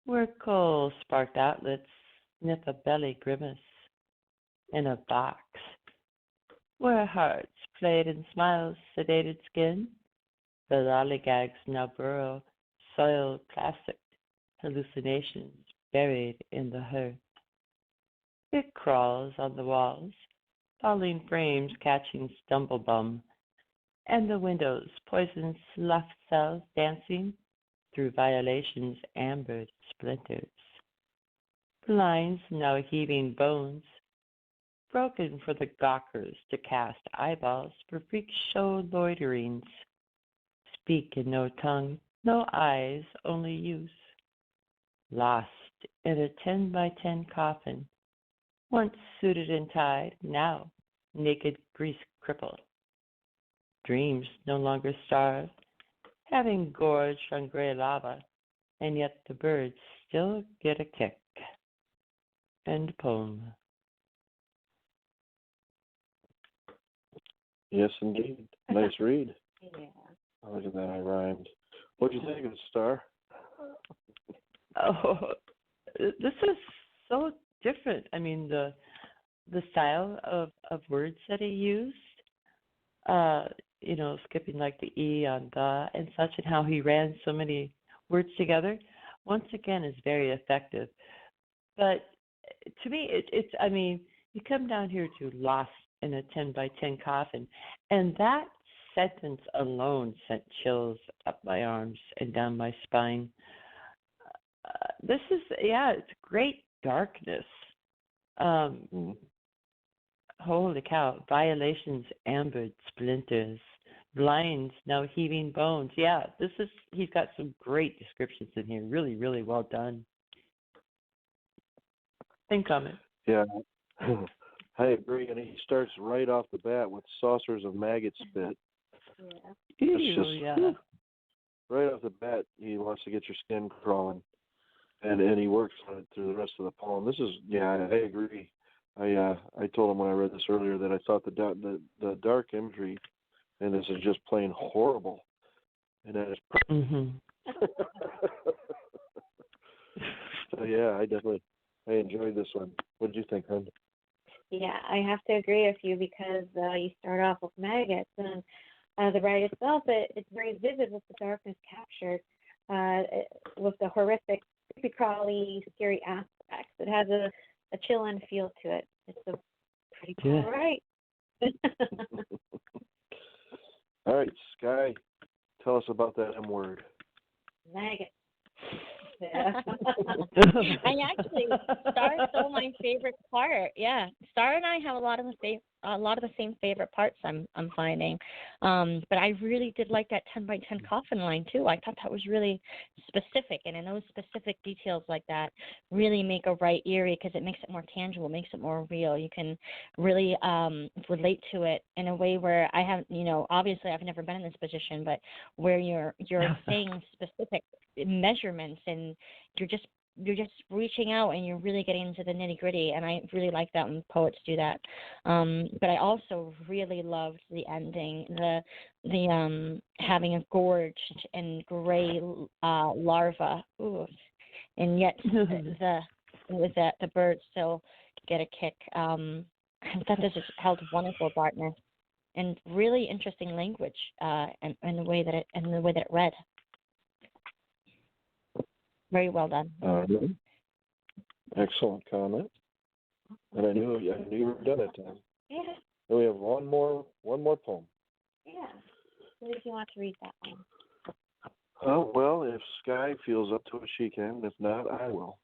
where coal sparked outlets sniff a belly grimace. In a box, where hearts played in smiles' sedated skin, the lollygags now burrow, soiled plastic hallucinations buried in the hearth. It crawls on the walls, falling frames catching stumblebum, and the windows poison slough cells dancing through violations ambered splinters. Blinds now heaving bones, broken for the gawkers to cast eyeballs for freak show loiterings. Speak in no tongue, no eyes, only use. Lost in a 10 by 10 coffin, once suited and tied, now naked grease crippled. Dreams no longer starve, having gorged on gray lava, and yet the birds still get a kick. End poem. Yes, indeed. Nice read. Yeah. Oh, look at that, I rhymed. What'd you think of it, Star? Oh, this is so different. I mean, the style of words that he used, skipping like the E on the and such, and how he ran so many words together, once again is very effective. But to me, I mean, you come down here to lost in a 10 by 10 coffin, and that sentence alone sent chills up my arms and down my spine. This is, it's great darkness. Holy cow, violations, ambered splinters, blinds, now heaving bones. Yeah, he's got some great descriptions in here. Really, really well done. And comment. Yeah, I agree. And he starts right off the bat with saucers of maggot spit. Yeah. It's just, yeah. right off the bat, he wants to get your skin crawling. And he works on it through the rest of the poem. This is, I agree. I told him when I read this earlier that I thought the dark imagery in this is just plain horrible, and that is. So I enjoyed this one. What did you think, hon? Yeah, I have to agree with you because you start off with maggots, and the ride itself, it's very vivid with the darkness captured, with the horrific, creepy crawly, scary aspects. It has a chill-in feel to it. It's a pretty cool ride. All right, Sky, tell us about that M word. Maggot. Yeah. Star stole my favorite part. Yeah, Star and I have a lot of the same favorite parts. I'm finding, but I really did like that 10 by 10 coffin line too. I thought that was really specific, and in those specific details like that, really make a right eerie because it makes it more tangible, makes it more real. You can really relate to it in a way where I haven't, obviously I've never been in this position, but where you're saying specific measurements and you're just reaching out and you're really getting into the nitty gritty, and I really like that when poets do that. But I also really loved the ending, the having a gorged and gray larva, and yet the birds still get a kick. I thought this held wonderful darkness and really interesting language, and the way that it read. Very well done. Excellent comment. And I knew you were done at time. Yeah. And we have one more poem. Yeah. If you want to read that one. Oh, well, if Sky feels up to it, she can. If not, I will.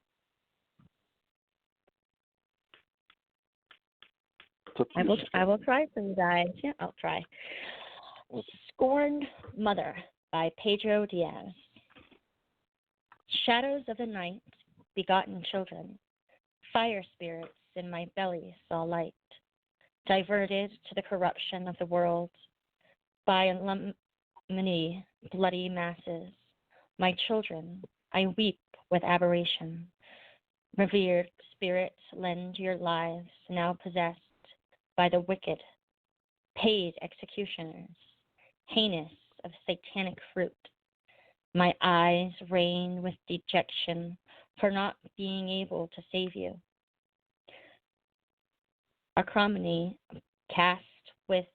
I will try for you guys. Yeah, I'll try. Scorned Mother by Pedro Diaz. Shadows of the night, begotten children, fire spirits in my belly saw light, diverted to the corruption of the world by many bloody masses. My children, I weep with aberration. Revered spirits, lend your lives, now possessed by the wicked, paid executioners, heinous of satanic fruit. My eyes rain with dejection for not being able to save you. Acrimony cast with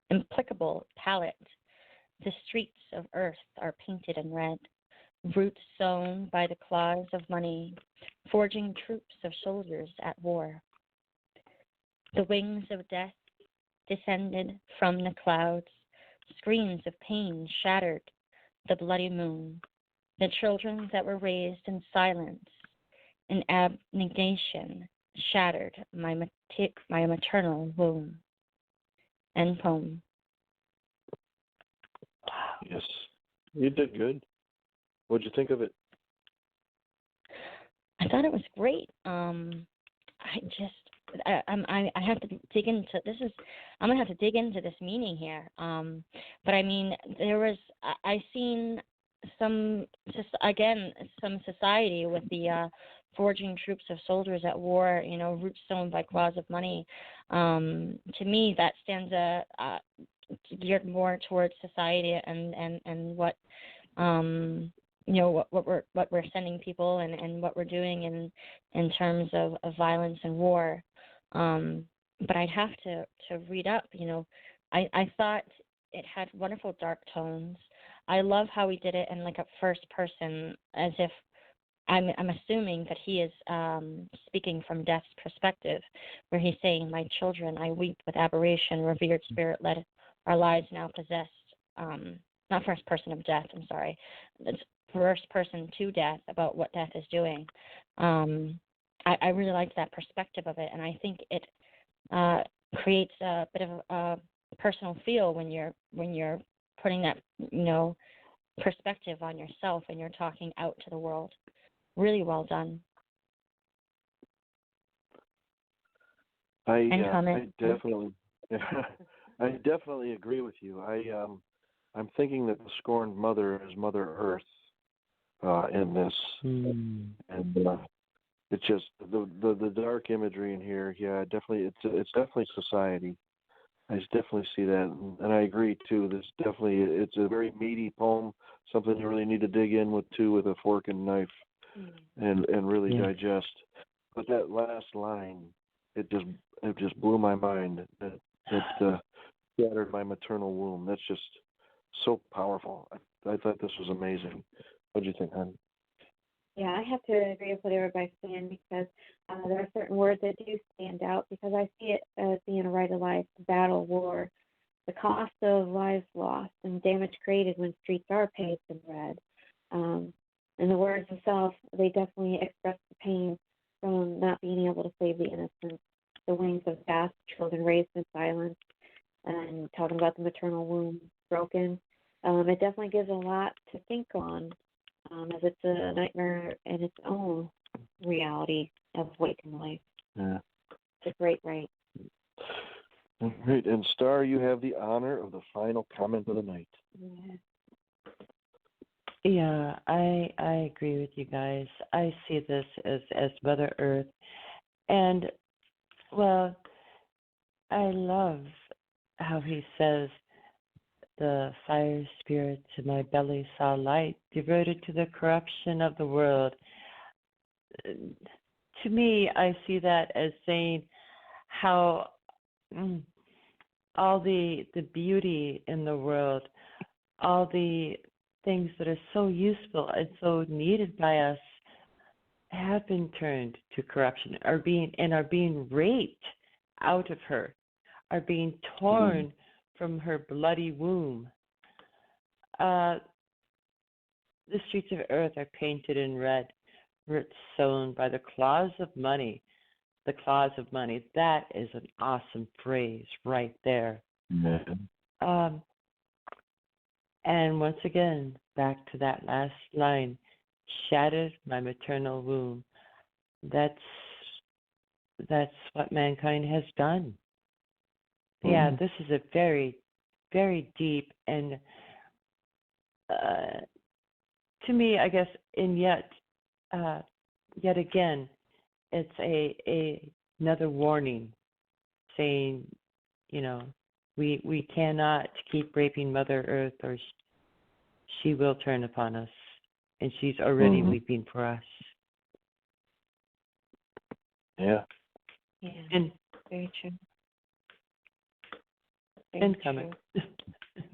implicable palette, the streets of earth are painted in red, roots sown by the claws of money, forging troops of soldiers at war. The wings of death descended from the clouds, screams of pain shattered the bloody moon. The children that were raised in silence, in abnegation, shattered my maternal womb. End poem. Yes, you did good. What'd you think of it? I thought it was great. I have to dig into this. I'm gonna have to dig into this meaning here. But I mean, I seen some society with the forging troops of soldiers at war. Roots sown by claws of money. To me, that stands geared more towards society and what what we're sending people and what we're doing in terms of violence and war. But I'd have to read up. I thought it had wonderful dark tones. I love how he did it in like a first person, as if I'm assuming that he is speaking from death's perspective, where he's saying, "My children, I weep with aberration. Revered spirit, let our lives now possessed." Not first person of death. I'm sorry. It's first person to death about what death is doing. I really liked that perspective of it, and I think it creates a bit of a personal feel when you're putting that perspective on yourself and you're talking out to the world. Really well done. I definitely, I definitely agree with you. I'm thinking that the scorned mother is Mother Earth in this, and it's just the dark imagery in here. Yeah, definitely, it's definitely society. I definitely see that, and I agree too. It's a very meaty poem, something you really need to dig in with a fork and knife, and really digest. But that last line, it just blew my mind. It shattered my maternal womb. That's just so powerful. I thought this was amazing. What do you think, hon? Yeah, I have to agree with what everybody's saying because there are certain words that do stand out because I see it as being a right of life, battle, war, the cost of lives lost and damage created when streets are paved in red. And the words themselves, they definitely express the pain from not being able to save the innocent, the wings of death, children raised in silence, and talking about the maternal womb broken. It definitely gives a lot to think on, as it's a nightmare in its own reality of waking life. Yeah. It's a great write. Great. And Star, you have the honor of the final comment of the night. Yeah, I agree with you guys. I see this as Mother Earth. And, well, I love how he says, the fire spirits in my belly saw light, devoted to the corruption of the world. To me, I see that as saying how all the beauty in the world, all the things that are so useful and so needed by us have been turned to corruption, are being raped out of her, are being torn from her bloody womb. The streets of earth are painted in red, roots sown by the claws of money, the claws of money. That is an awesome phrase right there. Yeah. And once again, back to that last line, shattered my maternal womb. That's what mankind has done. Yeah, this is a very, very deep and to me, I guess, and yet again, it's another warning, saying, we cannot keep raping Mother Earth, or she will turn upon us, and she's already weeping for us. Yeah, And very true. and coming.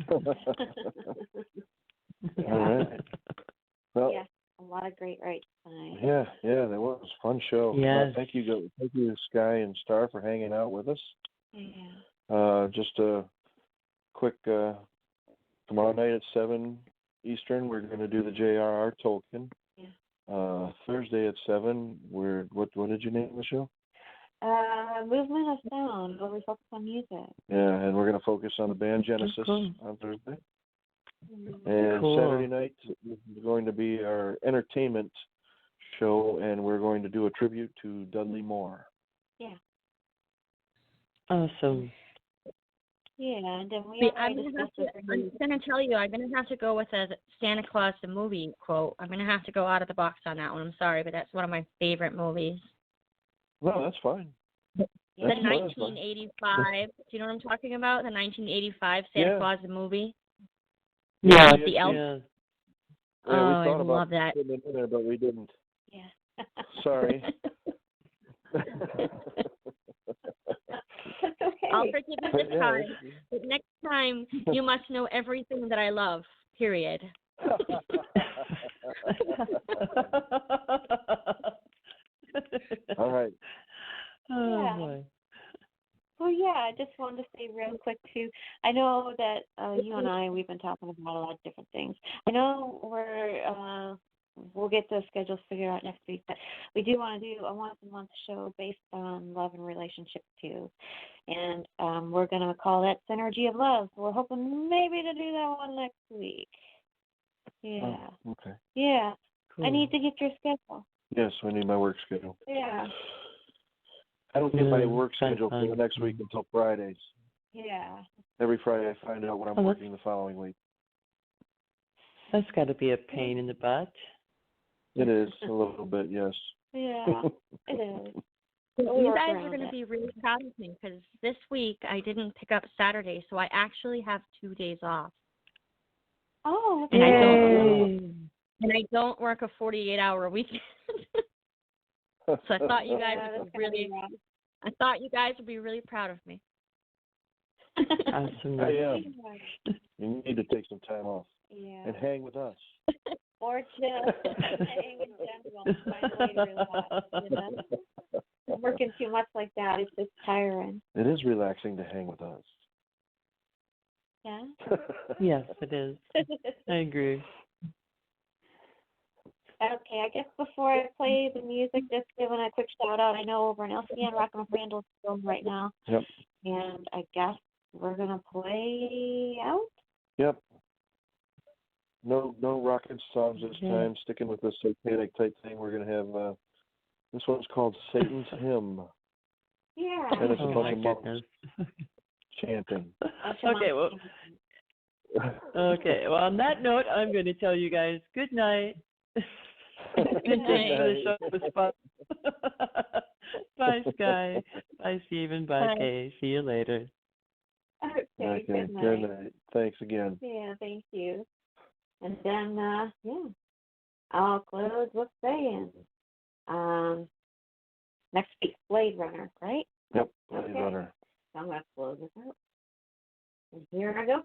All right. Well, Yeah, a lot of great rights tonight. yeah, that was a fun show. Yes. Thank you, Sky and Star, for hanging out with us. Yeah. Just a quick, tomorrow night at 7 Eastern, we're going to do the J.R.R. Tolkien. Yeah. Thursday at 7, what did you name the show? Movement of Sound, where we focus on music. Yeah, and we're going to focus on the band Genesis on Thursday. And Saturday night is going to be our entertainment show, and we're going to do a tribute to Dudley Moore. Yeah. Awesome. Yeah, and then I'm gonna tell you, I'm gonna have to go with a Santa Claus the movie quote. I'm gonna have to go out of the box on that one. I'm sorry, but that's one of my favorite movies. No, that's fine. The 1985. Do you know what I'm talking about? The 1985 Santa Claus the movie. Yeah, with the elf. Yeah, Oh, we thought I love that. putting it in there, but we didn't. Yeah. Sorry. That's okay. I'll forgive you this time, but next time you must know everything that I love. Period. All right. Yeah. Boy. Well, yeah, I just wanted to say real quick, too. I know that you and I, we've been talking about a lot of different things. I know we'll get the schedules figured out next week, but we do want to do a once-a-month show based on love and relationships, too. And we're going to call that Synergy of Love. So we're hoping maybe to do that one next week. Yeah. Oh, okay. Yeah. Cool. I need to get your schedule. Yes, we need my work schedule. Yeah. I don't get my work schedule fun. for the next week until Fridays. Yeah. Every Friday I find out what I'm working the following week. That's got to be a pain in the butt. It is, a little bit, yes. Yeah, it is. You guys are going to be really proud of me because this week I didn't pick up Saturday, so I actually have 2 days off. Oh, And okay. I don't work a 48-hour weekend. So I thought you guys would be really proud of me. Awesome. I am. You need to take some time off. Yeah. And hang with us. Or just hang in general. Find a way to relax, you know? Working too much like that, it's just tiring. It is relaxing to hang with us. Yeah? Yes, it is. I agree. Okay, I guess before I play the music, just giving a quick shout out. I know over in LCN, Rockin' with Randall's film right now. Yep. And I guess we're going to play out? Yep. No rocket songs this time. Sticking with the satanic type thing. We're going to have, this one's called Satan's Hymn. Yeah. And it's a bunch of goodness. monks chanting. Okay, well, on that note, I'm going to tell you guys good night. Good night. The show was fun. Bye, Sky. Bye, Stephen. Bye, Kaye. See you later. Okay, good night. Good night. Thanks again. Yeah, thank you. And then, I'll close with saying, next week, Blade Runner, right? Yep, Blade Runner. So I'm going to close this out. And here I go.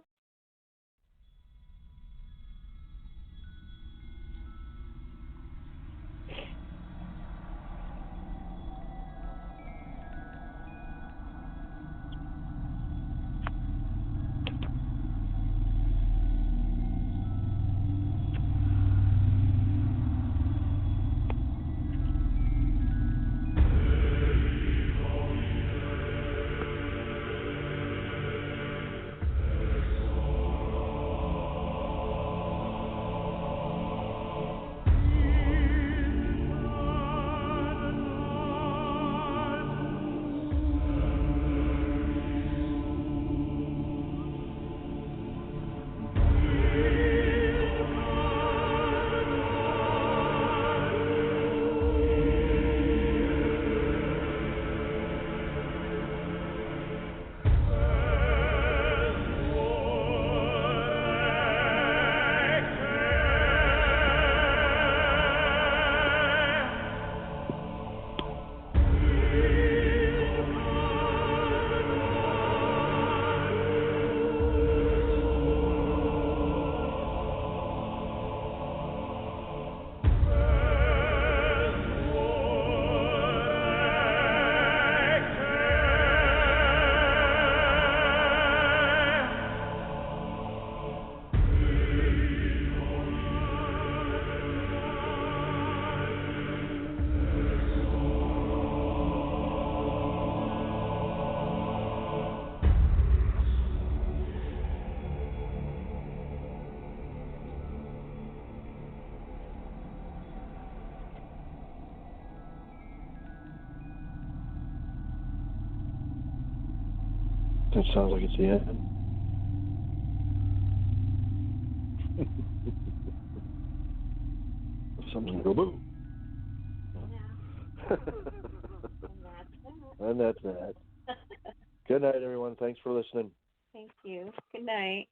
That sounds like it's the end. Something's go boom. Yeah. And that's that. Good night, everyone. Thanks for listening. Thank you. Good night.